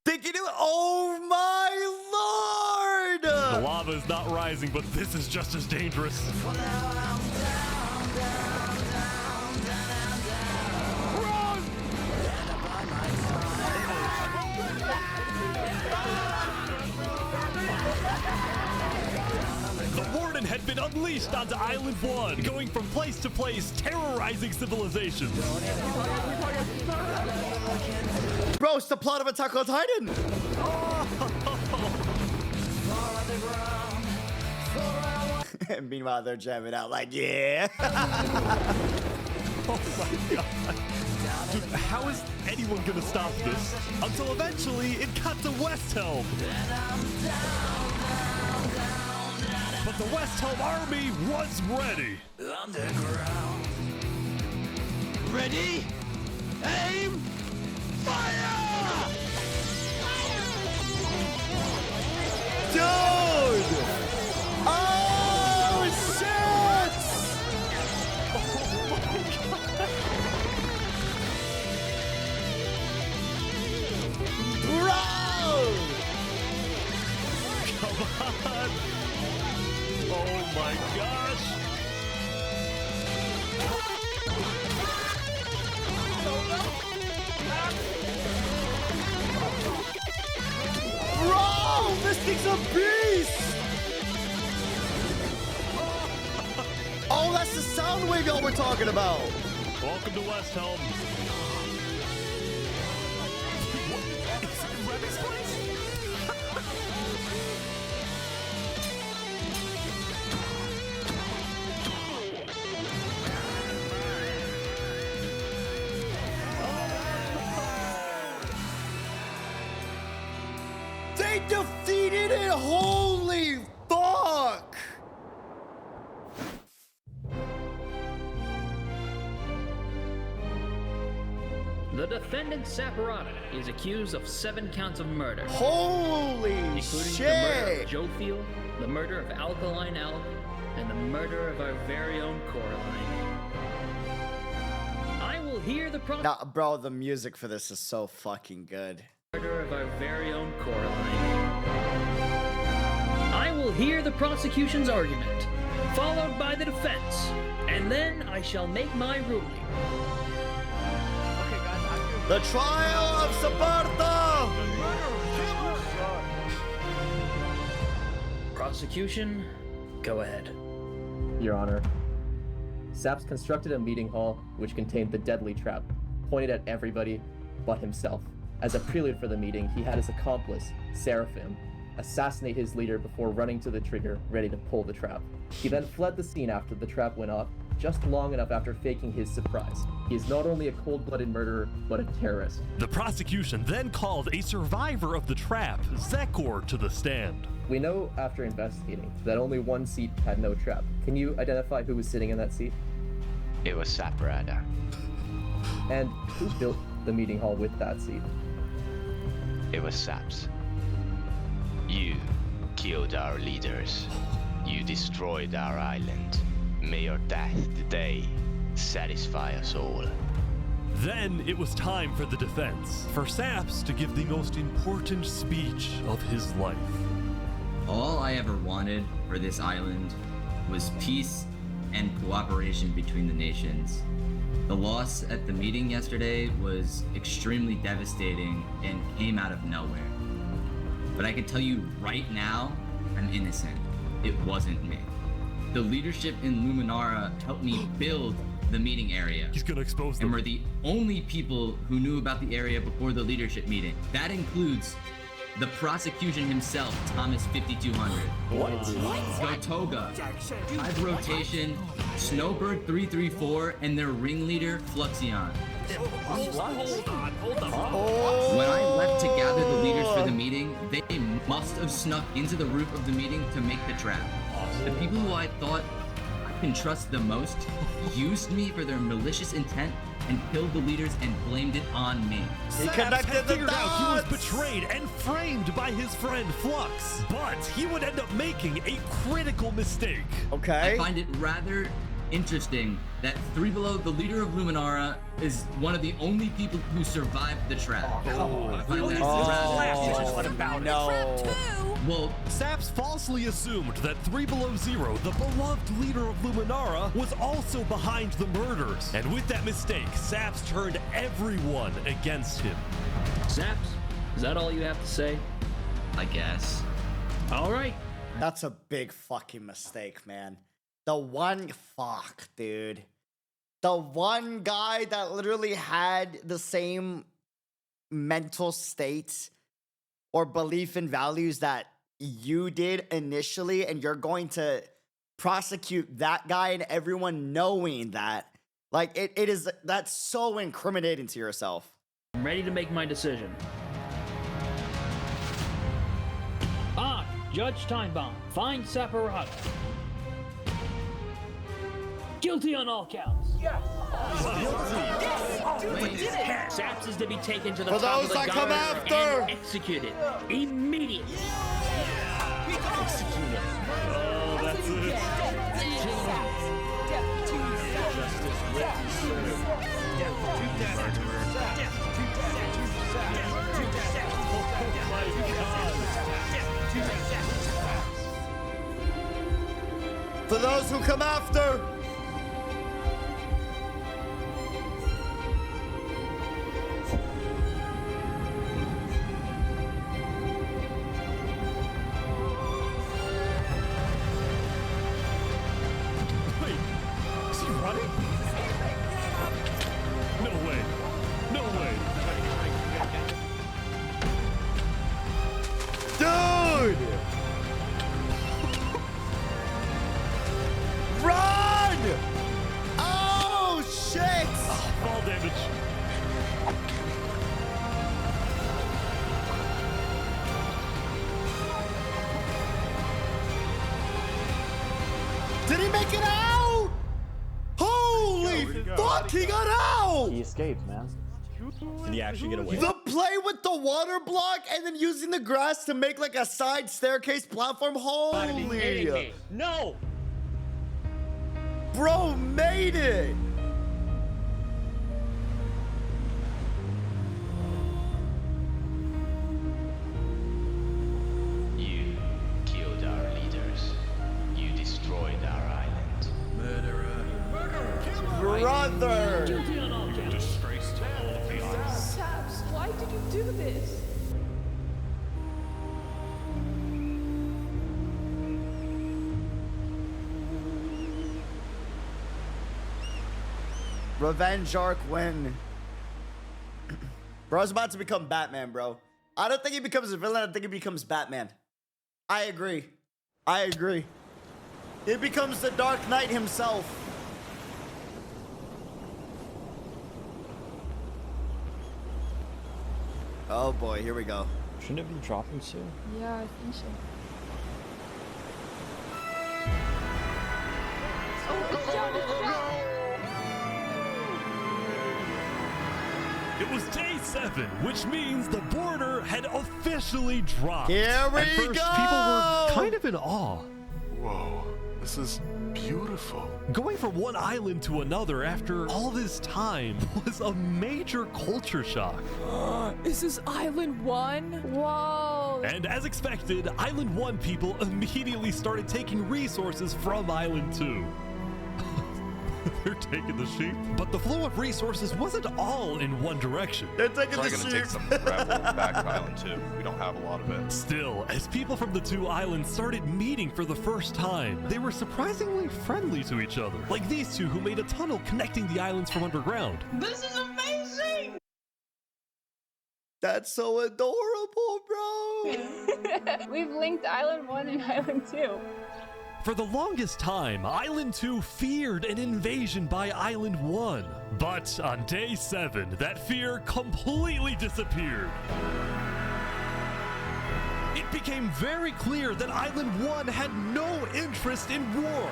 Thinking, oh my lord! The lava is not rising, but this is just as dangerous. The Warden had been unleashed onto Island 1, going from place to place, terrorizing civilizations. Bro, it's the plot of Attack on Titan! And meanwhile, they're jamming out like, yeah! Oh my god. Dude, how is anyone gonna stop this? Until eventually it got to Westhelm. But the Westhelm army was ready. Underground. Ready? Aim! Fire! Dude! Oh, shit! Bro! Come on! Oh my gosh! Bro, this thing's a beast! Oh, that's the sound wave y'all were talking about. Welcome to Westhelm. They defeated it! Holy fuck! The defendant Saparata is accused of 7 counts of murder. Holy including shit! the murder of Joe Field, the murder of Alkaline Elk, and the murder of our very own Coraline. I will hear the Nah, bro, the music for this is so fucking good. murder of our very own Coraline. I will hear the prosecution's argument, followed by the defense, and then I shall make my ruling. The trial of Sparta! Prosecution, go ahead. Your Honor, Saps constructed a meeting hall which contained the deadly trap, pointed at everybody but himself. As a prelude for the meeting, he had his accomplice, Seraphim, assassinate his leader before running to the trigger, ready to pull the trap. He then fled the scene after the trap went off, just long enough after faking his surprise. He is not only a cold-blooded murderer, but a terrorist. The prosecution then called a survivor of the trap, Zekor, to the stand. We know after investigating that only one seat had no trap. Can you identify who was sitting in that seat? It was Saparata. And who built the meeting hall with that seat? It was Saps. You killed our leaders. You destroyed our island. May your death today satisfy us all. Then it was time for the defense, for Saps to give the most important speech of his life. All I ever wanted for this island was peace and cooperation between the nations. The loss at the meeting yesterday was extremely devastating and came out of nowhere. But I can tell you right now, I'm innocent. It wasn't me. The leadership in Luminara helped me build the meeting area. He's gonna expose them. And we're the only people who knew about the area before the leadership meeting. That includes the prosecution himself, Thomas 5200. What? Gotoga, Hive Rotation, Snowbird 334, and their ringleader, Fluxion. Hold on. When I left to gather the leaders for the meeting, they must have snuck into the roof of the meeting to make the trap. The people who I thought I can trust the most used me for their malicious intent and killed the leaders and blamed it on me. He Saps connected had the figured out he was dots. betrayed and framed by his friend Flux, but he would end up making a critical mistake. Okay. I find it rather interesting that Three Below, the leader of Luminara, is one of the only people who survived the trap. I find that rather interesting. What about no. Well, Saps falsely assumed that 3 Below Zero, the beloved leader of Luminara, was also behind the murders. And with that mistake, Saps turned everyone against him. Saps, is that all you have to say? I guess. All right. That's a big fucking mistake, man. The one dude. The one guy that literally had the same mental state or belief in values that you did initially, and you're going to prosecute that guy and everyone knowing that. Like, that's so incriminating to yourself. I'm ready to make my decision. Judge Timebomb, find Saparata. Guilty on all counts. Yes. Saps is to be taken to the For top those of the that come guard after. and executed immediately. Executed. Oh, that's it. For those who come after. Wait, is he running? No way. No way. Dude! Run! Oh, shit! Fall damage. Did he make it out? Holy fuck, he got out! He escaped, man. Did he actually get away? The play with the water block and then using the grass to make like a side staircase platform. Holy. No! Bro made it! You killed our leaders. You destroyed our island. Brother! Guilty on all counts. Disgrace to all of the island. Saps, why did you do this? Revenge arc win. Bro's about to become Batman, bro. I don't think he becomes a villain. I think he becomes Batman. I agree. I agree. He becomes the Dark Knight himself. Oh boy, here we go. Shouldn't it be dropping soon? Yeah, I think so. It was day 7, which means the border had officially dropped. Here we At first, go! people were kind of in awe. Whoa, this is beautiful. Going from one island to another after all this time was a major culture shock. Is this Island 1? Whoa. And as expected, Island 1 people immediately started taking resources from Island 2. They're taking the sheep. But the flow of resources wasn't all in one direction. They're taking Probably the gonna sheep. take some gravel back to Island 2. We don't have a lot of it. Still, as people from the two islands started meeting for the first time, they were surprisingly friendly to each other. Like these two who made a tunnel connecting the islands from underground. This is amazing! That's so adorable, bro. We've linked Island 1 and Island 2. For the longest time, Island 2 feared an invasion by Island 1. But on day 7, that fear completely disappeared. It became very clear that Island 1 had no interest in war.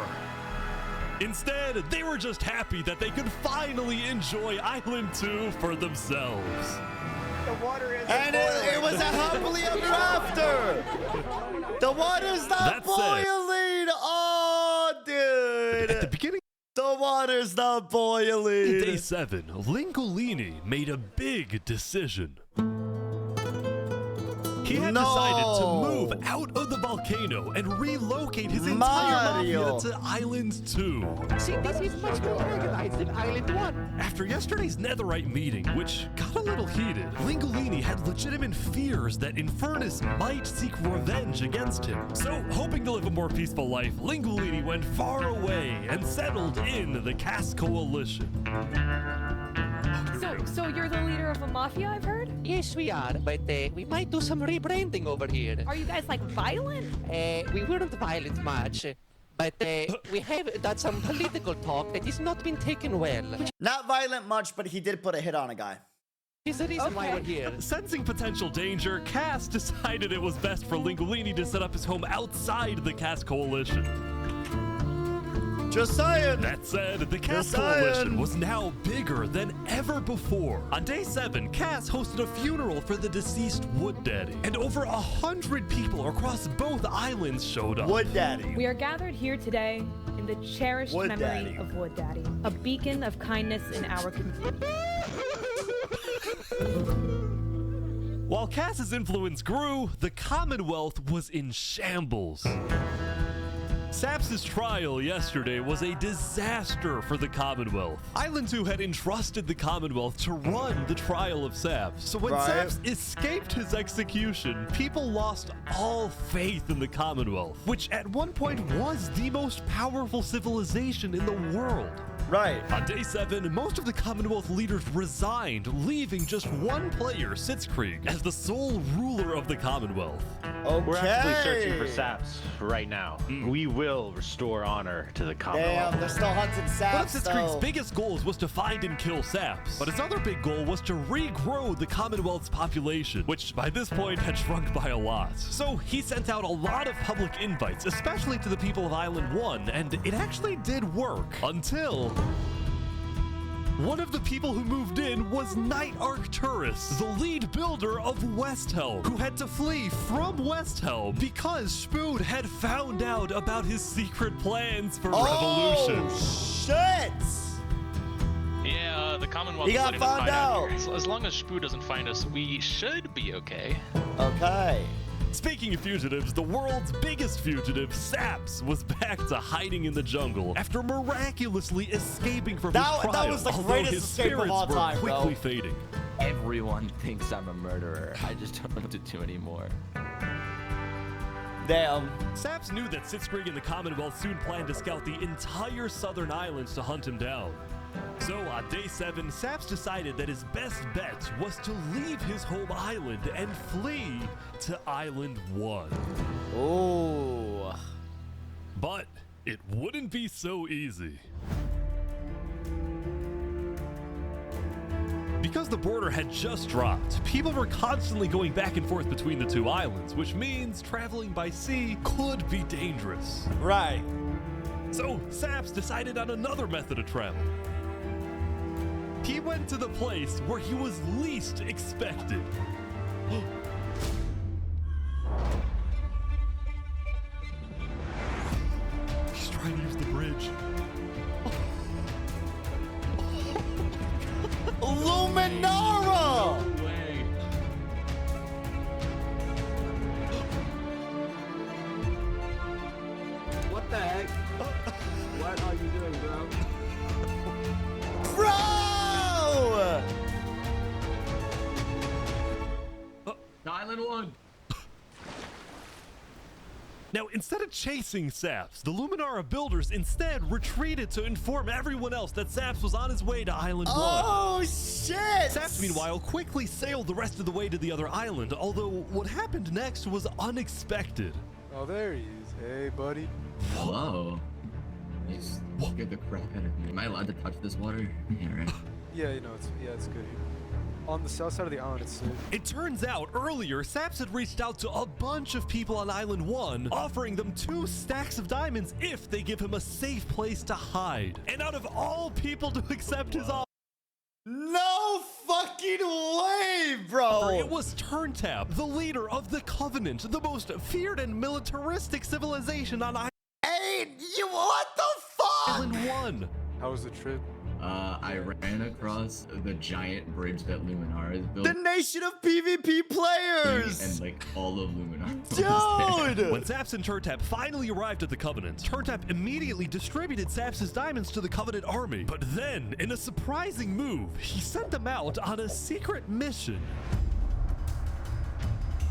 Instead, they were just happy that they could finally enjoy Island 2 for themselves. The water is. And it was a happily ever after. The water's not That said- boiling. Oh, dude. At the beginning The water's not boiling. of Day 7, Lingolini made a big decision. He had decided to move out of the volcano and relocate his entire Mario. mafia to Island 2. See, this is much more organized than Island 1. After yesterday's netherite meeting, which got a little heated, Lingolini had legitimate fears that Infernace might seek revenge against him. So, hoping to live a more peaceful life, Lingolini went far away and settled in the Caste Coalition. So you're the leader of a mafia, I've heard? Yes, we are, but we might do some rebranding over here. Are you guys like violent? We weren't violent much, but we have done some political talk that has not been taken well. Not violent much, but he did put a hit on a guy. Is the reason why we're here. Sensing potential danger, Cass decided it was best for Lingolini to set up his home outside the Caste Coalition. Just saying. That said, the Caste Just saying. Coalition was now bigger than ever before. On Day 7, Cass hosted a funeral for the deceased Wood Daddy, and over 100 people across both islands showed up. Wood Daddy. We are gathered here today in the cherished Wood memory Daddy. of Wood Daddy, a beacon of kindness in our community. While Cass's influence grew, the Commonwealth was in shambles. Saps' trial yesterday was a disaster for the Commonwealth. Island 2 had entrusted the Commonwealth to run the trial of Saps. So when Right. Saps escaped his execution, people lost all faith in the Commonwealth, which at one point was the most powerful civilization in the world. Right. On Day 7, most of the Commonwealth leaders resigned, leaving just one player, Sitzkrieg, as the sole ruler of the Commonwealth. Okay. We're actually searching for Saps right now. We will restore honor to the Commonwealth. Damn, they're still hunting One of Saps, Sitzkrieg's though. biggest goals was to find and kill Saps, but his other big goal was to regrow the Commonwealth's population, which by this point had shrunk by a lot. So he sent out a lot of public invites, especially to the people of Island 1, and it actually did work, until one of the people who moved in was Knight Arcturus, the lead builder of Westhelm, who had to flee from Westhelm because Spood had found out about his secret plans for revolution. Shit! Yeah, the Commonwealth He is got letting us found hide out. here. As long as Spood doesn't find us, we should be okay. Okay. Speaking of fugitives, the world's biggest fugitive, Saps, was back to hiding in the jungle after miraculously escaping from his trial. That was the although greatest his escape of spirits all were time, quickly bro. fading. Everyone thinks I'm a murderer. I just don't know what to do anymore. Damn. Saps knew that Sitzkrieg and the Commonwealth soon planned to scout the entire southern islands to hunt him down. So on Day 7, Saps decided that his best bet was to leave his home island and flee to Island 1. Ooh. But it wouldn't be so easy. Because the border had just dropped, people were constantly going back and forth between the two islands, which means traveling by sea could be dangerous. Right. So Saps decided on another method of travel. He went to the place where he was least expected. He's trying to use the bridge. Luminara! No way. What the heck? What are you doing, bro? Bro! Island 1. Now, instead of chasing Saps, the Luminara builders instead retreated to inform everyone else that Saps was on his way to Island 1. Oh, shit! Saps, meanwhile, quickly sailed the rest of the way to the other island, although what happened next was unexpected. Oh, there he is. Hey, buddy. Whoa. You scared the crap out of me. Am I allowed to touch this water? Yeah, right. Yeah, you know, it's good here. On the south side of the island, it's safe. It turns out earlier, Saps had reached out to a bunch of people on Island 1, offering them 2 stacks of diamonds if they give him a safe place to hide. And out of all people to accept his offer, no fucking way, bro! It was Turntap, the leader of the Covenant, the most feared and militaristic civilization on Island. Hey, what the fuck? Island 1. How was the trip? I ran across the giant bridge that Luminara is building. The nation of PvP players! And like all of Luminara. Dude! When Saps and Turntap finally arrived at the Covenant, Turntap immediately distributed Saps' diamonds to the Covenant army. But then, in a surprising move, he sent them out on a secret mission.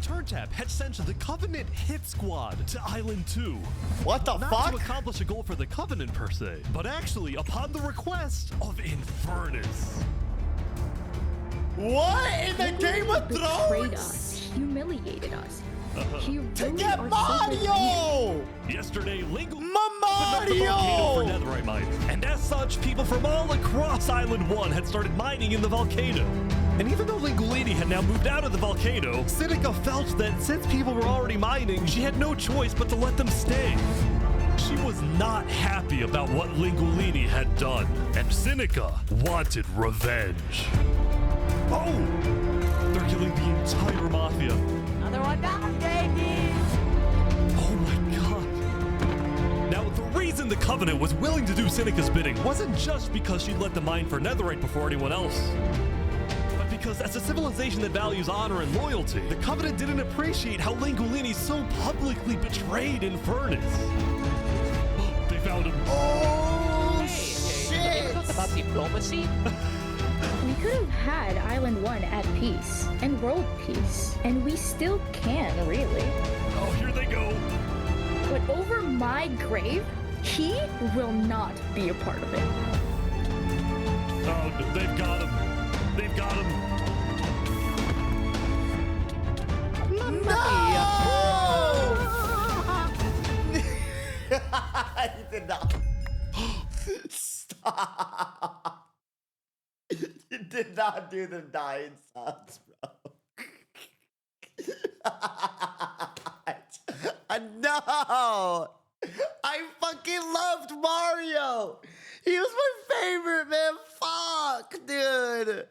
Turntap had sent the Covenant hit squad to Island 2. What the Not fuck? to accomplish a goal for the Covenant per se, but actually upon the request of Infernace. What in the Game of Betrayed Thrones? us, humiliated us. He To ruined get our Mario! Yesterday, Lingo Mario! for netherite mining, and as such, people from all across Island 1 had started mining in the volcano. And even though Lingulini had now moved out of the volcano, Sinica felt that since people were already mining, she had no choice but to let them stay. She was not happy about what Lingulini had done, and Sinica wanted revenge. Oh! They're killing the entire Mafia. Another one down, baby! Oh my god. Now, the reason the Covenant was willing to do Sinica's bidding wasn't just because she let them mine for netherite before anyone else. But because as a civilization that values honor and loyalty, the Covenant didn't appreciate how Lingulini so publicly betrayed Infernace. They found him. Oh, shit! Talk about diplomacy? We could have had Island 1 at peace and world peace, and we still can, really. Oh, here they go. But over my grave, he will not be a part of it. Oh, they've got him. They've got him. No! You did not. Stop. You did not do the dying sounds, bro. No! I fucking loved Mario! He was my favorite, man. Fuck, dude.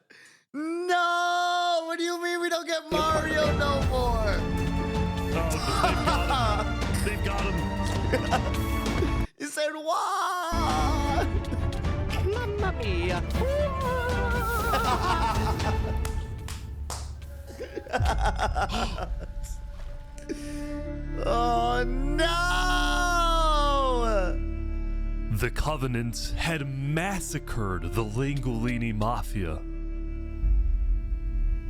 No! What do you mean we don't get Mario no more? Oh, they've got him. He said, what? Mamma mia! Oh no! The Covenant had massacred the Lingulini Mafia.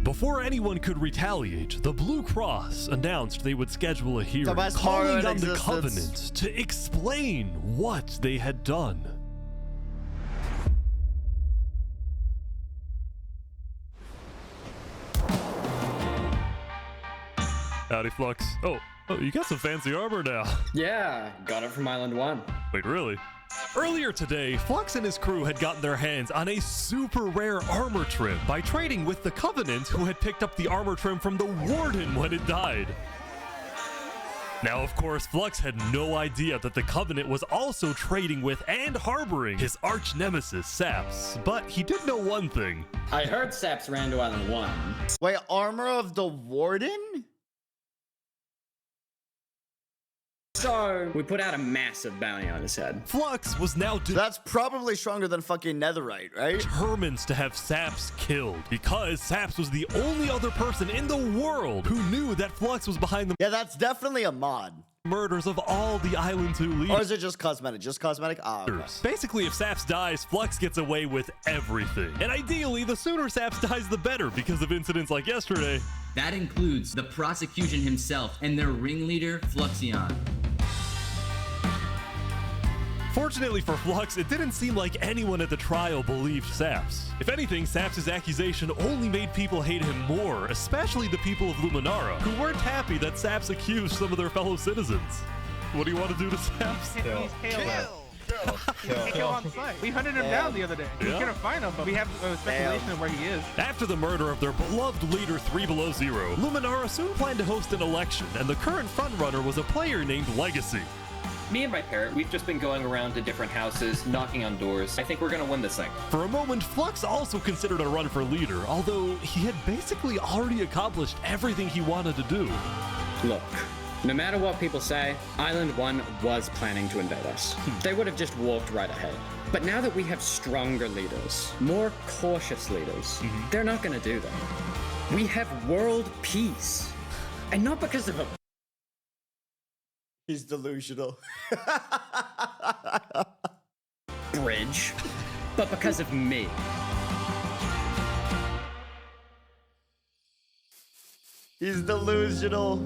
Before anyone could retaliate, the Blue Cross announced they would schedule a hearing, calling on the Covenant to explain what they had done. Howdy, Flux. Oh, you got some fancy armor now. Yeah, got it from Island 1. Wait, really? Earlier today, Flux and his crew had gotten their hands on a super rare armor trim by trading with the Covenant, who had picked up the armor trim from the Warden when it died. Now, of course, Flux had no idea that the Covenant was also trading with and harboring his arch nemesis, Saps. But he did know one thing. I heard Saps ran to Island 1. Wait, armor of the Warden? So, we put out a massive bounty on his head. Flux was now that's probably stronger than fucking netherite, right? Determined to have Saps killed, because Saps was the only other person in the world who knew that Flux was behind the that's definitely a mod. Murders of all the Island 2 leaders. Or is it just cosmetic? Just cosmetic? Ah, okay. Basically, if Saps dies, Flux gets away with everything. And ideally, the sooner Saps dies, the better, because of incidents like yesterday. That includes the prosecution himself and their ringleader, Fluxion. Fortunately for Flux, it didn't seem like anyone at the trial believed Saps. If anything, Saps' accusation only made people hate him more, especially the people of Luminara, who weren't happy that Saps accused some of their fellow citizens. What do you want to do to Saps? Kill. Can't kill on sight. We hunted him down the other day. We Yeah. couldn't find him, but we have speculation of where he is. After the murder of their beloved leader 3 Below Zero, Luminara soon planned to host an election, and the current frontrunner was a player named Legacy. Me and my parent, we've just been going around to different houses, knocking on doors. I think we're gonna win this thing. For a moment, Flux also considered a run for leader, although he had basically already accomplished everything he wanted to do. Look, no matter what people say, Island 1 was planning to invade us. They would have just walked right ahead. But now that we have stronger leaders, more cautious leaders, they're not gonna do that. We have world peace. And not because of a He's delusional. bridge, but because of me. He's delusional.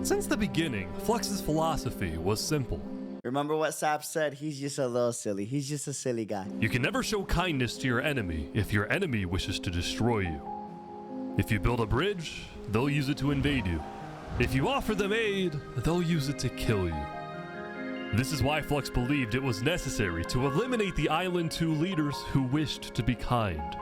Since the beginning, Flux's philosophy was simple. Remember what Saps said? He's just a little silly. He's just a silly guy. You can never show kindness to your enemy if your enemy wishes to destroy you. If you build a bridge, they'll use it to invade you. If you offer them aid, they'll use it to kill you. This is why Flux believed it was necessary to eliminate the Island 2 leaders who wished to be kind.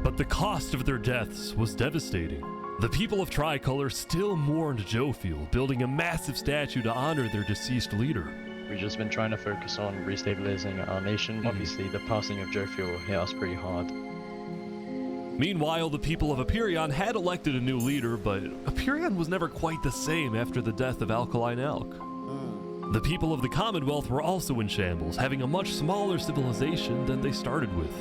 But the cost of their deaths was devastating. The people of Tricolor still mourned Jofiel, building a massive statue to honor their deceased leader. We've just been trying to focus on restabilizing our nation. Obviously, the passing of Jofiel hit us pretty hard. Meanwhile, the people of Aperion had elected a new leader, but Aperion was never quite the same after the death of Alkaline Elk. The people of the Commonwealth were also in shambles, having a much smaller civilization than they started with.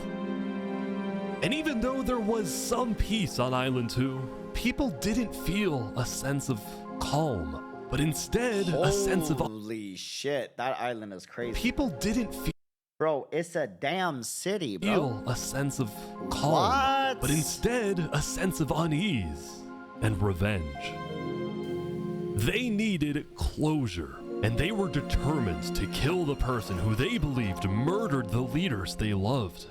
And even though there was some peace on Island 2, people didn't feel a sense of calm, but instead a sense of... Holy shit, that island is crazy. People didn't feel... Bro, it's a damn city, bro. A sense of calm, but instead a sense of unease and revenge. They needed closure, and they were determined to kill the person who they believed murdered the leaders they loved.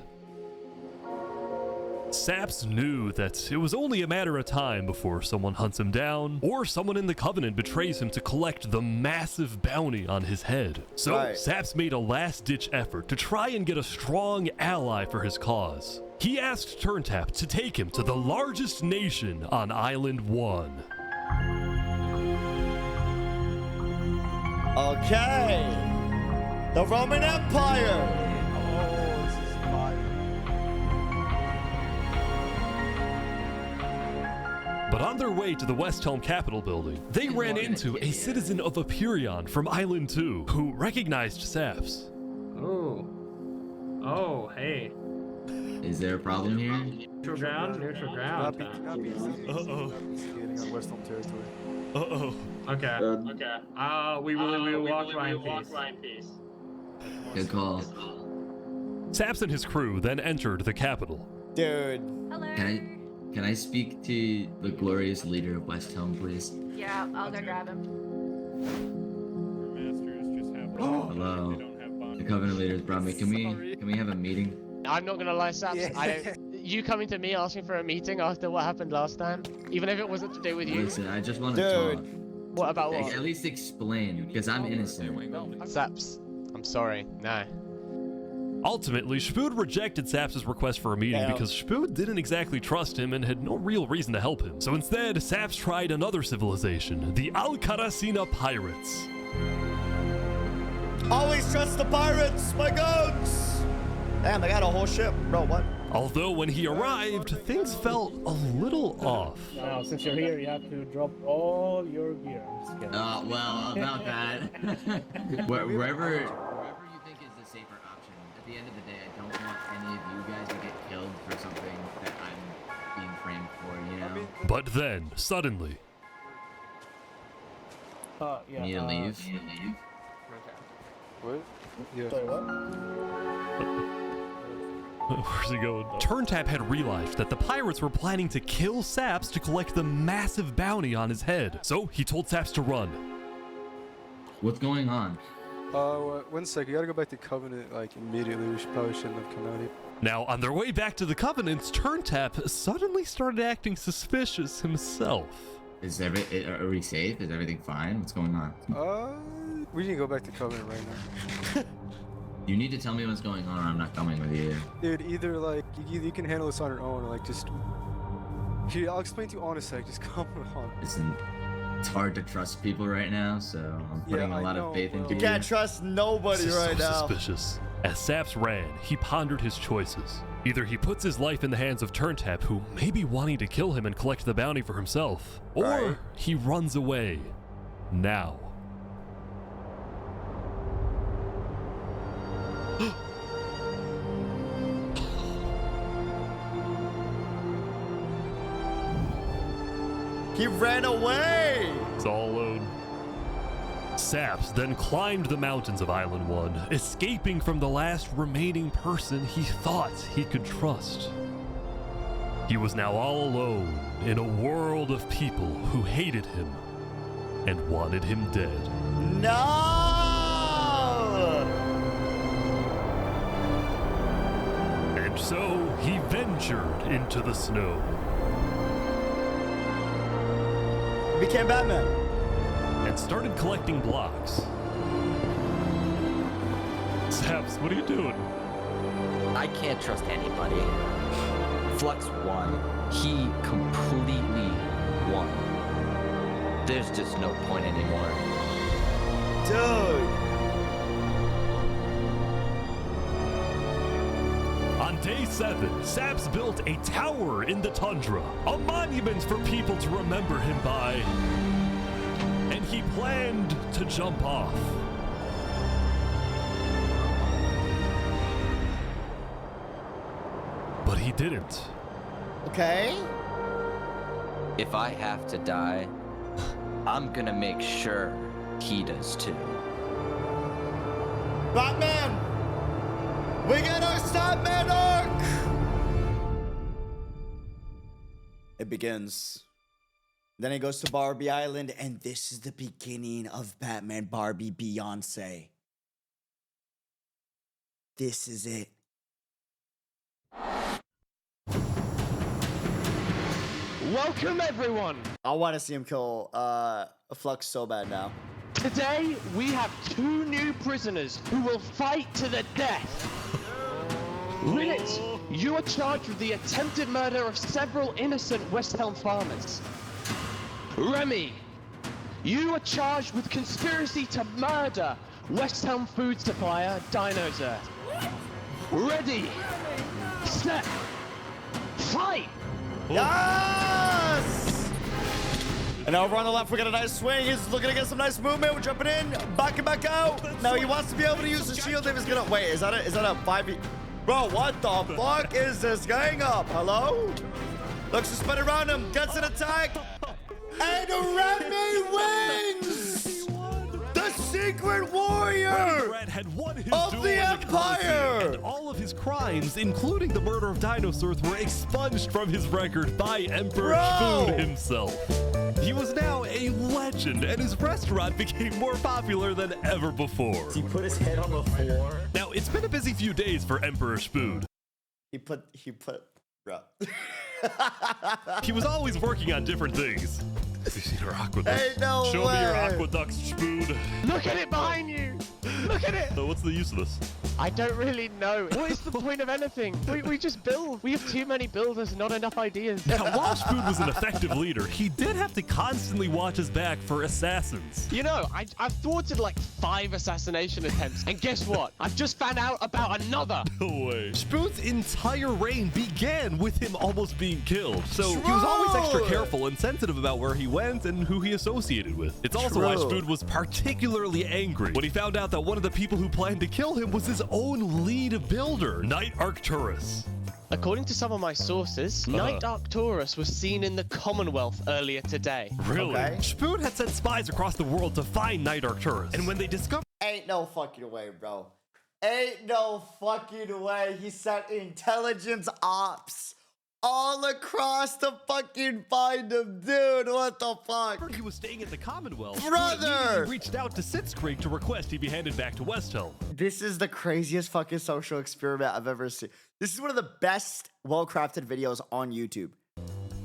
Saps knew that it was only a matter of time before someone hunts him down, or someone in the Covenant betrays him to collect the massive bounty on his head. So Saps made a last-ditch effort to try and get a strong ally for his cause. He asked Turntap to take him to the largest nation on Island 1. Okay. The Roman Empire. But on their way to the Westhelm Capitol building, they ran into a citizen of Aperion from Island 2 who recognized Saps. Oh, hey. Is there a problem here? Neutral ground. Uh-oh. Skating on Westhelm territory. Uh-oh. Okay. We will walk by in peace. Good call. Saps and his crew then entered the Capitol. Dude. Can I speak to the glorious leader of Westhelm, please? Yeah, I'll go grab him. Hello. The Covenant leaders brought me. Can we have a meeting? I'm not gonna lie, Saps. You coming to me asking for a meeting after what happened last time, even if it wasn't to do with you. Listen, I just want to talk. What about what? At least explain, because I'm innocent. Saps, I'm sorry. No. Ultimately, Spood rejected Saps' request for a meeting because Spood didn't exactly trust him and had no real reason to help him. So instead, Saps tried another civilization, the Alcaracina Pirates. Always trust the pirates, my goats! Damn, they got a whole ship. Bro, what? Although when he arrived, things felt a little off. Now, since you're here, you have to drop all your gear. Well, about that. Wherever you think is the safer option. At the end of the day, I don't want any of you guys to get killed for something that I'm being framed for, you know? But then, suddenly... Yeah, Need to leave? What? Yeah. Sorry, what? Where's he going? Turntap had realized that the pirates were planning to kill Saps to collect the massive bounty on his head. So he told Saps to run. What's going on? 1 sec. We gotta go back to Covenant, like, immediately. We probably shouldn't have come out here. Now, on their way back to the Covenants, Turntap suddenly started acting suspicious himself. Are we safe? Is everything fine? What's going on? We need to go back to Covenant right now. You need to tell me what's going on, or I'm not coming with you. Dude, either like you can handle this on your own, or like just. Here, I'll explain to you on a sec. Just come on. Listen, it's hard to trust people right now, so I'm putting a lot of faith into You you. can't trust nobody This is right so now. suspicious. As Saps ran, he pondered his choices. Either he puts his life in the hands of Turntap, who may be wanting to kill him and collect the bounty for himself, or Right. he runs away. Now. He ran away! It's all alone. Saps then climbed the mountains of Island 1, escaping from the last remaining person he thought he could trust. He was now all alone in a world of people who hated him and wanted him dead. No! And so he ventured into the snow. Became Batman. And started collecting blocks. Saps, what are you doing? I can't trust anybody. Flux won. He completely won. There's just no point anymore. Dude. On day 7, Saps built a tower in the tundra, a monument for people to remember him by. And he planned to jump off. But he didn't. Okay. If I have to die, I'm gonna make sure he does too. Batman! We get our Statman arc! It begins. Then he goes to Barbie Island, and this is the beginning of Batman, Barbie, Beyonce. This is it. Welcome, everyone. I want to see him kill Flux so bad now. Today, we have 2 new prisoners who will fight to the death. Rinit, you are charged with the attempted murder of several innocent Westhelm farmers. Remy, you are charged with conspiracy to murder Westhelm food supplier Dinosaur. Ready, set, fight! Yes! And over on the left, we got a nice swing. He's looking to get some nice movement. We're jumping in, backing back out. Now he wants to be able to use the shield if he's gonna. Wait, is that a 5v? Bro, what the fuck is this gang up? Hello? Looks to spin around him, gets an attack. And Remy wins! The secret warrior Had won his of duel the in Empire! Colosseum, and all of his crimes, including the murder of dinosaurs, were expunged from his record by Emperor Spood himself. He was now a legend, and his restaurant became more popular than ever before. He put his head on the floor. Now, it's been a busy few days for Emperor Spood. He put, bro. He was always working on different things. Have you seen our aqueducts? Ain't no Show me your way. aqueducts, Spood. Look at it behind you! Look at it! So what's the use of this? I don't really know. What is the point of anything? We just build. We have too many builders, not enough ideas. Now, while Spood was an effective leader, he did have to constantly watch his back for assassins. You know, I've thwarted like 5 assassination attempts, and guess what? I've just found out about another. No way. Spood's entire reign began with him almost being killed, so he was always extra careful and sensitive about where he went and who he associated with. It's also why Spood was particularly angry when he found out that one of the people who planned to kill him was his own lead builder, Knight Arcturus. According to some of my sources, Knight Arcturus was seen in the Commonwealth earlier today. Really? Okay. Spood had sent spies across the world to find Knight Arcturus, and when they discovered— Ain't no fucking way, bro. Ain't no fucking way. He sent intelligence ops all across to fucking find him, dude. What the fuck? he was staying at the Commonwealth, Brother! Spood immediately reached out to Sitzkrieg to request he be handed back to Westhelm. This is the craziest fucking social experiment I've ever seen. This is one of the best well-crafted videos on YouTube.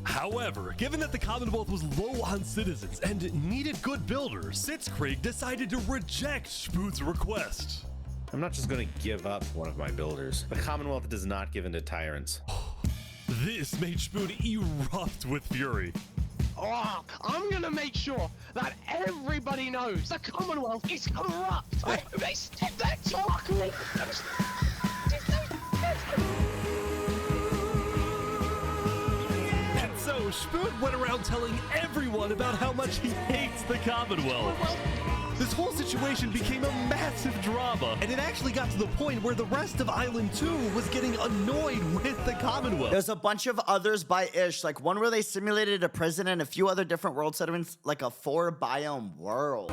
However, given that the Commonwealth was low on citizens and needed good builders, Sitzkrieg decided to reject Spood's request. I'm not just going to give up one of my builders. The Commonwealth does not give in to tyrants. This made Spood erupt with fury. Oh, I'm gonna make sure that everybody knows the Commonwealth is corrupt. They step that talk. And so Spood went around telling everyone about how much he hates the Commonwealth. This whole situation became a massive drama, and it actually got to the point where the rest of Island 2 was getting annoyed with the Commonwealth. There's a bunch of others by Ish, like one where they simulated a prison and a few other different world settlements, like a 4-biome world.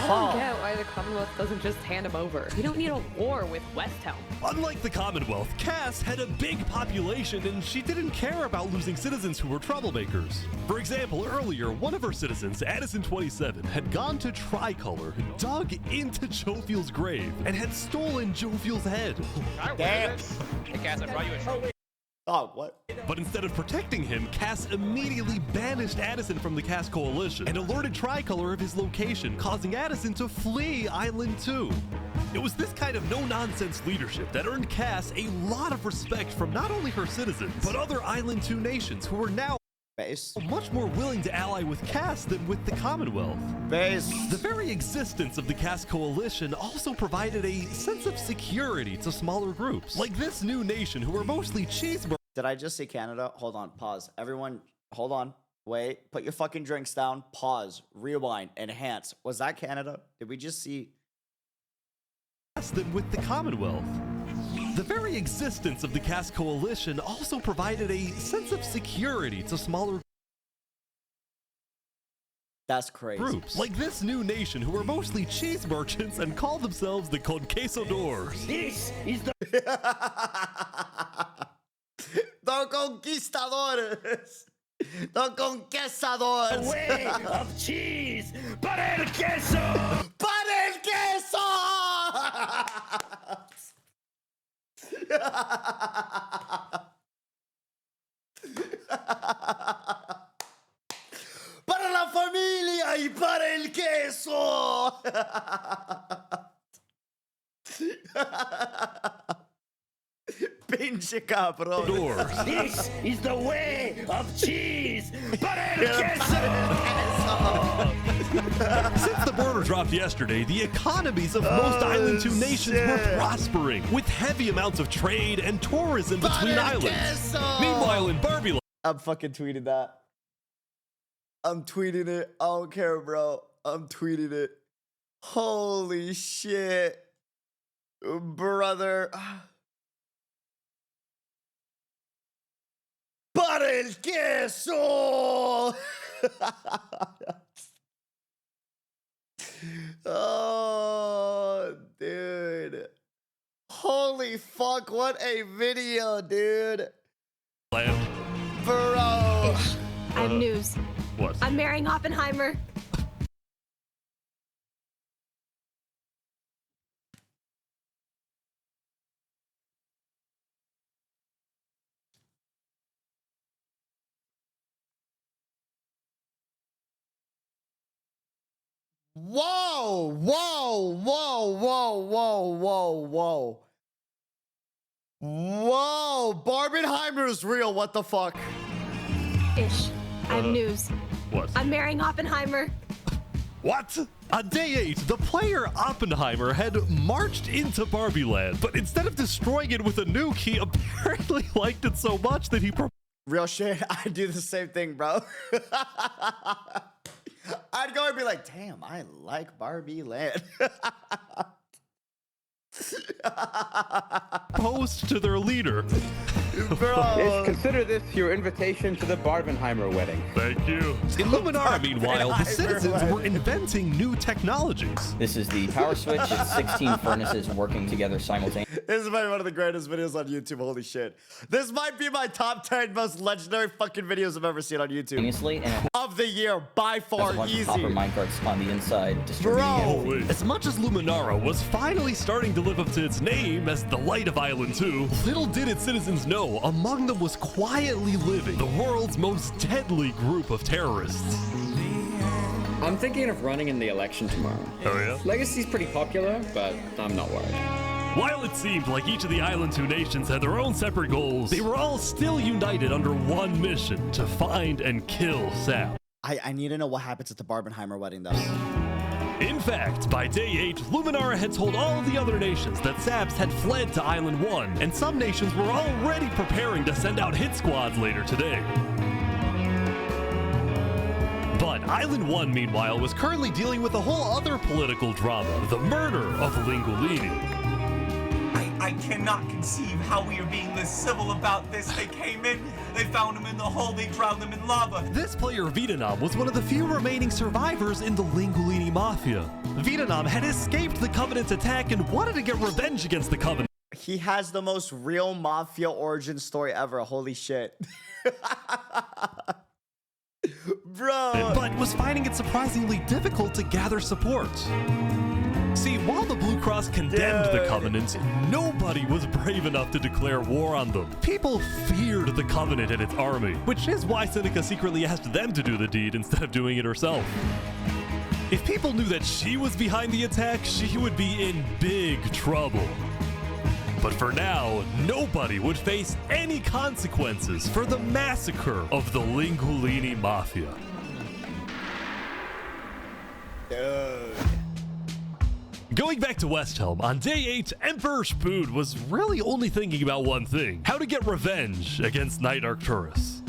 I don't get why the Commonwealth doesn't just hand him over. We don't need a war with Westhelm. Unlike the Commonwealth, Cass had a big population and she didn't care about losing citizens who were troublemakers. For example, earlier, one of her citizens, Addison27, had gone to Tricolor, dug into Jovial's grave, and had stolen Jovial's head. Damn. Hey Cass, I brought you a trophy. Oh, what? But instead of protecting him, Cass immediately banished Addison from the Cass Coalition and alerted Tricolor of his location, causing Addison to flee Island 2. It was this kind of no-nonsense leadership that earned Cass a lot of respect from not only her citizens, but other Island 2 nations who were now much more willing to ally with Cass than with the Commonwealth. The very existence of the Cass Coalition also provided a sense of security to smaller groups, like this new nation who were mostly cheeseburgers. Did I just say Canada? Hold on, pause. Everyone, hold on. Wait, put your fucking drinks down. Pause, rewind, enhance. Was that Canada? Did we just see? Than with the Commonwealth. The very existence of the Cass Coalition also provided a sense of security to smaller That's crazy. groups, like this new nation who were mostly cheese merchants and called themselves the Conquistadors. This is the The Conquistadores. The Conquistadores. The way of cheese. Para el queso. Para el queso. Para la familia y para el queso. Pinche cabrón. This is the way of cheese. Para el queso. Since the border dropped yesterday, the economies of most Island 2 nations were prospering, with heavy amounts of trade and tourism between islands. Meanwhile, in Barbie, I'm fucking tweeting that. I'm tweeting it. I don't care, bro. I'm tweeting it. Holy shit. Brother. Para el queso. Oh, dude. Holy fuck, what a video, dude. Bro. I have news. What? I'm marrying Oppenheimer. Whoa, whoa, whoa, whoa, whoa, whoa, whoa. Whoa, Barbenheimer is real, what the fuck? Ish. I have news. What? I'm marrying Oppenheimer. What? On day 8, the player Oppenheimer had marched into Barbie Land, but instead of destroying it with a nuke, he apparently liked it so much that he... Real shit, I do the same thing, bro. I'd go and be like, damn, I like Barbie Land. Post to their leader. Bro. Consider this your invitation to the Barbenheimer wedding. Thank you. In Luminara, meanwhile, the citizens were inventing new technologies. This is the power switch. It's 16 furnaces working together simultaneously. This is probably one of the greatest videos on YouTube. Holy shit. This might be my top 10 most legendary fucking videos I've ever seen on YouTube. Of the year, by far, easy. Copper minecarts on the inside distributing energy. As much as Luminara was finally starting to live up to its name as the light of Island 2, little did its citizens know among them was quietly living the world's most deadly group of terrorists. I'm thinking of running in the election tomorrow. Oh yeah? Legacy's pretty popular, but I'm not worried. While it seemed like each of the Island 2 nations had their own separate goals, they were all still united under one mission: to find and kill Saps. I need to know what happens at the Barbenheimer wedding, though. In fact, by day 8, Luminara had told all the other nations that Saps had fled to Island 1, and some nations were already preparing to send out hit squads later today. But Island 1, meanwhile, was currently dealing with a whole other political drama: the murder of Lingolini. I cannot conceive how we are being this civil about this. They came in, they found him in the hole, they drowned him in lava. This player, Vietnam, was one of the few remaining survivors in the Lingolini Mafia. Vietnam had escaped the Covenant's attack and wanted to get revenge against the Covenant. He has the most real Mafia origin story ever. Holy shit. Bro. But was finding it surprisingly difficult to gather support. See, while the Blue Cross condemned the Covenant, nobody was brave enough to declare war on them. People feared the Covenant and its army, which is why Seneca secretly asked them to do the deed instead of doing it herself. If people knew that she was behind the attack, she would be in big trouble. But for now, nobody would face any consequences for the massacre of the Lingolini Mafia. Dude. Going back to Westhelm, on day 8, Emperor Spood was really only thinking about one thing: how to get revenge against Knight Arcturus.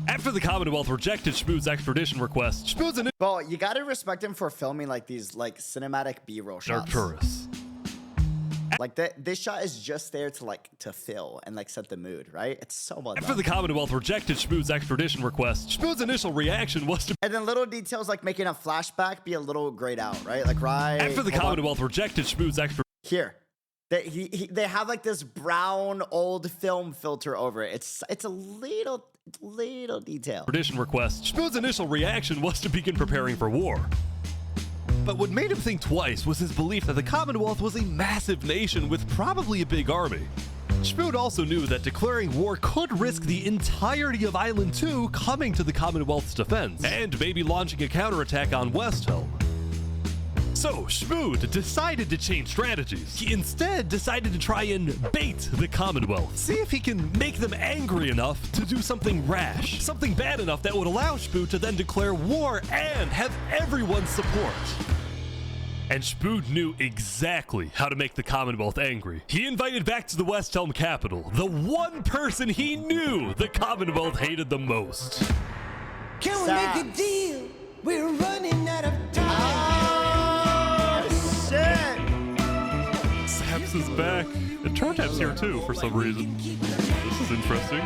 After the Commonwealth rejected Spood's extradition request, Spood's Well, you gotta respect him for filming like these cinematic B-roll shots. Arcturus. Like this shot is just there to fill and set the mood, right? It's so well done. After the Commonwealth rejected Spood's extradition request, Spood's initial reaction was to... And then little details like making a flashback be a little grayed out, right? Like right... After the Commonwealth rejected Spood's Here. They have this brown old film filter over it. It's a little detail. extradition request, Spood's initial reaction was to begin preparing for war. But what made him think twice was his belief that the Commonwealth was a massive nation with probably a big army. Spood also knew that declaring war could risk the entirety of Island 2 coming to the Commonwealth's defense, and maybe launching a counterattack on Westhelm. So Spood decided to change strategies. He instead decided to try and bait the Commonwealth. See if he can make them angry enough to do something rash. Something bad enough that would allow Spood to then declare war and have everyone's support. And Spood knew exactly how to make the Commonwealth angry. He invited back to the Westhelm capital the one person he knew the Commonwealth hated the most. Can we make a deal? We're running out of time. Saps is back, and Turntap's here too for some reason. This is interesting.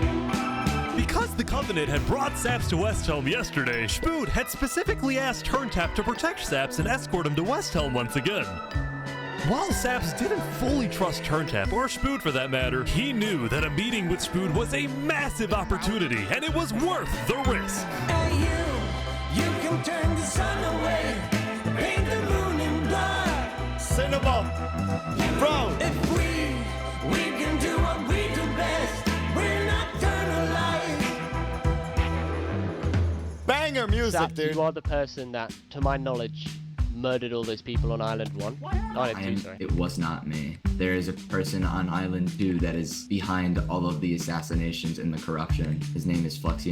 Because the Covenant had brought Saps to Westhelm yesterday, Spood had specifically asked Turntap to protect Saps and escort him to Westhelm once again. While Saps didn't fully trust Turntap, or Spood for that matter, he knew that a meeting with Spood was a massive opportunity, and it was worth the risk. Hey you can turn the sun away, paint the moon in blood. Cinnabon, bro. If we can do what we do best, we're nocturnal light. Banger music, Saps, dude. You are the person that, to my knowledge, murdered all those people on Island 1. Island 2, sorry. It was not me. There is a person on Island 2 that is behind all of the assassinations and the corruption. His name is Flux.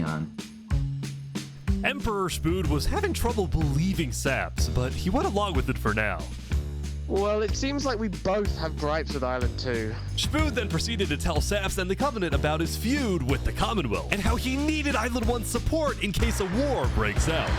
Emperor Spood was having trouble believing Saps, but he went along with it for now. Well, it seems like we both have gripes with Island 2. Spood then proceeded to tell Saps and the Covenant about his feud with the Commonwealth, and how he needed Island 1's support in case a war breaks out.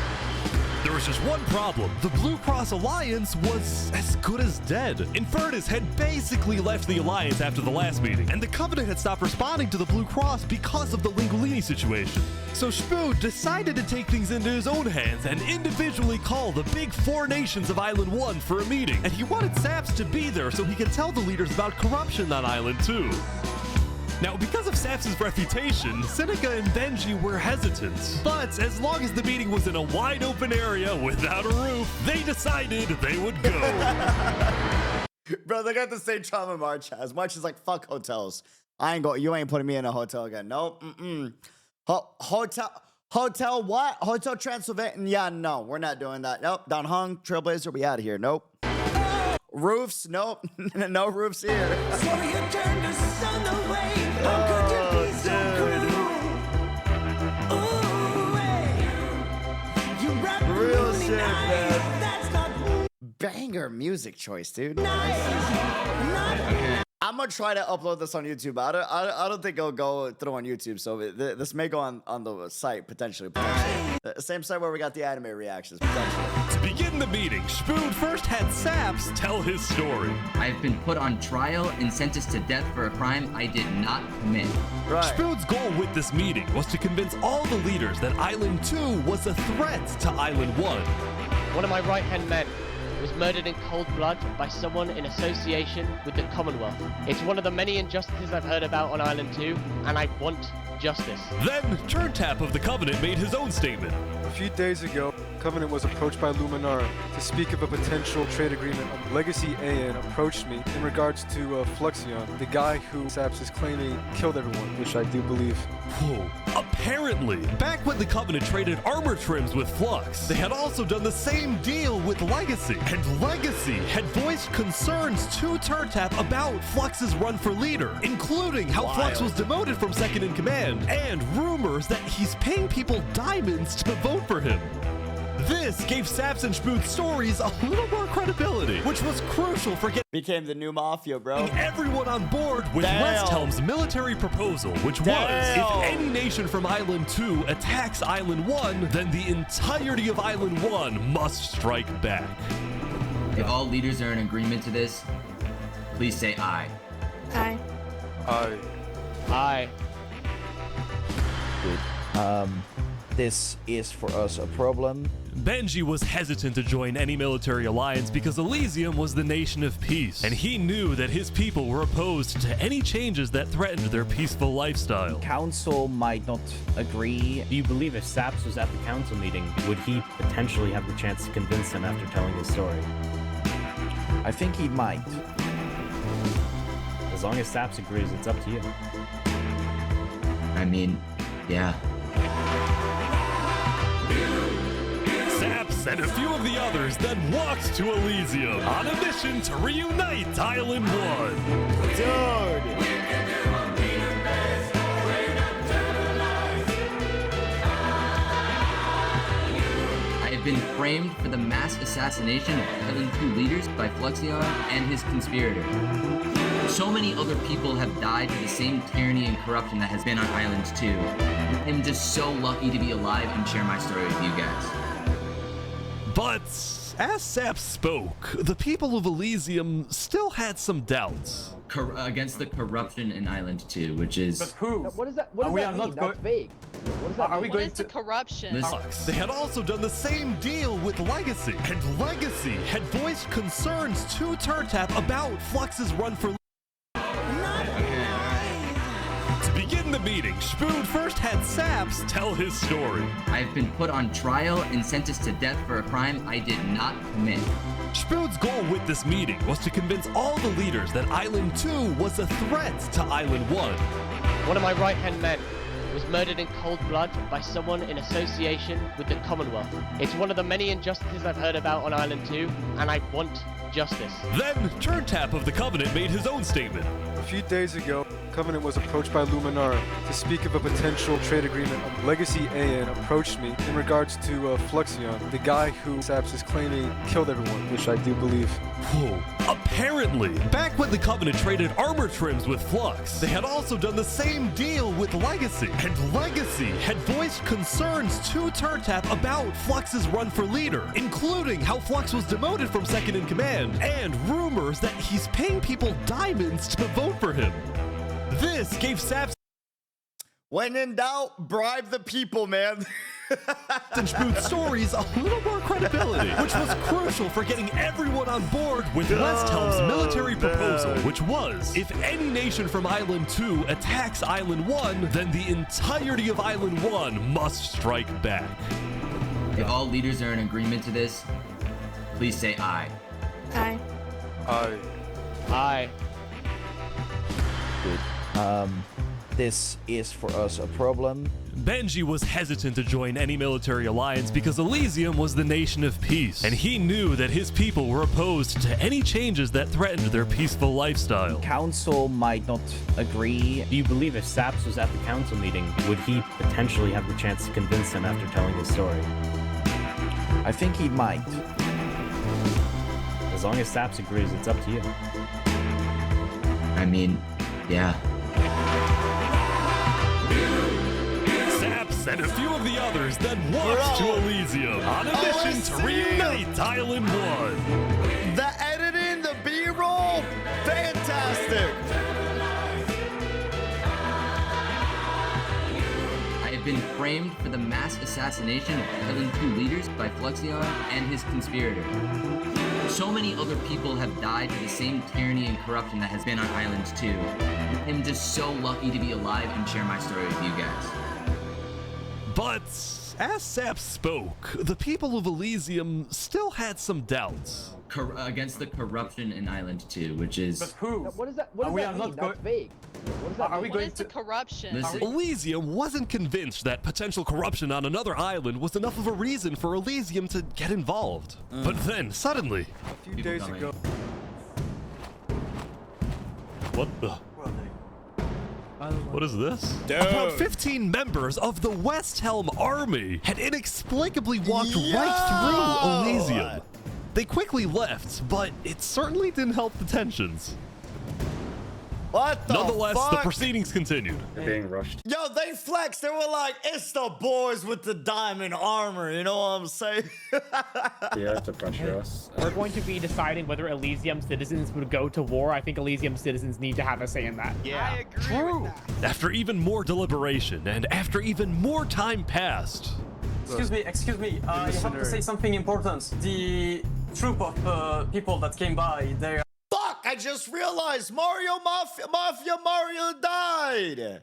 There was just one problem. The Blue Cross Alliance was as good as dead. Infernace had basically left the Alliance after the last meeting, and the Covenant had stopped responding to the Blue Cross because of the Lingolini situation. So Spood decided to take things into his own hands and individually call the big 4 nations of Island 1 for a meeting. And he wanted Saps to be there so he could tell the leaders about corruption on Island 2. Now, because of Saps' reputation, Seneca and Benji were hesitant. But as long as the meeting was in a wide open area without a roof, they decided they would go. Bro, they got the same trauma March has. March is like, fuck hotels. You ain't putting me in a hotel again. Nope. Hotel Hotel what? Hotel Transylvania? Yeah, no, we're not doing that. Nope. Don Hung, Trailblazer, we out of here. Nope. Roofs? Nope. No roofs here. So you turned the sun away. Oh, How could you be so cruel? Ooh, hey. You rap the Real shit, Luminara. man. That's not Banger music choice, dude. nice. I'm gonna try to upload this on YouTube. I don't think it'll go through on YouTube, so this may go on the site potentially. The same site where we got the anime reactions potentially. To begin the meeting, Spood first had Saps tell his story. I've been put on trial and sentenced to death for a crime I did not commit. Right. Spood's goal with this meeting was to convince all the leaders that Island 2 was a threat to Island 1. One of my right-hand men was murdered in cold blood by someone in association with the Commonwealth. It's one of the many injustices I've heard about on Island 2, and I want justice. Then, Turntap of the Covenant made his own statement. A few days ago, Covenant was approached by Luminara to speak of a potential trade agreement. Legacy AN approached me in regards to Fluxion, the guy who Saps is claiming killed everyone, which I do believe. Whoa. Apparently, back when the Covenant traded armor trims with Flux, they had also done the same deal with Legacy. And Legacy had voiced concerns to Turntap about Flux's run for leader, including how Flux was demoted from second in command, and rumors that he's paying people diamonds to vote for him. This gave Saps and Spood's stories a little more credibility, which was crucial for getting Became the new Mafia, bro. everyone on board with Westhelm's military proposal, which was, if any nation from Island 2 attacks Island 1, then the entirety of Island 1 must strike back. If all leaders are in agreement to this, please say aye. Aye. Aye. This is for us a problem. Benji was hesitant to join any military alliance because Elysium was the nation of peace, and he knew that his people were opposed to any changes that threatened their peaceful lifestyle. Council might not agree. Do you believe if Saps was at the council meeting, would he potentially have the chance to convince him after telling his story? I think he might. As long as Saps agrees, it's up to you. I mean, yeah. Saps and a few of the others then walked to Elysium on a mission to reunite Island 1. Dude. I have been framed for the mass assassination of Island 2 leaders by Fluxion and his conspirator. So many other people have died to the same tyranny and corruption that has been on Island 2. I'm just so lucky to be alive and share my story with you guys. But as Saps spoke, the people of Elysium still had some doubts. Against the corruption in Island 2, which is... But who? What does that mean? That's vague. What does that mean? Going to corruption? Flux. They had also done the same deal with Legacy, and Legacy had voiced concerns to Turntap about Flux's run for begin the meeting, Spood first had Saps tell his story. I've been put on trial and sentenced to death for a crime I did not commit. Spood's goal with this meeting was to convince all the leaders that Island 2 was a threat to Island 1. One of my right-hand men was murdered in cold blood by someone in association with the Commonwealth. It's one of the many injustices I've heard about on Island 2, and I want justice. Then, Turntap of the Covenant made his own statement. A few days ago, Covenant was approached by Luminara to speak of a potential trade agreement. Legacy AN approached me in regards to Fluxion, the guy who Saps is claiming killed everyone, which I do believe. Whoa. Apparently, back when the Covenant traded armor trims with Flux, they had also done the same deal with Legacy, and Legacy had voiced concerns to Turntap about Flux's run for leader, including how Flux was demoted from second in command, and rumors that he's paying people diamonds to vote for him. This gave Saps When in doubt, bribe the people, man. and Spood's stories a little more credibility, which was crucial for getting everyone on board with Westhelm's military proposal, which was, if any nation from Island 2 attacks Island 1, then the entirety of Island 1 must strike back. If all leaders are in agreement to this, please say aye. Aye. Aye. Good. This is for us a problem. Benji was hesitant to join any military alliance because Elysium was the nation of peace, and he knew that his people were opposed to any changes that threatened their peaceful lifestyle. Council might not agree. Do you believe if Saps was at the council meeting, would he potentially have the chance to convince him after telling his story? I think he might. As long as Saps agrees, it's up to you. I mean, yeah. Saps and a few of the others then walked to Elysium on a mission to reunite Island 1. The editing, the B-roll, fantastic. I have been framed for the mass assassination of Island 2 leaders by Fluxion and his conspirator. So many other people have died to the same tyranny and corruption that has been on Island 2. I'm just so lucky to be alive and share my story with you guys. But as Saps spoke, the people of Elysium still had some doubts. Against the corruption in Island 2, which is... But who? What does that mean? That's vague. What does that mean? Going to corruption? Listen, Elysium wasn't convinced that potential corruption on another island was enough of a reason for Elysium to get involved. But then, suddenly... A few days ago... What the... What is this? Dude. About 15 members of the Westhelm army had inexplicably walked right through Elysium. They quickly left, but it certainly didn't help the tensions. What the Nonetheless, fuck? the proceedings continued. They're being rushed. Yo, they flexed. They were like, it's the boys with the diamond armor. You know what I'm saying? Yeah, to pressure us. We're going to be deciding whether Elysium citizens would go to war. I think Elysium citizens need to have a say in that. Yeah, I agree with that. After even more deliberation and after even more time passed. Excuse me, you have to say something important. The troop of people that came by, they are... Fuck, I just realized Mafia Mario died.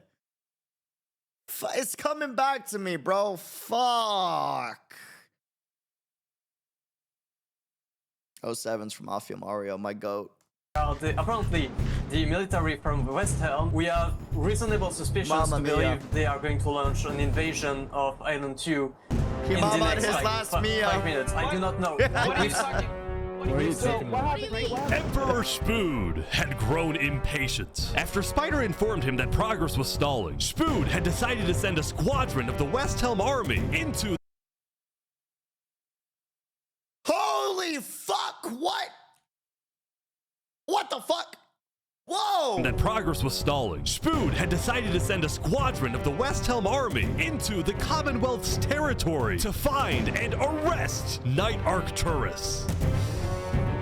It's coming back to me, bro. Fuck. 07's from Mafia Mario, my goat. Apparently, the military from Westhelm, we have reasonable suspicions to believe they are going to launch an invasion of Island 2 in the next 5 minutes. I do not know. Emperor Spood had grown impatient. After Spider informed him that progress was stalling, Spood had decided to send a squadron of the Westhelm army into... Holy fuck, what? What the fuck? Whoa! That progress was stalling. Spood had decided to send a squadron of the Westhelm army into the Commonwealth's territory to find and arrest Knight Arcturus.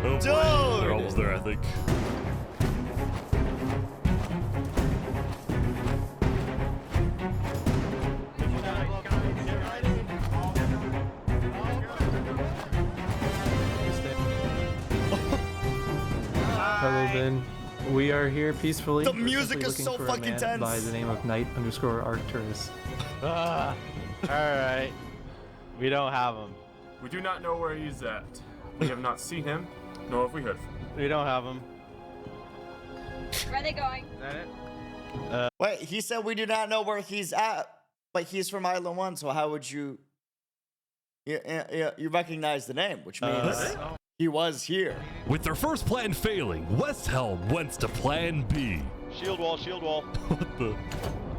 Oh boy, they're almost there, I think. Hello, Ben. We are here peacefully. The music is so for a fucking man tense. by the name of Knight_Arcturus. Alright. We don't have him. We do not know where he's at. We have not seen him, nor have we heard from him. We don't have him. Where are they going? Is that it? Wait, he said we do not know where he's at, but he's from Island 1, so how would you... You recognize the name, which means he was here. With their first plan failing, Westhelm went to plan B. Shield wall, shield wall. What the...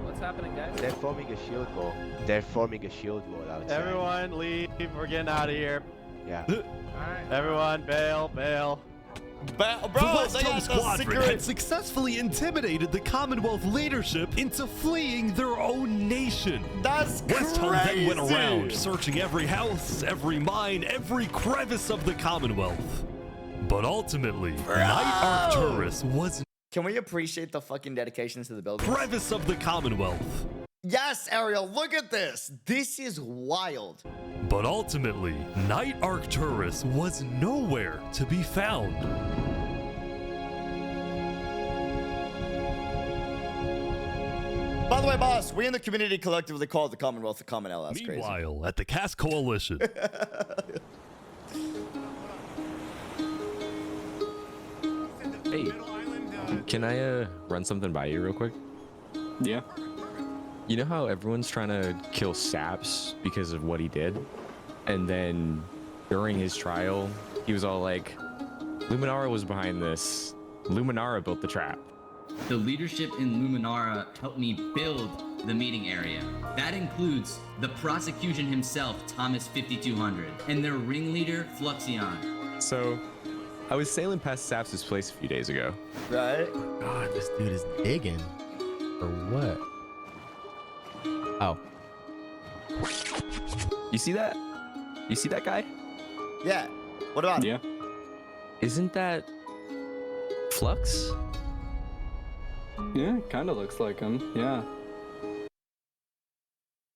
What's happening, guys? They're forming a shield wall. They're forming a shield wall outside. Everyone leave. We're getting out of here. Yeah. Alright. Everyone bail, bail. Bro, the Westhelm squadron secret... had successfully intimidated the Commonwealth leadership into fleeing their own nation. That's Westhelm crazy. then went around searching every house, every mine, every crevice of the Commonwealth. But ultimately, Knight Arcturus was... Can we appreciate the fucking dedication to the building? Crevice of the Commonwealth. Yes, Ariel, look at this. This is wild. But ultimately, Knight Arcturus was nowhere to be found. By the way, boss, we in the community collectively call it the Commonwealth the Common L. That's crazy. Meanwhile, at the Cast Coalition. Hey, can I run something by you real quick? Yeah. You know how everyone's trying to kill Saps because of what he did? And then during his trial, he was all like, Luminara was behind this. Luminara built the trap. The leadership in Luminara helped me build the meeting area. That includes the prosecution himself, Thomas 5200, and their ringleader, Fluxion. So, I was sailing past Saps' place a few days ago. Right? God, this dude is digging. For what? Oh. You see that? You see that guy? Yeah. What about him? Yeah. Isn't that Flux? Yeah, kind of looks like him. Yeah.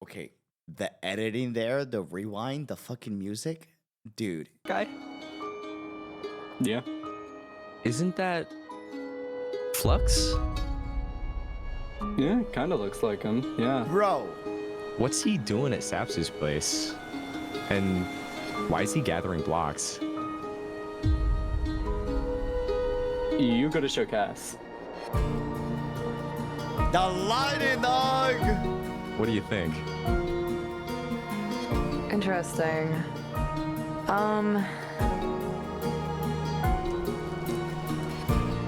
Okay, the editing there, the rewind, the fucking music, dude. Guy? Yeah. Isn't that Flux? Yeah, kind of looks like him. Yeah. Bro. What's he doing at Saps' place? And why is he gathering blocks? You go to show Cass. The lighting, dog! What do you think? Interesting.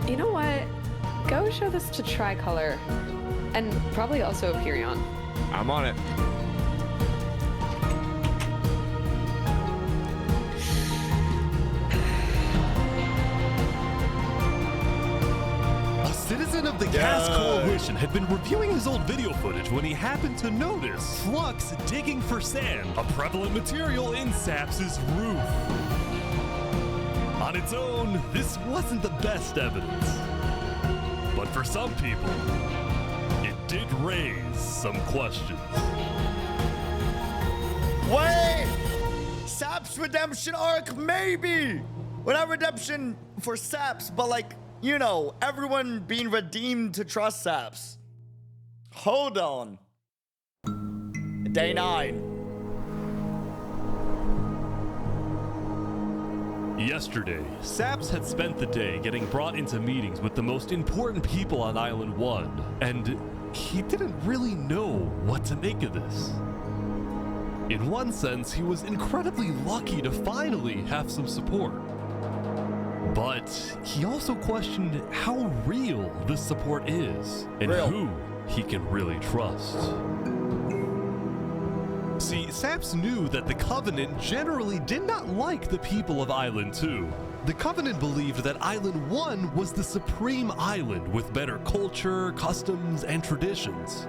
You know what? Go show this to Tricolor. And probably also Perion. I'm on it. A citizen of the Gas Coalition had been reviewing his old video footage when he happened to notice Flux digging for sand, a prevalent material in Saps' roof. On its own, this wasn't the best evidence. But for some people, it did raise some questions. Wait! Saps redemption arc, maybe! Well, not redemption for Saps, but like, you know, everyone being redeemed to trust Saps. Hold on. Day 9. Yesterday, Saps had spent the day getting brought into meetings with the most important people on Island 1, and he didn't really know what to make of this. In one sense, he was incredibly lucky to finally have some support. But he also questioned how real this support is, and who he can really trust. See, Saps knew that the Covenant generally did not like the people of Island 2. The Covenant believed that Island 1 was the supreme island with better culture, customs, and traditions.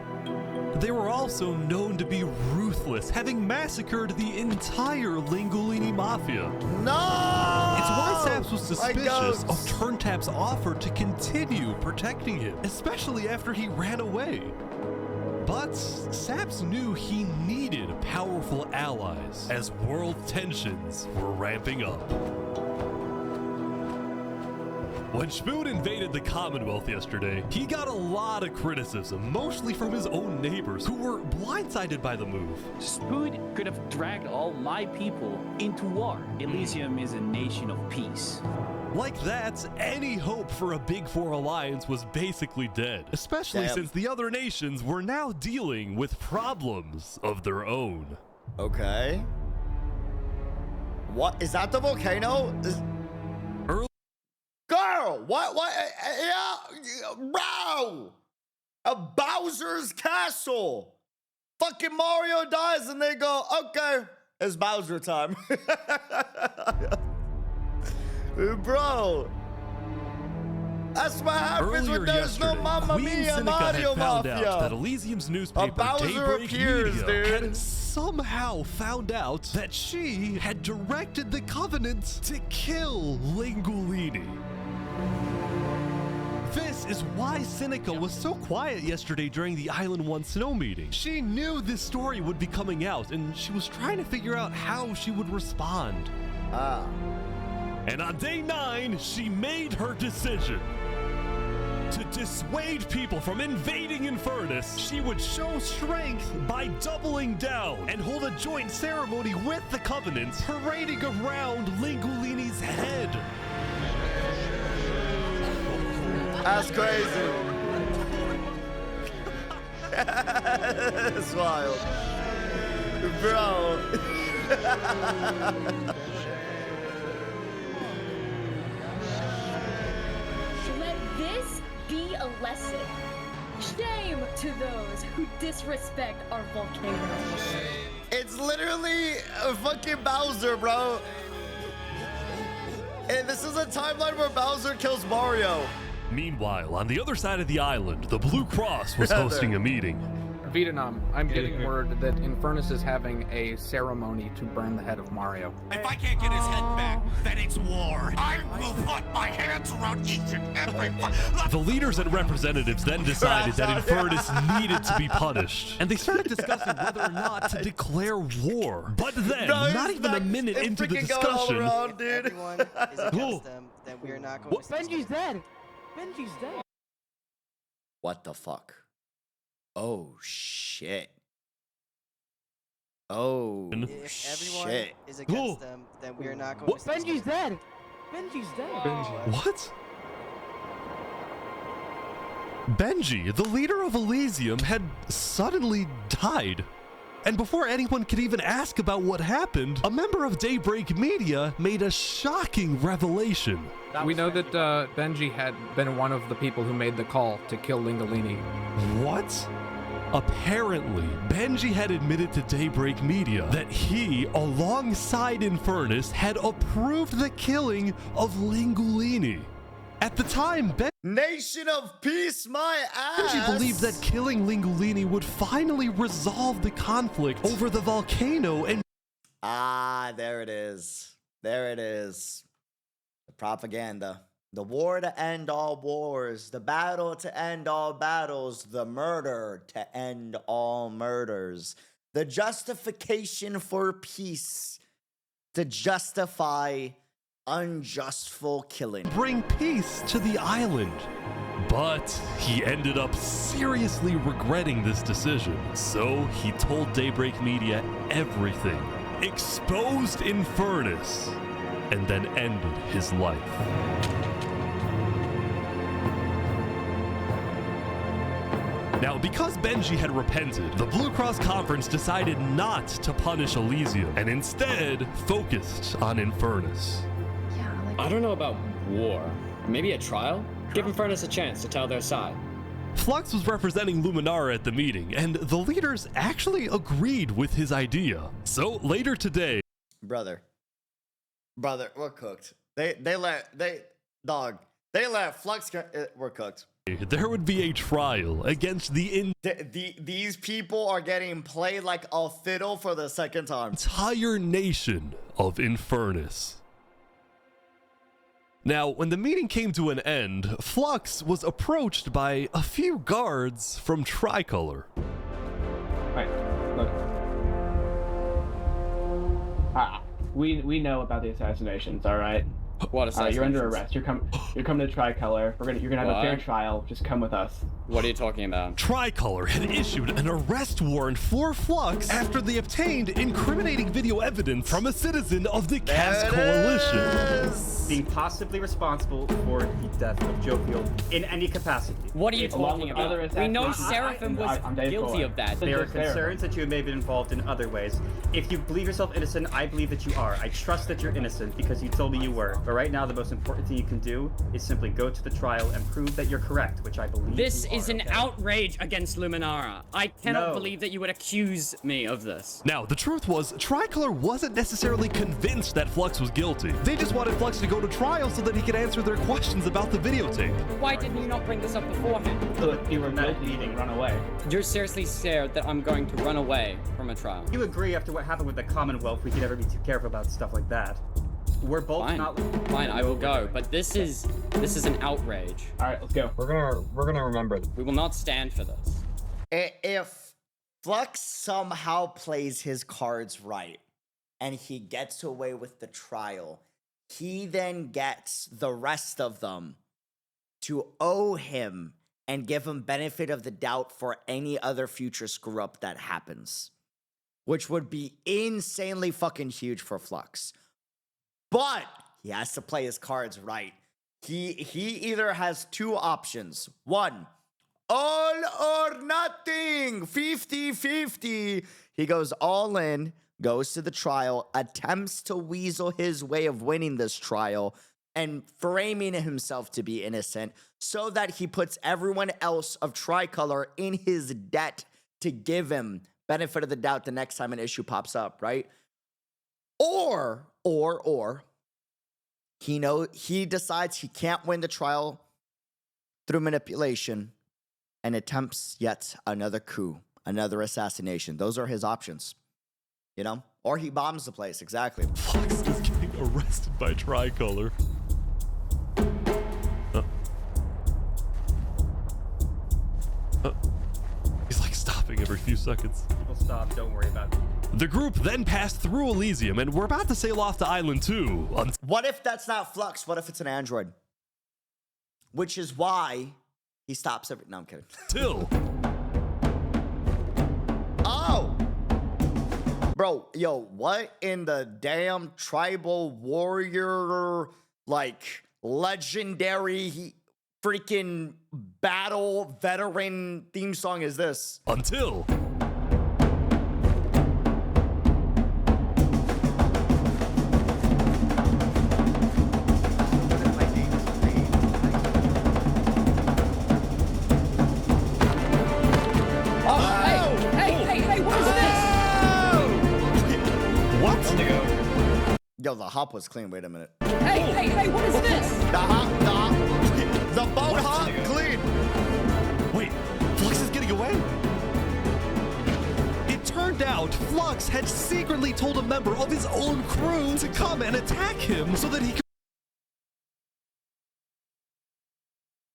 They were also known to be ruthless, having massacred the entire Lingolini Mafia. No! It's why Saps was suspicious of Turntap's offer to continue protecting him, especially after he ran away. But Saps knew he needed powerful allies as world tensions were ramping up. When Spood invaded the Commonwealth yesterday, he got a lot of criticism, mostly from his own neighbors, who were blindsided by the move. Spood could have dragged all my people into war. Elysium is a nation of peace. Like that, any hope for a Big Four alliance was basically dead, especially since the other nations were now dealing with problems of their own. Okay. What? Is that the volcano? Girl, what, yeah, bro, a Bowser's castle. Fucking Mario dies and they go, okay, it's Bowser time. Bro, that's what happens when there's no Mamma Mia Mario found out that Mafia. Elysium's newspaper, Bowser Daybreak appears, Media, dude. had somehow found out that she had directed the Covenant to kill Lingolini. This is why Seneca was so quiet yesterday during the Island 1 snow meeting. She knew this story would be coming out, and she was trying to figure out how she would respond. And on day 9, she made her decision. To dissuade people from invading Infernace, she would show strength by doubling down and hold a joint ceremony with the Covenant, parading around Lingolini's head. That's crazy. It's wild. Bro. Let this be a lesson. Shame to those who disrespect our volcano. It's literally a fucking Bowser, bro. And this is a timeline where Bowser kills Mario. Meanwhile, on the other side of the island, the Blue Cross was hosting a meeting. Vietnam, I'm getting word that Infernace is having a ceremony to burn the head of Mario. If I can't get his head back, then it's war. I will put my hands around each and every one. The leaders and representatives then decided that Infernus needed to be punished, and they started discussing whether or not to declare war. But then, not even a minute into the discussion, Everyone is against them, then we are not going to... Benji's dead. Benji's dead. What the fuck? Oh shit. Oh If everyone shit. is against them, then we are not going to... Benji's dead. Benji's dead. What? Benji, the leader of Elysium, had suddenly died. And before anyone could even ask about what happened, a member of Daybreak Media made a shocking revelation. We know that Benji had been one of the people who made the call to kill Lingolini. What? Apparently, Benji had admitted to Daybreak Media that he, alongside Infernus, had approved the killing of Lingolini. At the time, Nation of Peace, my ass! Benji believed that killing Lingolini would finally resolve the conflict over the volcano and... Ah, there it is. There it is. The propaganda. The war to end all wars. The battle to end all battles. The murder to end all murders. The justification for peace. To justify unjustful killing. Bring peace to the island. But he ended up seriously regretting this decision. So he told Daybreak Media everything. Exposed Infernus. And then ended his life. Now, because Benji had repented, the Blue Cross Conference decided not to punish Elysium and instead focused on Infernus. I don't know about war. Maybe a trial? Give Infernus a chance to tell their side. Flux was representing Luminara at the meeting, and the leaders actually agreed with his idea. So later today... Brother, we're cooked. They let Flux, we're cooked. There would be a trial against these people are getting played like a fiddle for the second time. Entire nation of Infernus. Now, when the meeting came to an end, Flux was approached by a few guards from Tricolor. Right, look. We know about the assassinations, all right? What assassinations? You're under arrest. You're coming to Tricolor. You're gonna have a fair trial. Just come with us. What are you talking about? Tricolor had issued an arrest warrant for Flux after they obtained incriminating video evidence from a citizen of the Cast Coalition. Being possibly responsible for the death of Jovial in any capacity. What are you talking about? We know Seraphim was guilty of that. There are concerns that you may have been involved in other ways. If you believe yourself innocent, I believe that you are. I trust that you're innocent because you told me you were. But right now, the most important thing you can do is simply go to the trial and prove that you're correct, which I believe This you is an outrage against Luminara. I cannot believe that you would accuse me of this. Now, the truth was, Tricolor wasn't necessarily convinced that Flux was guilty. They just wanted Flux to go to trial so that he could answer their questions about the videotape. Why didn't you not bring this up beforehand? So you were guilty and run away. You're seriously scared that I'm going to run away from a trial. You agree after what happened with the Commonwealth, we could never be too careful about stuff like that. We're both not... Fine, I will go, but this is an outrage. All right, let's go. We're gonna remember this. We will not stand for this. If Flux somehow plays his cards right and he gets away with the trial, he then gets the rest of them to owe him and give him benefit of the doubt for any other future screw up that happens, which would be insanely fucking huge for Flux. But he has to play his cards right. He either has two options. One, all or nothing, 50-50. He goes all in, goes to the trial, attempts to weasel his way of winning this trial and framing himself to be innocent so that he puts everyone else of Tricolor in his debt to give him benefit of the doubt the next time an issue pops up, right? Or he decides he can't win the trial through manipulation and attempts yet another coup, another assassination. Those are his options, you know? Or he bombs the place, exactly. Flux is getting arrested by Tricolor. He's like stopping every few seconds. People stop, don't worry about it. The group then passed through Elysium and we're about to sail off to Island 2. What if that's not Flux? What if it's an android? Which is why he stops every... No, I'm kidding. Till. Oh! Bro, yo, what in the damn tribal warrior, like, legendary freaking battle veteran theme song is this? Until... Yo, the hop was clean. Wait a minute. Hey, what is this? The boat hop clean. Wait, Flux is getting away? It turned out Flux had secretly told a member of his own crew to come and attack him so that he could...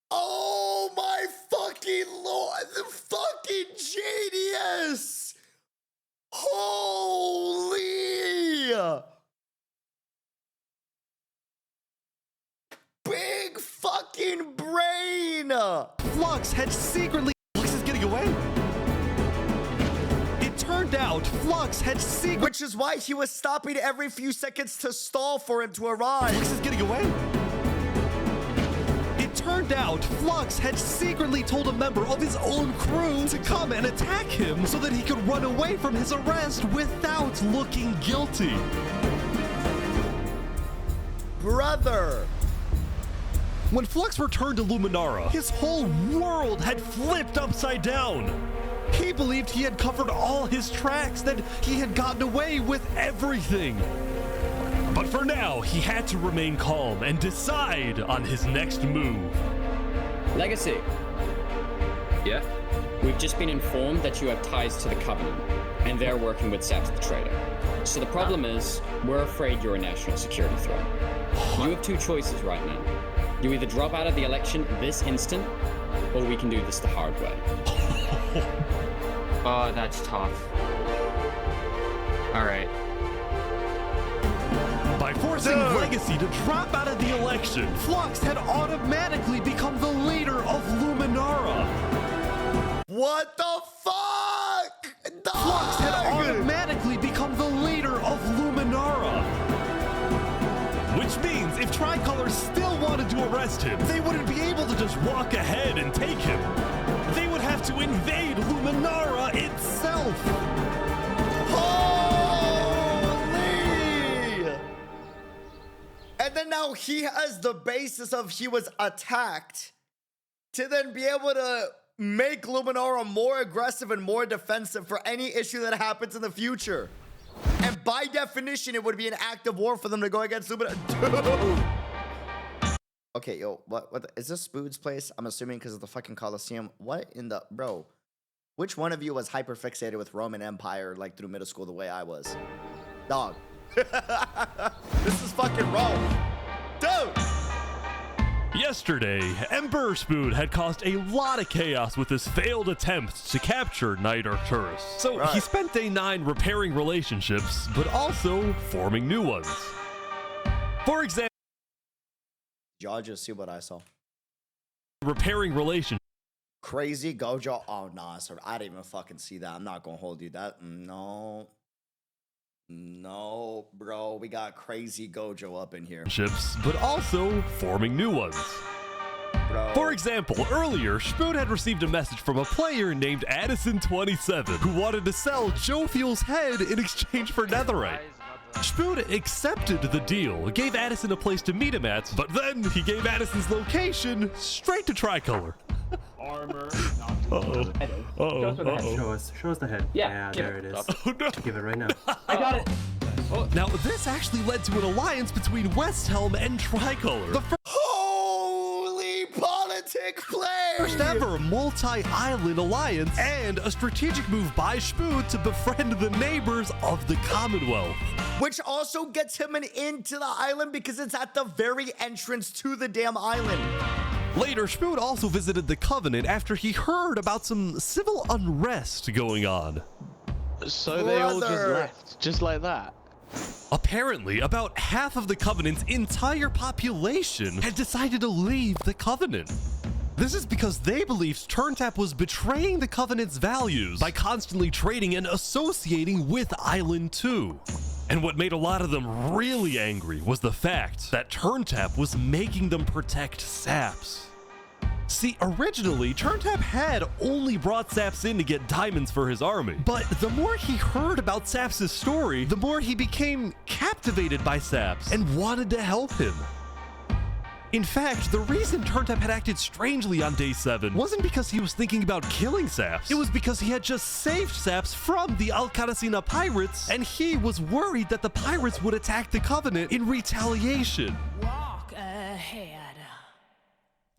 Oh my fucking lord, the fucking genius! Holy! Big fucking brain! Flux had secretly... Flux is getting away? It turned out Flux had secretly... Which is why he was stopping every few seconds to stall for him to arrive. Flux is getting away? It turned out Flux had secretly told a member of his own crew to come and attack him so that he could run away from his arrest without looking guilty. Brother! When Flux returned to Luminara, his whole world had flipped upside down. He believed he had covered all his tracks, that he had gotten away with everything. But for now, he had to remain calm and decide on his next move. Legacy. Yeah? We've just been informed that you have ties to the Covenant, and they're working with Saps the Traitor. So the problem is, we're afraid you're a national security threat. You have two choices right now. You either drop out of the election this instant, or we can do this the hard way. Oh, that's tough. Alright. By forcing Legacy to drop out of the election, Flux had automatically become the leader of Luminara. What the fuck? Flux had automatically become the leader of Luminara. Which means if Tricolor still wanted to arrest him, they wouldn't be able to just walk ahead and take him. They would have to invade Luminara itself. Holy! And then now he has the basis of he was attacked to then be able to make Luminara more aggressive and more defensive for any issue that happens in the future. And by definition, it would be an act of war for them to go against Luminara. Dude! Okay, yo, what is this Spood's place? I'm assuming because of the fucking Coliseum. What in the... Bro, which one of you was hyper-fixated with Roman Empire, like, through middle school the way I was? Dog. This is fucking Rome. Dude! Yesterday, Emperor Spood had caused a lot of chaos with his failed attempt to capture Knight Arcturus. So he spent day 9 repairing relationships, but also forming new ones. For example... Y'all just see what I saw. Repairing relationships. Crazy Gojo. Oh, nah, sir. I didn't even fucking see that. I'm not gonna hold you that. No. No, bro. We got crazy Gojo up in here. But also forming new ones. bro. For example, earlier, Spood had received a message from a player named Addison27 who wanted to sell Joe Fuel's head in exchange for netherite. Spood accepted the deal, gave Addison a place to meet him at, but then he gave Addison's location straight to Tricolor. Armor. Show us the head. Yeah, there it is. Oh, no. Give it right now. I got it. Now, this actually led to an alliance between Westhelm and Tricolor. The Holy politic play! first ever multi-island alliance, and a strategic move by Spood to befriend the neighbors of the Commonwealth. Which also gets him an into the island because it's at the very entrance to the damn island. Later, Spood also visited the Covenant after he heard about some civil unrest going on. So they all just left, just like that? Apparently, about half of the Covenant's entire population had decided to leave the Covenant. This is because they believed Turntap was betraying the Covenant's values by constantly trading and associating with Island 2. And what made a lot of them really angry was the fact that Turntap was making them protect Saps. See, originally, Turntap had only brought Saps in to get diamonds for his army, but the more he heard about Saps' story, the more he became captivated by Saps and wanted to help him. In fact, the reason Turntap had acted strangely on day 7 wasn't because he was thinking about killing Saps. It was because he had just saved Saps from the Alcaracina pirates, and he was worried that the pirates would attack the Covenant in retaliation. Walk ahead.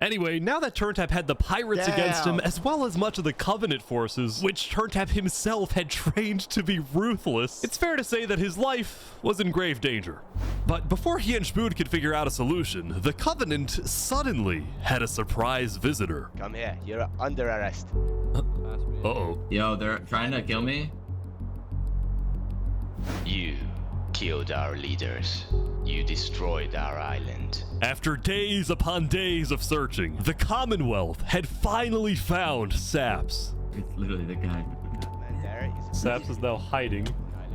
Anyway, now that Turntap had the pirates against him, as well as much of the Covenant forces, which Turntap himself had trained to be ruthless, it's fair to say that his life was in grave danger. But before he and Spood could figure out a solution, the Covenant suddenly had a surprise visitor. Come here, you're under arrest. Uh-oh. Yo, they're trying to kill me? You killed our leaders. You destroyed our island. After days upon days of searching, the Commonwealth had finally found Saps. It's literally the guy. Saps is now hiding.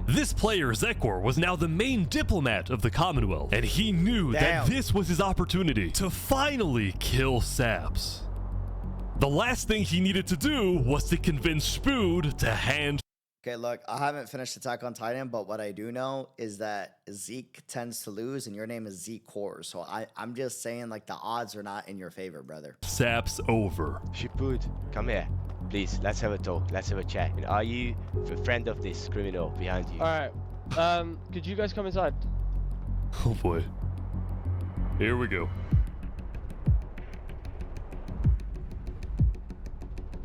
This player, Zekor, was now the main diplomat of the Commonwealth, and he knew that this was his opportunity to finally kill Saps. The last thing he needed to do was to convince Spood to hand. Okay, look, I haven't finished Attack on Titan, but what I do know is that Zeke tends to lose, and your name is Zeke Core. So I'm just saying, like, the odds are not in your favor, brother. Saps over. Spood, come here. Please, let's have a talk. Let's have a chat. And are you a friend of this criminal behind you? Alright, could you guys come inside? Oh boy. Here we go.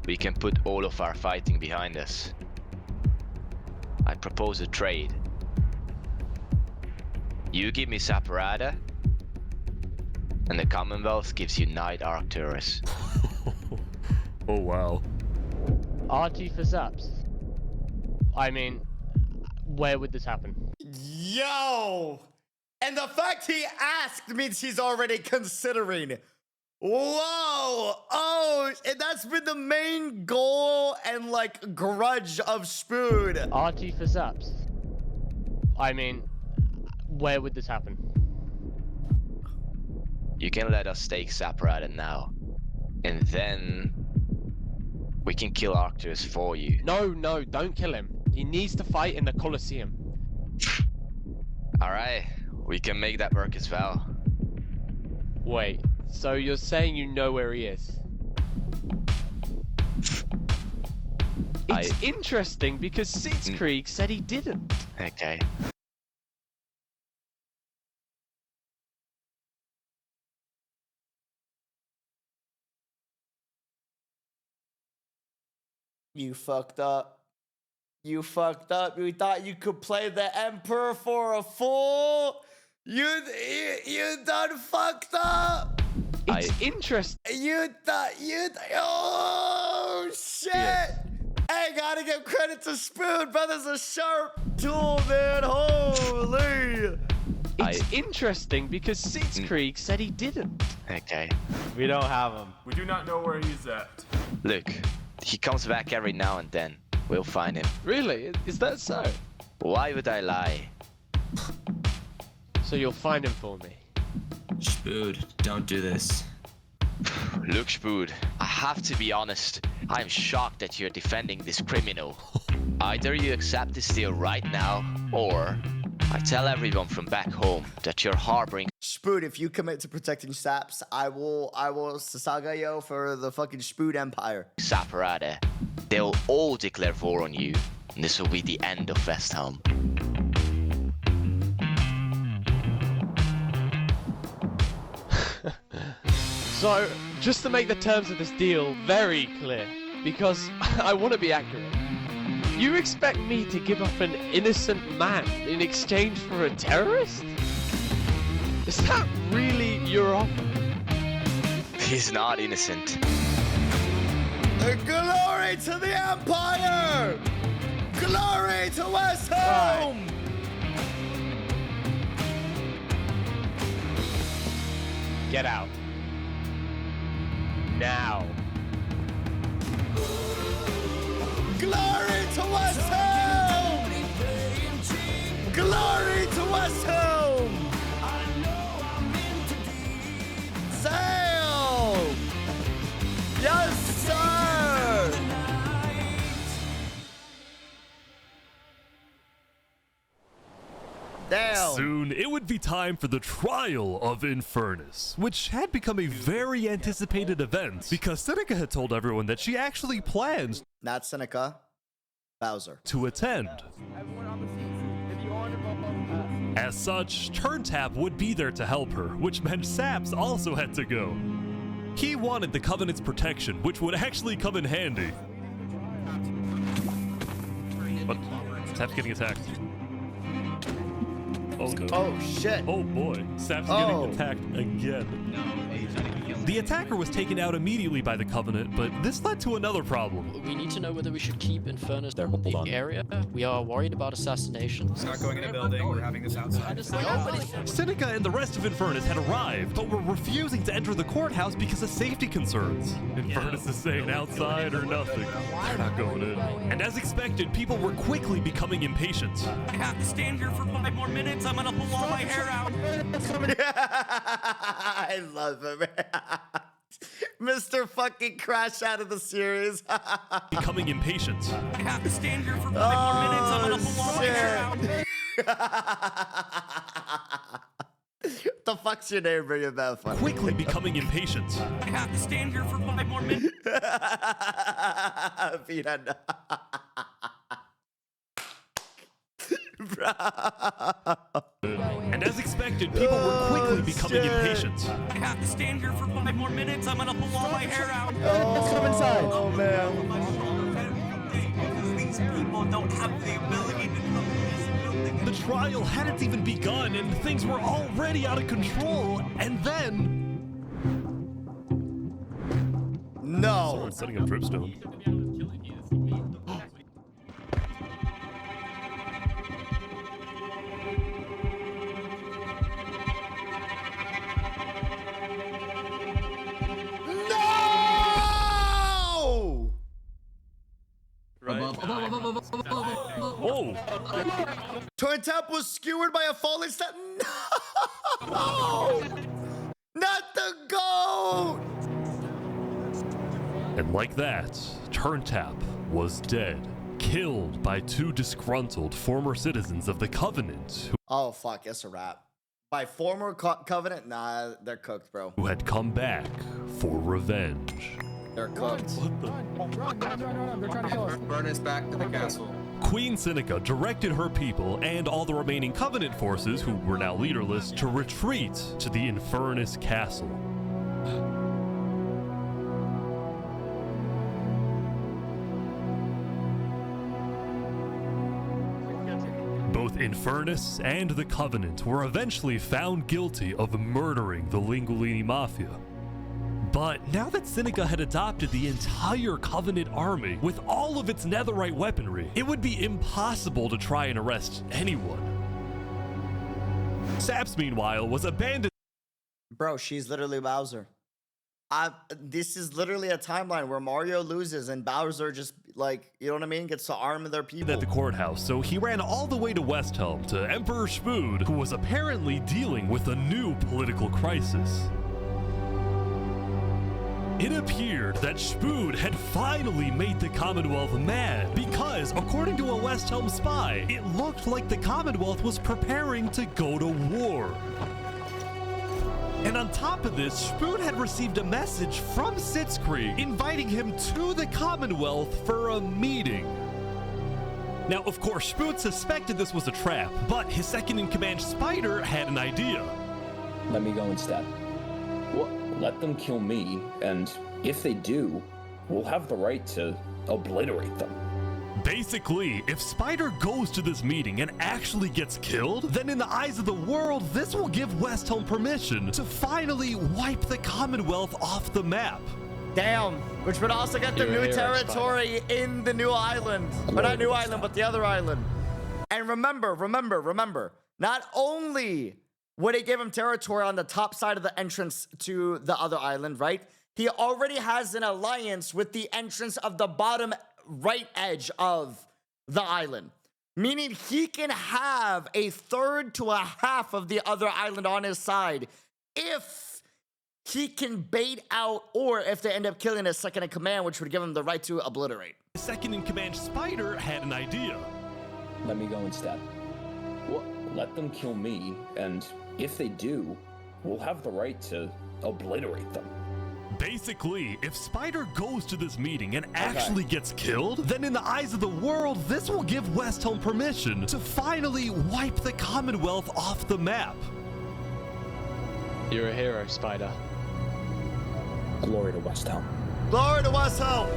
We can put all of our fighting behind us. I propose a trade. You give me Saparada, and the Commonwealth gives you Night Arcturus. Oh wow. RT for Saps. I mean, where would this happen? Yo! And the fact he asked means he's already considering. Whoa! Oh, and that's been the main goal and, like, grudge of Spood. RT for Saps. I mean, where would this happen? You can let us stake Saparada now, and then we can kill Arcturus for you. No, don't kill him. He needs to fight in the Colosseum. Alright, we can make that work as well. Wait, so you're saying you know where he is? It's interesting because Sitzkrieg said he didn't. Okay. You fucked up. You fucked up. You thought you could play the Emperor for a fool? You done fucked up. It's interesting. Oh shit. Yeah. Hey, gotta give credit to Spood. Brother's a sharp tool, man. Holy. It's interesting because Sitzkrieg said he didn't. Okay. We don't have him. We do not know where he's at. Look, he comes back every now and then. We'll find him. Really? Is that so? Why would I lie? So you'll find him for me. Spood, don't do this. Look, Spood, I have to be honest. I'm shocked that you're defending this criminal. Either you accept this deal right now, or I tell everyone from back home that you're harboring. Spood, if you commit to protecting Saps, I will Sasaga yo for the fucking Spood Empire. Saparade. They'll all declare war on you, and this will be the end of Westhelm. So, just to make the terms of this deal very clear, because I want to be accurate, you expect me to give up an innocent man in exchange for a terrorist? Is that really your offer? He's not innocent. Glory to the Empire! Glory to Westhelm! Get out. Now. Glory to Westhelm! Glory to Westhelm! Sail! Yes, sir! Damn. Soon, it would be time for the Trial of Infernace, which had become a very anticipated event because Seneca had told everyone that she actually plans Not Seneca, Bowser. to attend. As such, Turntap would be there to help her, which meant Saps also had to go. He wanted the Covenant's protection, which would actually come in handy. What? Saps getting attacked. Oh no. Oh shit. Oh boy. Saps getting attacked again. The attacker was taken out immediately by the Covenant, but this led to another problem. We need to know whether we should keep Infernace in the area. We are worried about assassinations. Not going in a building, we're having this outside. Seneca and the rest of Infernace had arrived, but were refusing to enter the courthouse because of safety concerns. Infernace is saying outside or nothing. They're not going in. And as expected, people were quickly becoming impatient. I have to stand here for 5 more minutes. I'm gonna pull all my hair out. I love him. Mr. fucking Crash out of the series. Becoming impatient. I have to stand here for 5 more minutes. I'm gonna pull all my hair out. The fuck's your name, bring it back fun. Quickly becoming impatient. I have to stand here for 5 more minutes. And as expected, people were quickly becoming impatient. I have to stand here for 5 more minutes. I'm gonna pull all my hair out. Come inside. Oh man. These people don't have the ability to come in this building. The trial hadn't even begun, and things were already out of control. And then, no. Someone's setting up dripstone. Oh! Turntap was skewered by a falling star. No! Not the goat! And like that, Turntap was dead, killed by 2 disgruntled former citizens of the Covenant Oh fuck, it's a wrap. By former Covenant? Nah, they're cooked, bro. who had come back for revenge. They're cooked. They're trying to kill us. Burn us back to the castle. Queen Seneca directed her people and all the remaining Covenant forces, who were now leaderless, to retreat to the Infernus Castle. Both Infernus and the Covenant were eventually found guilty of murdering the Lingolini Mafia. But now that Seneca had adopted the entire Covenant army with all of its netherite weaponry, it would be impossible to try and arrest anyone. Saps, meanwhile, was abandoned. Bro, she's literally Bowser. This is literally a timeline where Mario loses and Bowser just, like, you know what I mean, gets to arm their people. At the courthouse, so he ran all the way to Westhelm to Emperor Spood, who was apparently dealing with a new political crisis. It appeared that Spood had finally made the Commonwealth mad because, according to a Westhelm spy, it looked like the Commonwealth was preparing to go to war. And on top of this, Spood had received a message from Sitzkrieg inviting him to the Commonwealth for a meeting. Now, of course, Spood suspected this was a trap, but his second-in-command Spider had an idea. Let me go instead. Let them kill me, and if they do, we'll have the right to obliterate them. Basically, if Spider goes to this meeting and actually gets killed, then in the eyes of the world, this will give Westhelm permission to finally wipe the Commonwealth off the map. Damn, which would also get the new territory in the new island. But not new island, but the other island. And remember, not only would it give him territory on the top side of the entrance to the other island, right? He already has an alliance with the entrance of the bottom right edge of the island. Meaning he can have a third to a half of the other island on his side if he can bait out, or if they end up killing his second-in-command, which would give him the right to obliterate. The second-in-command Spider had an idea. Let me go instead. Let them kill me, and if they do, we'll have the right to obliterate them. Basically, if Spider goes to this meeting and actually gets killed, then in the eyes of the world, this will give Westhelm permission to finally wipe the Commonwealth off the map. You're a hero, Spider. Glory to Westhelm. Glory to Westhelm!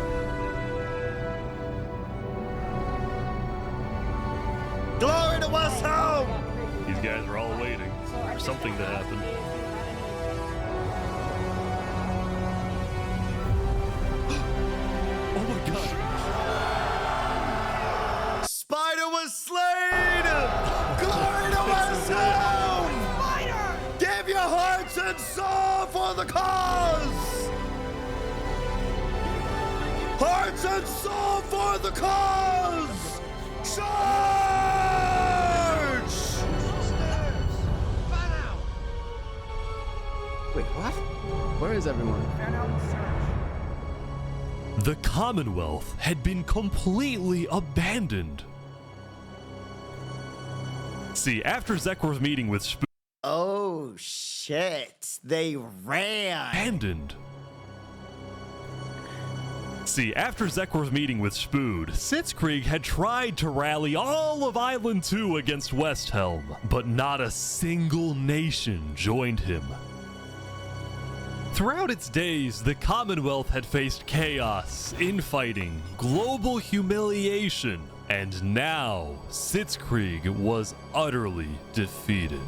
Glory to Westhelm! These guys are all waiting for something to happen. Oh my god. Spider was slain! Glory to Westhelm! Spider! Give your hearts and soul for the cause! Hearts and soul for the cause! Charge! Wait, what? Where is everyone? The Commonwealth had been completely abandoned. See, after Zekor's meeting with Spood, oh shit, they ran. Abandoned. See, after Zekor's meeting with Spood, Sitzkrieg had tried to rally all of Island 2 against Westhelm, but not a single nation joined him. Throughout its days, the Commonwealth had faced chaos, infighting, global humiliation, and now Sitzkrieg was utterly defeated.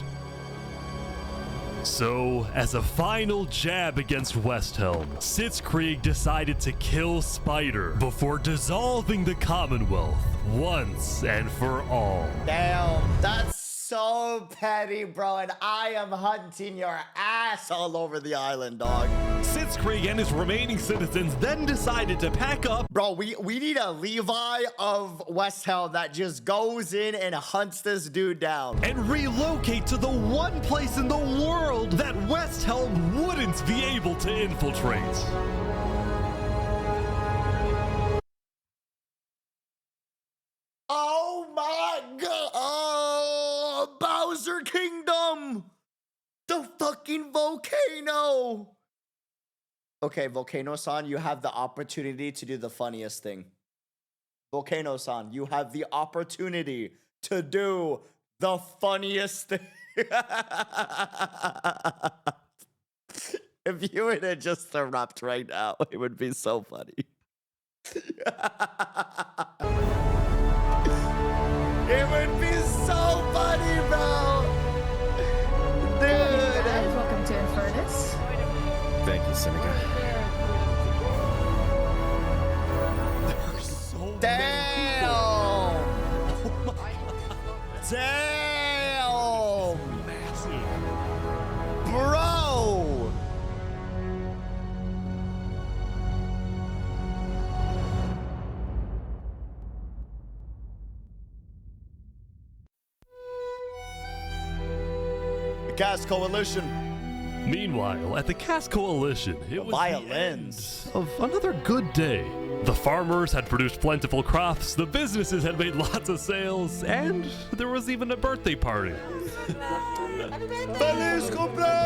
So, as a final jab against Westhelm, Sitzkrieg decided to kill Spider before dissolving the Commonwealth once and for all. Damn, that's so petty, bro, and I am hunting your ass all over the island, dog. Sitzkrieg and his remaining citizens then decided to pack up. Bro, we need a Levi of Westhelm that just goes in and hunts this dude down. And relocate to the one place in the world that Westhelm wouldn't be able to infiltrate. Oh my god! Oh, Bowser Kingdom! The fucking volcano! Okay, Volcano-san, you have the opportunity to do the funniest thing. Volcano-san, you have the opportunity to do the funniest thing. If you were to just erupt right now, it would be so funny. It would be so funny, bro. Dude. Guys, welcome to Infernace. Thank you, Seneca. Damn! Oh damn! Massive. Bro! The Gas Coalition. Meanwhile, at the Cass Coalition, it was violins the end of another good day. The farmers had produced plentiful crops, the businesses had made lots of sales, and there was even a birthday party. But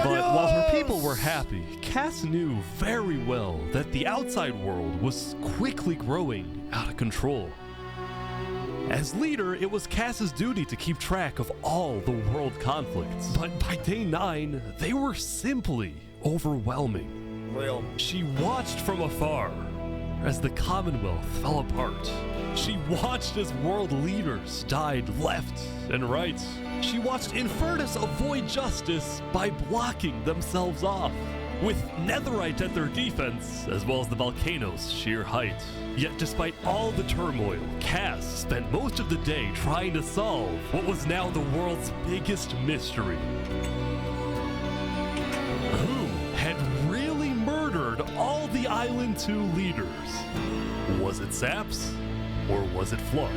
while her people were happy, Cass knew very well that the outside world was quickly growing out of control. As leader, it was Cass's duty to keep track of all the world conflicts. But by day 9, they were simply overwhelming. Real. She watched from afar as the Commonwealth fell apart. She watched as world leaders died left and right. She watched Infernace avoid justice by blocking themselves off, with Netherite at their defense, as well as the volcano's sheer height. Yet despite all the turmoil, Cass spent most of the day trying to solve what was now the world's biggest mystery. Who had really murdered all the Island 2 leaders? Was it Saps, or was it Flux?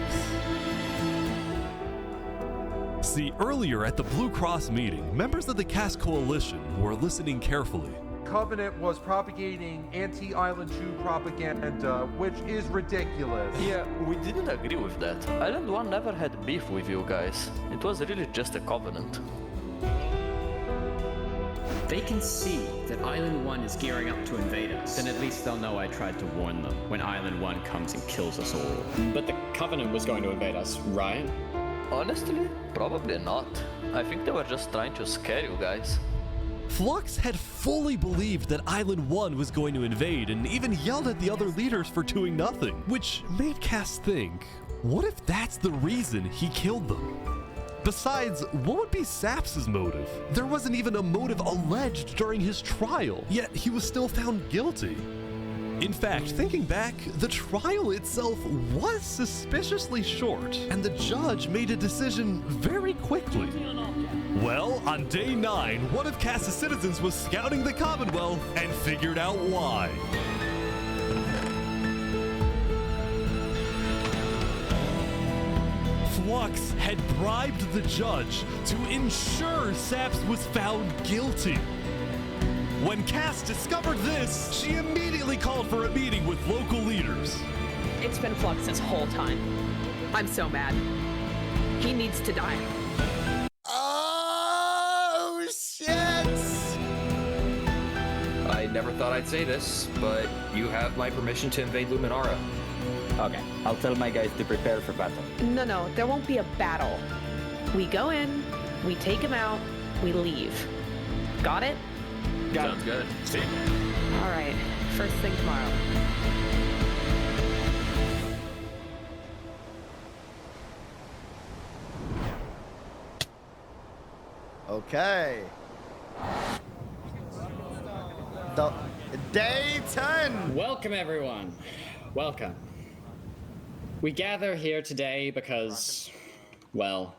See, earlier at the Blue Cross meeting, members of the Cass Coalition were listening carefully. Covenant was propagating anti-Island 2 propaganda, which is ridiculous. Yeah, we didn't agree with that. Island 1 never had beef with you guys. It was really just a covenant. They can see that Island 1 is gearing up to invade us. Then at least they'll know I tried to warn them when Island 1 comes and kills us all. But the Covenant was going to invade us, right? Honestly, probably not. I think they were just trying to scare you guys. Flux had fully believed that Island 1 was going to invade and even yelled at the other leaders for doing nothing, which made Cass think, what if that's the reason he killed them? Besides, what would be Saps' motive? There wasn't even a motive alleged during his trial, yet he was still found guilty. In fact, thinking back, the trial itself was suspiciously short, and the judge made a decision very quickly. Well, on day 9, one of Cass's citizens was scouting the Commonwealth and figured out why. Flux had bribed the judge to ensure Saps was found guilty. When Cass discovered this, she immediately called for a meeting with local leaders. It's been Flux this whole time. I'm so mad. He needs to die. Oh, shit! I never thought I'd say this, but you have my permission to invade Luminara. Okay, I'll tell my guys to prepare for battle. No, there won't be a battle. We go in, we take him out, we leave. Got it? Sounds good. See? All right, first thing tomorrow. Okay. The day 10. Welcome, everyone. Welcome. We gather here today because, well,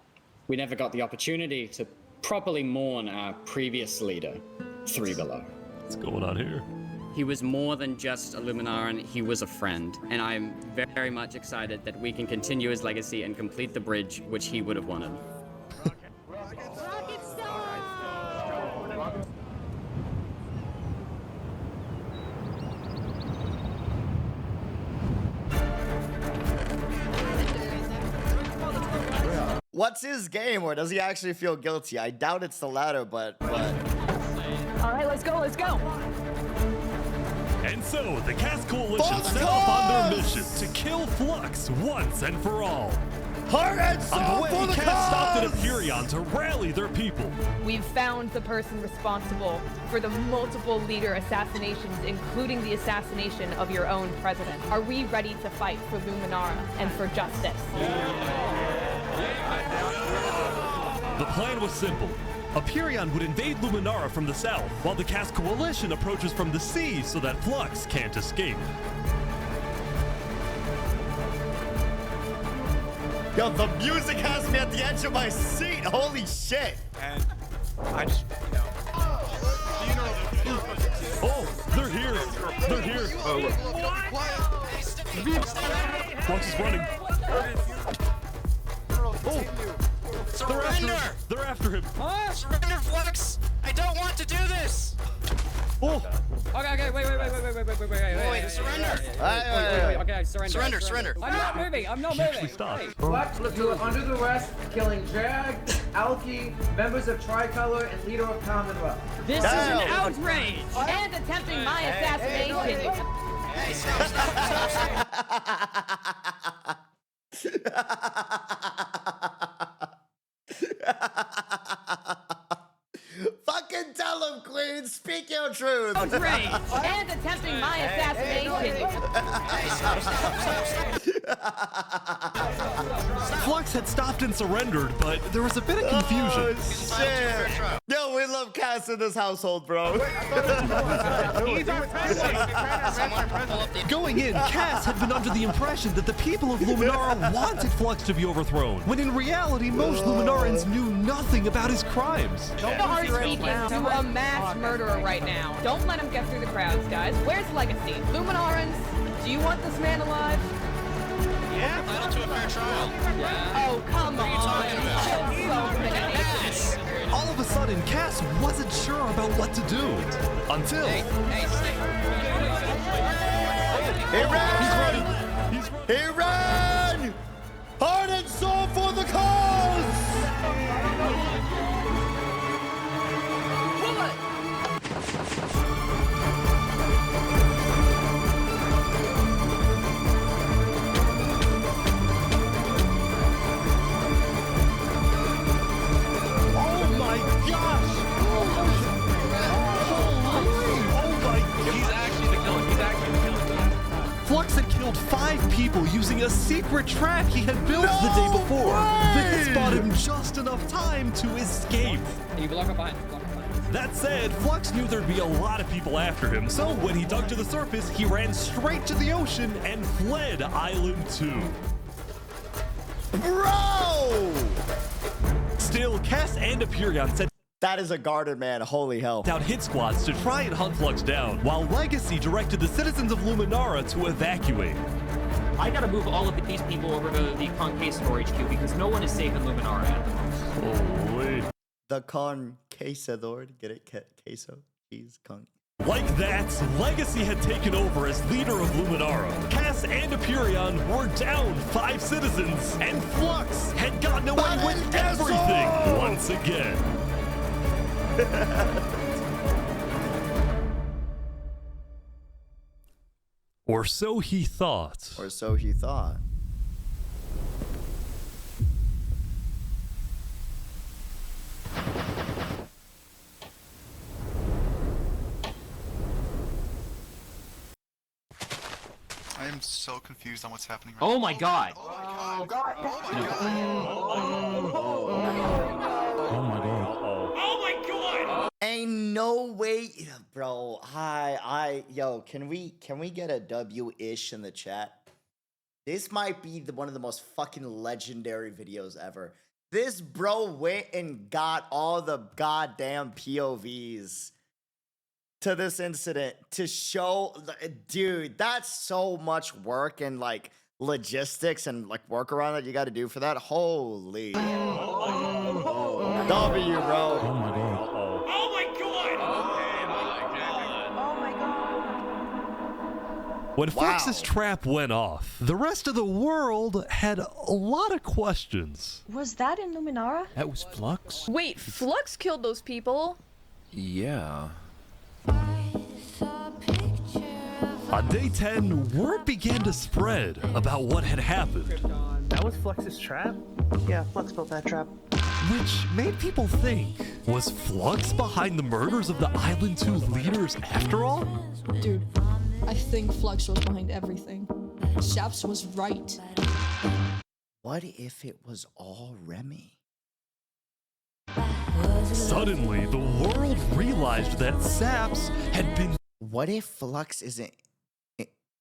we never got the opportunity to properly mourn our previous leader, 3 Below. What's going on here? He was more than just a Luminaran, he was a friend, and I'm very much excited that we can continue his legacy and complete the bridge which he would have wanted. What's his game, or does he actually feel guilty? I doubt it's the latter, but... All right, let's go. And so, the Cass Coalition set off on their mission to kill Flux once and for all. Heart and soul on the for way, the Cass stopped at cause! Epyrion to rally their people. We've found the person responsible for the multiple leader assassinations, including the assassination of your own president. Are we ready to fight for Luminara and for justice? The plan was simple. Epyrion would invade Luminara from the south, while the Cass Coalition approaches from the sea so that Flux can't escape. Yo, the music has me at the edge of my seat. Holy shit. And I just, Oh, they're here. They're here. Oh, look. Flux is running. Oh, they're after him. Surrender, Flux! I don't want to do this. Oh. Okay, wait, surrender. Okay, Surrender. I'm not moving. Stop. Flux, you are under arrest, killing Jag, Alki, members of Tricolor, and leader of Commonwealth. This is an outrage! And attempting my assassination. Hey, stop. Fucking tell him, Queen. Speak your truth. Outrage! And attempting my assassination. Flux had stopped and surrendered, but there was a bit of confusion. Oh, shit. Yo, we love Cass in this household, bro. He's our president. Going in, Cass had been under the impression that the people of Luminara wanted Flux to be overthrown, when in reality, most Luminarans knew nothing about his crimes. Don't be speaking to a mass murderer right now. Don't let him get through the crowds, guys. Where's Legacy? Luminarans, do you want this man alive? Yeah, entitled to a fair trial. Yeah. Oh, come on. All of a sudden, Cass wasn't sure about what to do. Until... He ran! He ran! Heart and soul for the cause! Flux had killed 5 people using a secret trap he had built the day before. This bought him just enough time to escape. You block up behind. That said, Flux knew there'd be a lot of people after him, so when he dug to the surface, he ran straight to the ocean and fled Island 2. Bro! Still, Cass and Epyrion said that is a guarded man, holy hell. Out hit squads to try and hunt Flux down, while Legacy directed the citizens of Luminara to evacuate. I gotta move all of these people over to the Conquistador HQ because no one is safe in Luminara at the moment. Holy. The Conquistador, get it? Queso? Cheese, con. Like that, Legacy had taken over as leader of Luminara. Cass and Epyrion were down 5 citizens, and Flux had gotten away with everything once again. Or so he thought. Or so he thought. I am so confused on what's happening right Oh now. my god! Oh my god! Oh my god! Oh my god. Oh my god! Ain't no way, bro. Yo, can we get a W-ish in the chat? This might be one of the most fucking legendary videos ever. This bro went and got all the goddamn POVs to this incident to show, dude, that's so much work and like logistics and like workaround that you got to do for that. Holy W, bro. Oh my god. Oh my god! Oh my god. When Flux's trap went off, the rest of the world had a lot of questions. Was that in Luminara? That was Flux? Wait, Flux killed those people? Yeah. On day 10, word began to spread about what had happened. That was Flux's trap? Yeah, Flux built that trap. Which made people think, was Flux behind the murders of the Island 2 leaders after all? Dude, I think Flux was behind everything. Saps was right. What if it was all Remy? Suddenly, the world realized that Saps had been... What if Flux isn't...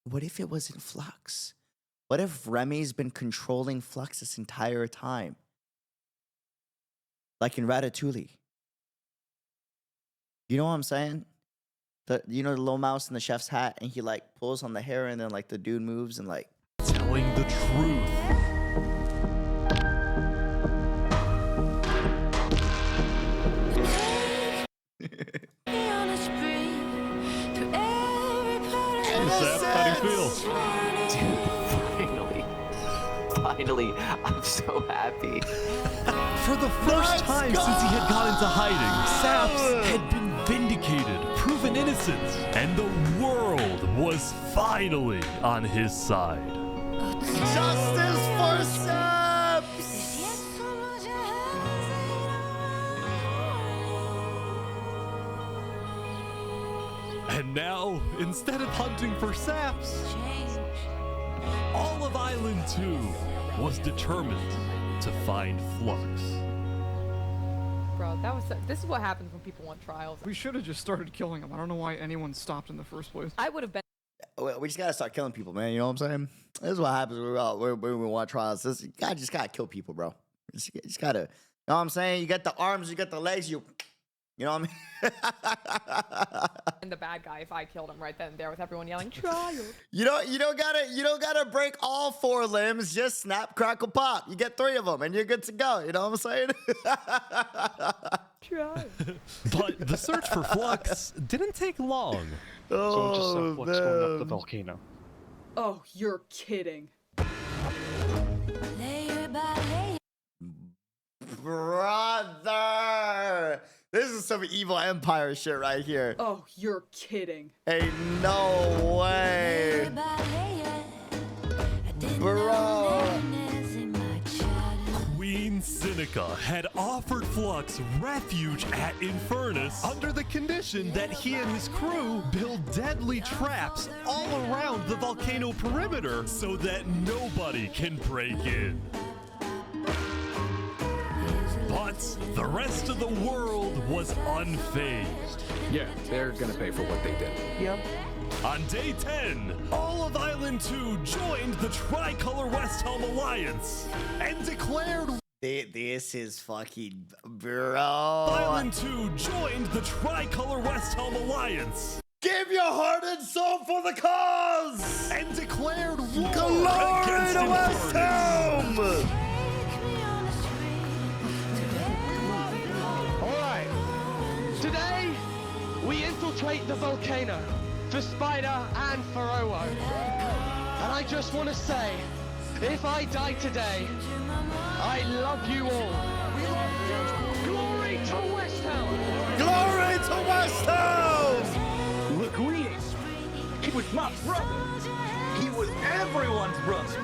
What if it wasn't Flux? What if Remy's been controlling Flux this entire time? Like in Ratatouille. You know what I'm saying? You know the little mouse in the chef's hat and he like pulls on the hair and then like the dude moves and like... telling the truth. Finally, I'm so happy. For the first time since he had gone into hiding, Saps had been vindicated, proven innocent, and the world was finally on his side. Justice for Saps! And now, instead of hunting for Saps, all of Island 2 was determined to find Flux. Bro, this is what happens when people want trials. We should have just started killing him. I don't know why anyone stopped in the first place. I would have been. We just gotta start killing people, man. You know what I'm saying? This is what happens when we want trials. You just gotta kill people, bro. You just gotta, you know what I'm saying? You got the arms, you got the legs, you know what I mean? And the bad guy if I killed him right then and there with everyone yelling trial. You don't gotta break all 4 limbs. Just snap, crackle, pop. You get 3 of them, and you're good to go. You know what I'm saying? Try. But the search for Flux didn't take long. Someone just saw Flux going up the volcano. Oh, you're kidding. Brother, this is some evil empire shit right here. Oh, you're kidding. Hey, no way. Bro. Queen Seneca had offered Flux refuge at Infernace under the condition that he and his crew build deadly traps all around the volcano perimeter so that nobody can break in. But the rest of the world was unfazed. Yeah, they're gonna pay for what they did. Yep. On day 10, all of Island 2 joined the Tricolor Westhelm Alliance and declared... This is fucking... Bro. Island 2 joined the Tricolor Westhelm Alliance. Give your heart and soul for the cause! And declared war Glory against to Westhelm! Alright, today we infiltrate the volcano for Spider and for Owo. And I just want to say, if I die today, I love you all. Glory to Westhelm! Glory to Westhelm! Luquini, he was my brother. He was everyone's brother.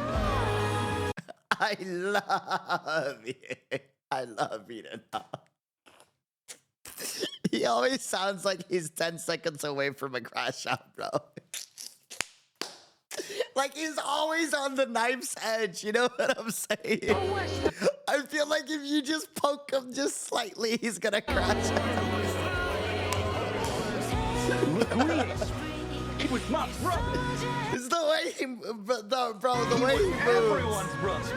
I love it. I love it. He always sounds like he's 10 seconds away from a crash out, bro. Like he's always on the knife's edge, you know what I'm saying? I feel like if you just poke him just slightly, he's gonna crash out. He was my brother. It's the way he, the way he moves. Everyone's brother.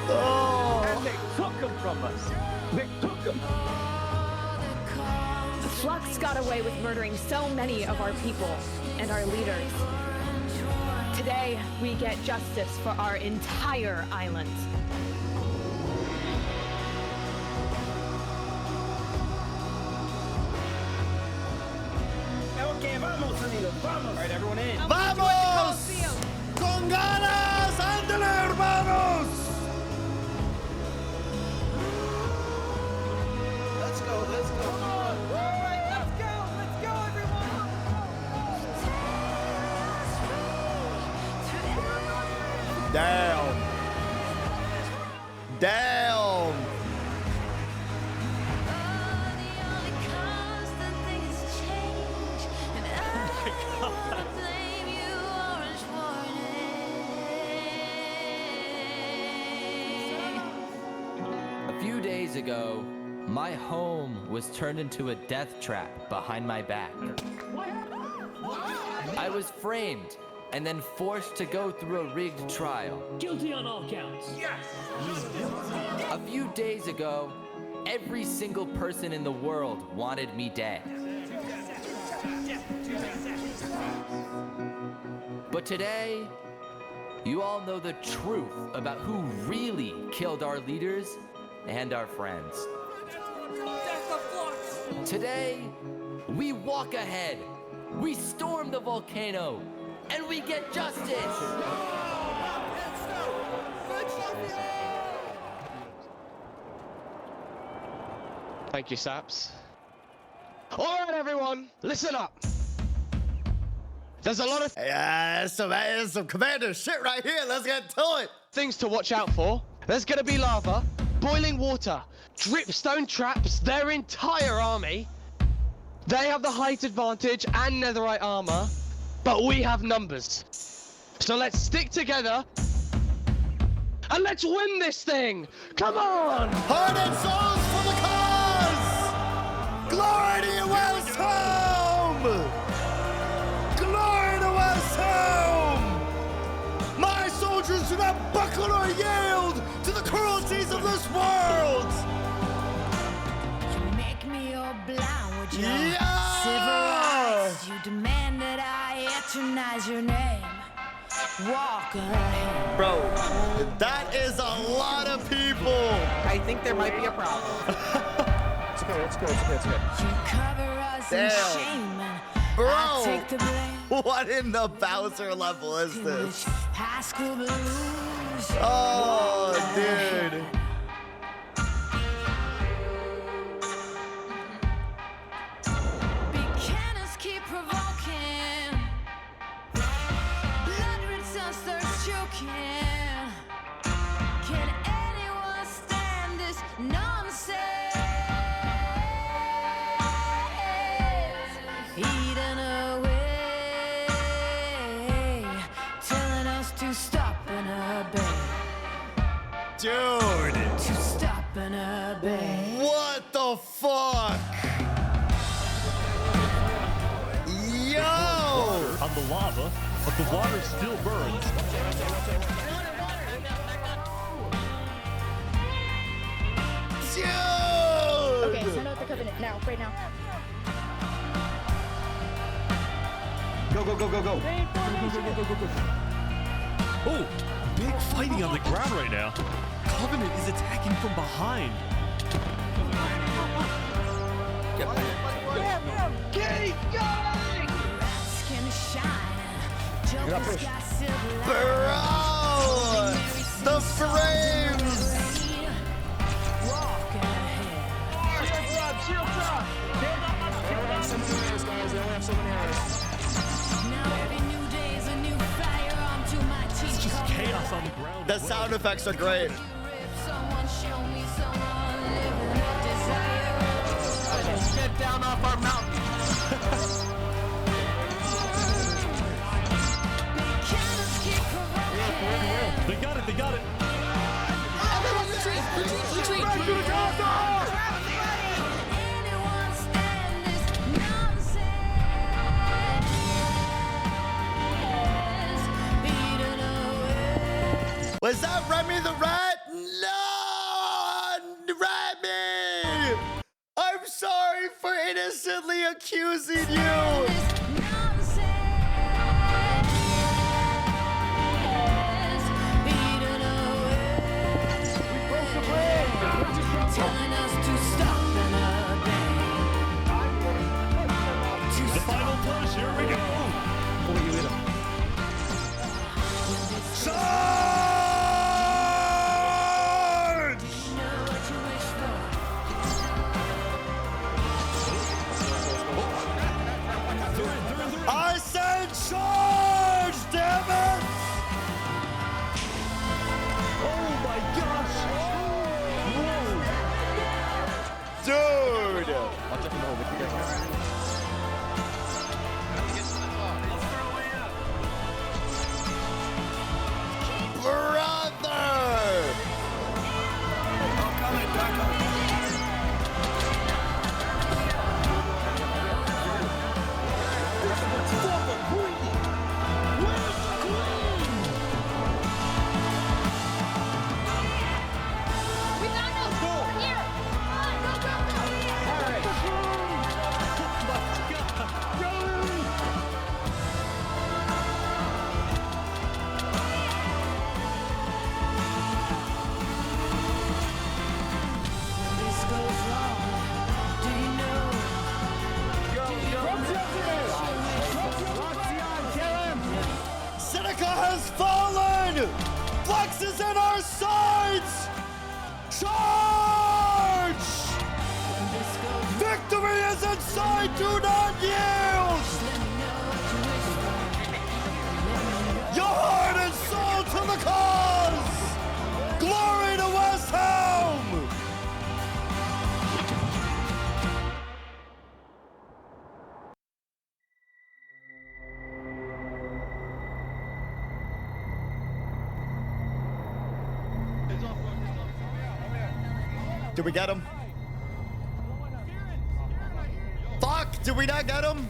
Oh. And they took him from us. They took him. Flux got away with murdering so many of our people and our leaders. Today, we get justice for our entire island. Okay, vamos, amigos, vamos. All right, everyone in. ¡Vamos! ¡Con ganas! ¡Ándale, hermanos! Let's go, let's go. All right, let's go, everyone. Down. Down. A few days ago, my home was turned into a death trap behind my back. I was framed and then forced to go through a rigged trial. Guilty on all counts. Yes. A few days ago, every single person in the world wanted me dead. But today, you all know the truth about who really killed our leaders and our friends. Today, we walk ahead, we storm the volcano, and we get justice! Thank you, Saps. All right, everyone, listen up. There's a lot of some commander shit right here. Let's get to it. Things to watch out for. There's gonna be lava, boiling water, dripstone traps, their entire army. They have the height advantage and netherite armor, but we have numbers. So let's stick together and let's win this thing. Come on! Heart and souls for the cause! Glory to you, Westhelm! Glory to Westhelm! My soldiers do not buckle or yield to the cruelties of this world! You make me your blind with your Yeah! civil rights. You demand that I eternize your name. Walk ahead. Bro, that is a lot of people. I think there might be a problem. It's okay, it's good, it's good, it's good. You cover us in Damn. shame and Bro, I take the blame. what in the Bowser level is this? High school blues. Oh, dude. Big cannons keep provoking. Blood-red sun starts choking. Can anyone stand this nonsense? Eating away, telling us to stop and obey. Dude. To stop and obey. What the fuck? Yo! On the lava, but the water still burns. Dude! Okay, send out the covenant now, right now. Go, go, go, go, go. Oh, big fighting on the ground right now. Covenant is attacking from behind. Keep going! Skin shine. Joker's got silver Bro! The frames! walk ahead. Now every new day is a new firearm to my teeth. It's just chaos on the ground. The sound effects are great. Someone show me someone living a desire. Get down off our mountain. Cannons keep provoking. They got it, they got it. Everyone retreat, retreat, retreat. Anyone stand this nonsense? Beaten away. Was that Remy the Rat? No! Remy! I'm sorry for innocently accusing you! Telling us to stop and obey. The final push, here we go. Charge! I said charge, damn it! Oh my gosh! Dude! Brother! This goes wrong. Do you know? Seneca has fallen! Flux is in our sides! Charge! Those inside do not yield! Your heart and soul to the cause! Glory to Westhelm! Did we get him? Fuck! Did we not get him?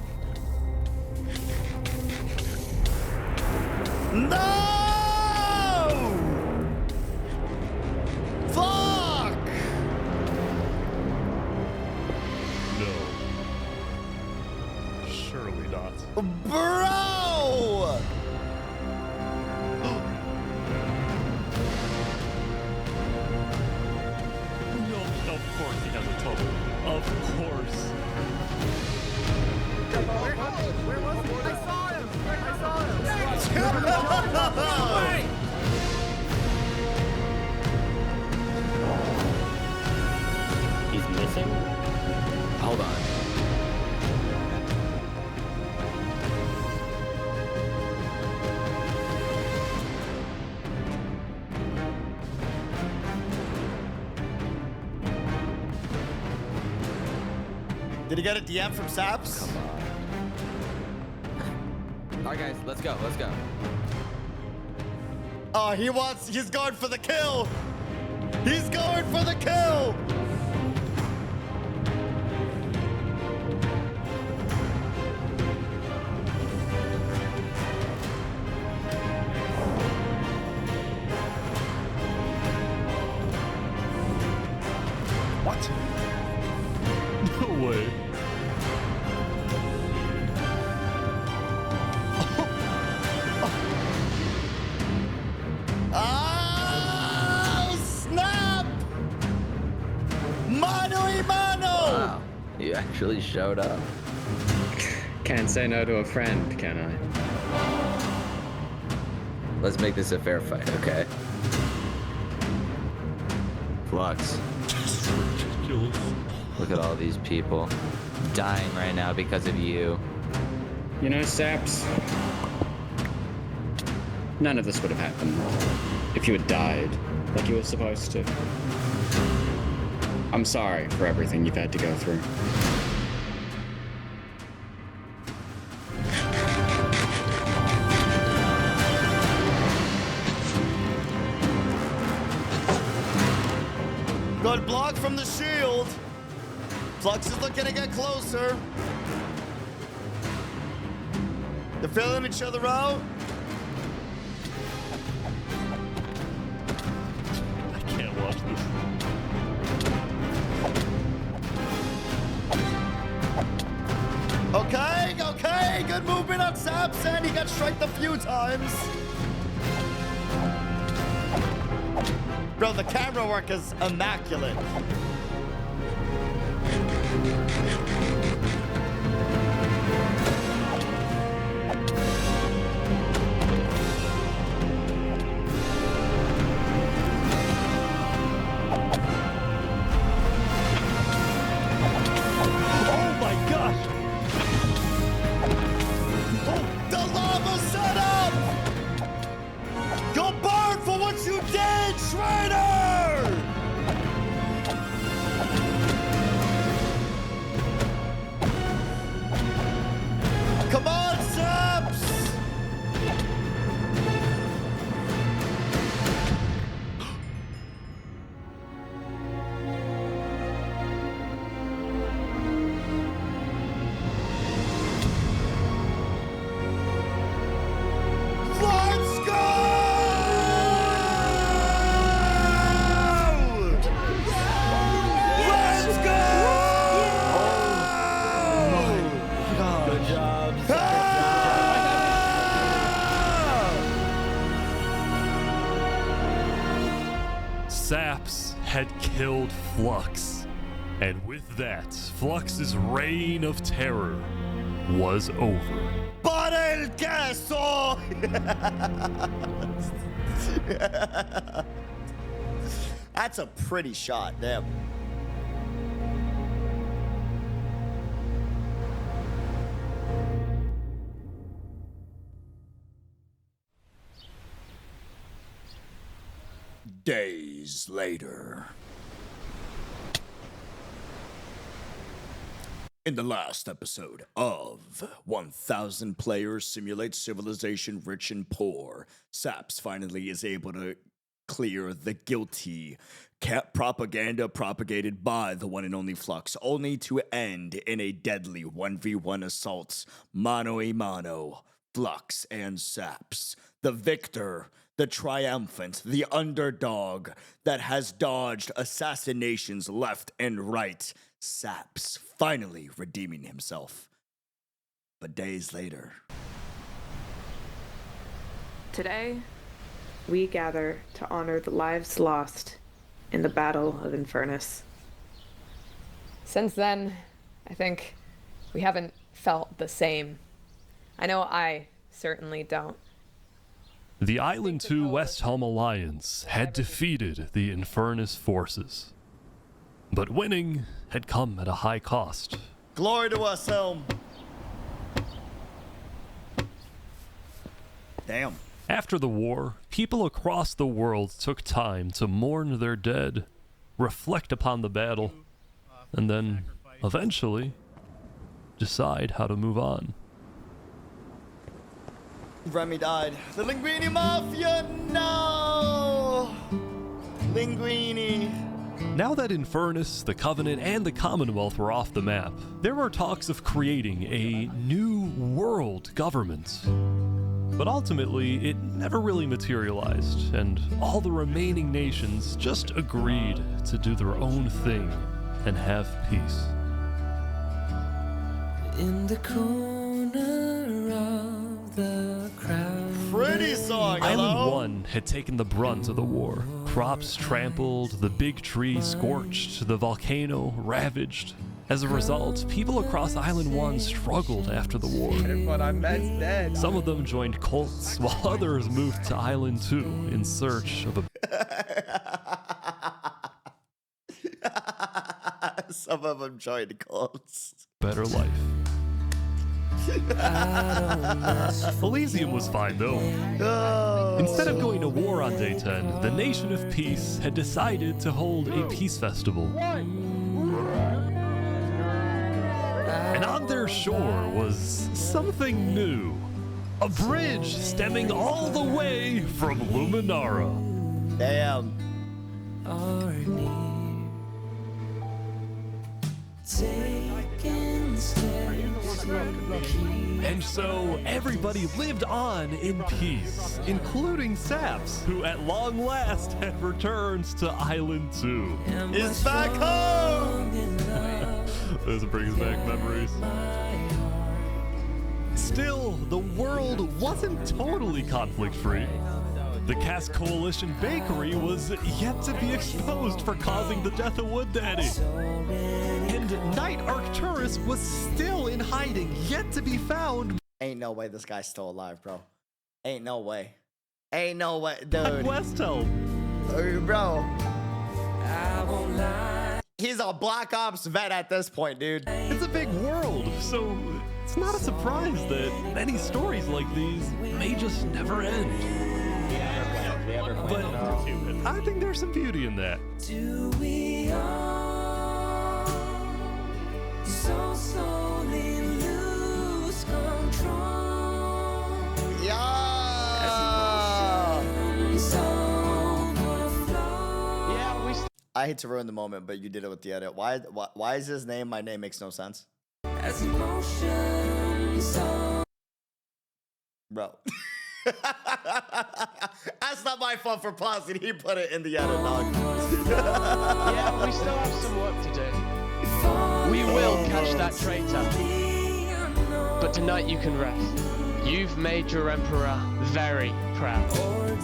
No! Fuck! No. Surely not. Bro! No, of course he has a total. Of course. Where was he? I saw him! I saw him! He's missing? Hold on. Did he get a DM from Saps? Alright guys, let's go. Oh, he's going for the kill! He's going for the kill! What? No way. Oh, snap! Mano y mano! Wow, you actually showed up. Can't say no to a friend, can I? Let's make this a fair fight, okay? Flux. Ridiculous. Look at all these people dying right now because of you. You know, Saps, none of this would have happened if you had died like you were supposed to. I'm sorry for everything you've had to go through. Good block from the shield. Flux is looking to get closer. They're filling each other out. I can't watch this. Okay, good movement on Saps, and he got striked a few times. Bro, the camera work is immaculate. Oh my gosh! The lava setup! You'll burn for what you did, Shredder! Come on, Saps! Let's go! Let's go! Good job. Saps had killed Flux. And with that, Flux's reign of terror was over. ¡Para el queso! That's a pretty shot, damn. Days later. In the last episode of 1000 Players Simulate Civilization Rich and Poor, Saps finally is able to clear the guilty propaganda propagated by the one and only Flux, only to end in a deadly 1v1 assault, mano a mano, Flux and Saps. The victor, the triumphant, the underdog that has dodged assassinations left and right, Saps finally redeeming himself. But days later. Today, we gather to honor the lives lost in the Battle of Infernace. Since then, I think we haven't felt the same. I know I certainly don't. The Island 2 Westhelm Alliance had defeated the Infernace forces. But winning had come at a high cost. Glory to Westhelm! Damn. After the war, people across the world took time to mourn their dead, reflect upon the battle, and then, eventually, decide how to move on. Remy died. The Linguini Mafia, no! Linguini. Now that Infernus, the Covenant, and the Commonwealth were off the map, there were talks of creating a new world government. But ultimately, it never really materialized, and all the remaining nations just agreed to do their own thing and have peace. In the corner of the crowd. Pretty song, Island 1 had taken the brunt of the war. Crops trampled, the big tree scorched, the volcano ravaged. As a result, people across Island 1 struggled after the war. Some of them joined cults, while others moved to Island 2 in search of a Some of them joined cults. better life. Elysium was fine, though. Instead of going to war on day 10, the Nation of Peace had decided to hold a peace festival. And on their shore was something new. A bridge stemming all the way from Luminara. Damn. And so everybody lived on in peace, including Saps, who at long last had returned to Island 2. Is back home! Those brings back memories. Still, the world wasn't totally conflict-free. The Cask Coalition Bakery was yet to be exposed for causing the death of Wood Daddy. And Knight Arcturus was still in hiding, yet to be found. Ain't no way this guy's still alive, bro. Ain't no way. Ain't no way, dude. Westhelm. Bro. He's a Black Ops vet at this point, dude. It's a big world, so it's not a surprise that many stories like these may just never end. But I think there's some beauty in that. Do we all so slowly lose control? Yeah. I hate to ruin the moment, but you did it with the edit. Why is his name? My name makes no sense. As emotions so Bro. That's not my fault for pausing. He put it in the edit, dog. Yeah, we still have some work to do. We will catch that traitor. But tonight you can rest. You've made your emperor very proud. Glory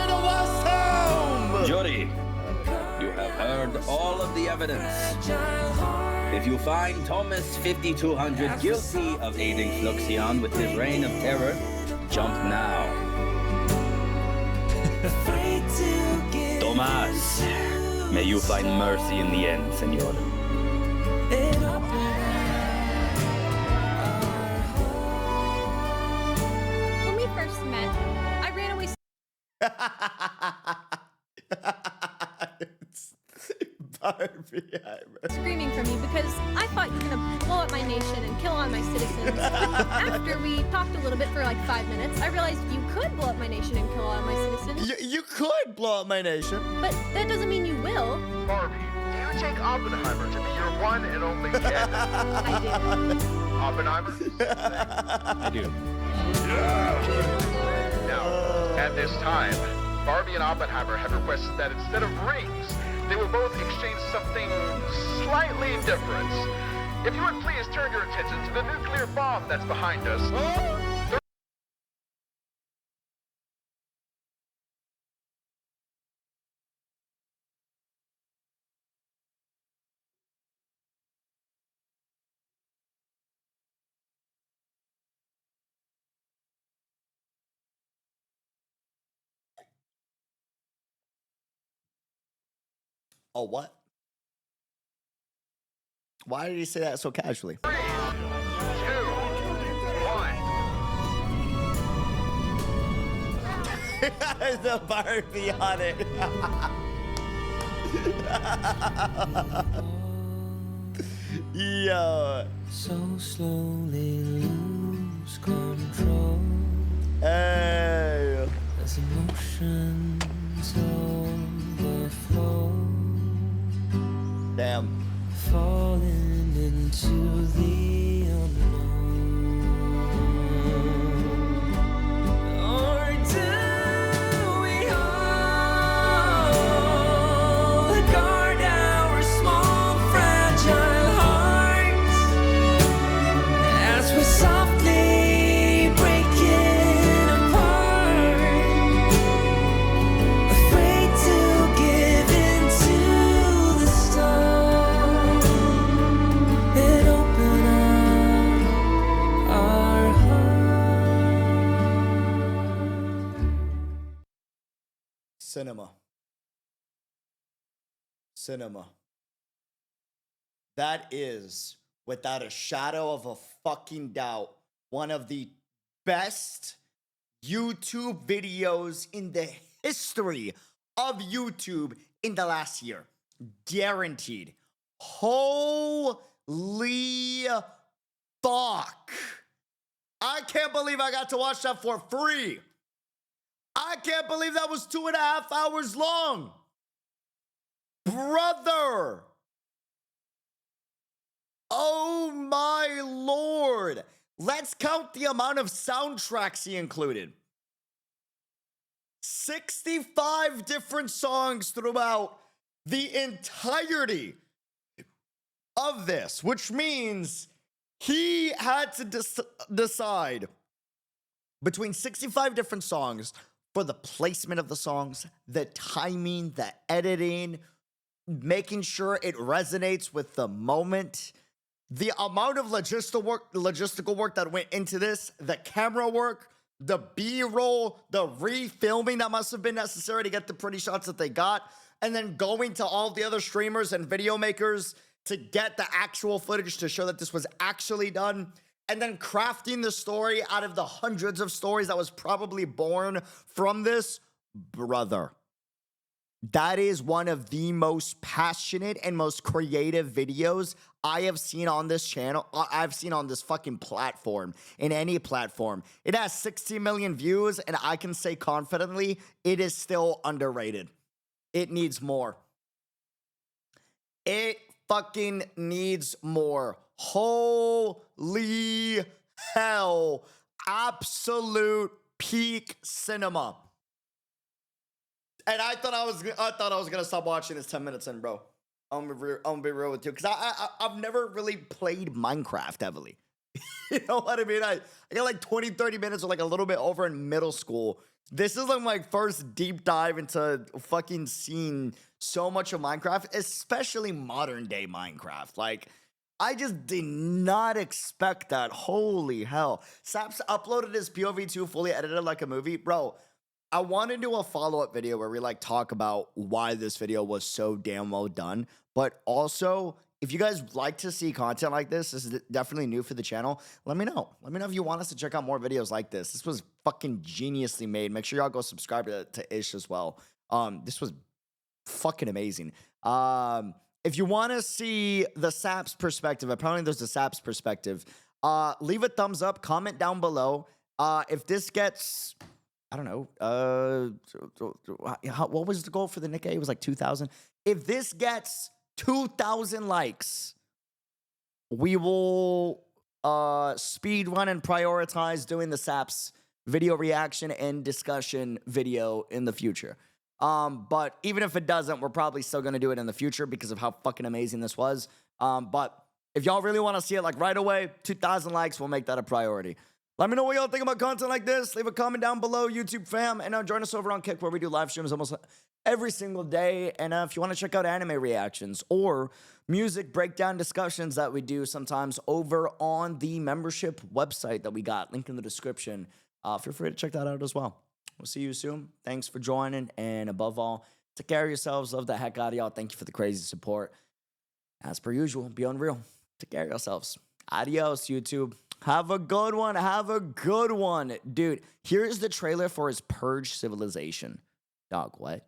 to Westhelm! Jury, you have heard all of the evidence. If you find Thomas 5200 guilty of aiding Fluxion with his reign of terror, jump now. Thomas, may you find mercy in the end, senor. When we first met, I ran away. screaming for me because I thought you were gonna blow up my nation and kill all my citizens. After we talked a little bit for like 5 minutes, I realized you could blow up my nation and kill all my citizens. You could blow up my nation. But that doesn't mean you will. Barbie, do you take Oppenheimer to be your one and only candidate? I do. Oppenheimer? I do. Now, at this time, Barbie and Oppenheimer have requested that instead of rings, they will both exchange something slightly different. If you would please turn your attention to the nuclear bomb that's behind us. Oh, what? Why did he say that so casually? 3, 2, 1. The Barbie on it. Yo. So slowly lose control. Hey. As emotions overflow. Damn. Falling into the unknown. Or do we all guard our small fragile hearts as we softly break it apart, afraid to give in to the storm and open up our Cinema. Cinema. That is, without a shadow of a fucking doubt, one of the best YouTube videos in the history of YouTube in the last year. Guaranteed. Holy fuck. I can't believe I got to watch that for free. I can't believe that was 2.5 hours long. Brother. Oh my lord. Let's count the amount of soundtracks he included. 65 different songs throughout the entirety of this, which means he had to decide between 65 different songs for the placement of the songs, the timing, the editing, making sure it resonates with the moment. The amount of logistical work that went into this, the camera work, the B-roll, the refilming that must have been necessary to get the pretty shots that they got, and then going to all the other streamers and video makers to get the actual footage to show that this was actually done, and then crafting the story out of the hundreds of stories that was probably born from this. Brother, that is one of the most passionate and most creative videos I have seen on this channel. I've seen on this fucking platform, in any platform. It has 60 million views, and I can say confidently, it is still underrated. It needs more. It fucking needs more. Holy hell. Absolute peak cinema. And I thought I was gonna stop watching this 10 minutes in, bro. I'm gonna be real with you, because I've never really played Minecraft heavily. You know what I mean? I got like 20, 30 minutes or like a little bit over in middle school. This is like my first deep dive into fucking seeing so much of Minecraft, especially modern day Minecraft. Like, I just did not expect that. Holy hell. Saps uploaded his POV2 fully edited like a movie. Bro, I want to do a follow-up video where we like talk about why this video was so damn well done. But also, if you guys like to see content like this is definitely new for the channel, let me know. Let me know if you want us to check out more videos like this. This was fucking geniusly made. Make sure y'all go subscribe to Ish as well. This was fucking amazing. if you want to see the Saps perspective, apparently there's a Saps perspective, leave a thumbs up, comment down below. If this gets, I don't know, what was the goal for the Nikkei? It was like 2,000. If this gets 2,000 likes, we will speed run and prioritize doing the Saps video reaction and discussion video in the future. But even if it doesn't, we're probably still going to do it in the future because of how fucking amazing this was. But if y'all really want to see it like right away, 2,000 likes, we'll make that a priority. Let me know what y'all think about content like this. Leave a comment down below, YouTube fam. And join us over on Kick, where we do live streams almost every single day. And if you want to check out anime reactions or music breakdown discussions that we do sometimes over on the membership website that we got, link in the description, feel free to check that out as well. We'll see you soon. Thanks for joining. And above all, take care of yourselves. Love the heck out of y'all. Thank you for the crazy support. As per usual, be unreal. Take care of yourselves. Adios, YouTube. Have a good one. Have a good one. Dude, here's the trailer for his Purge Civilization. Dog, what?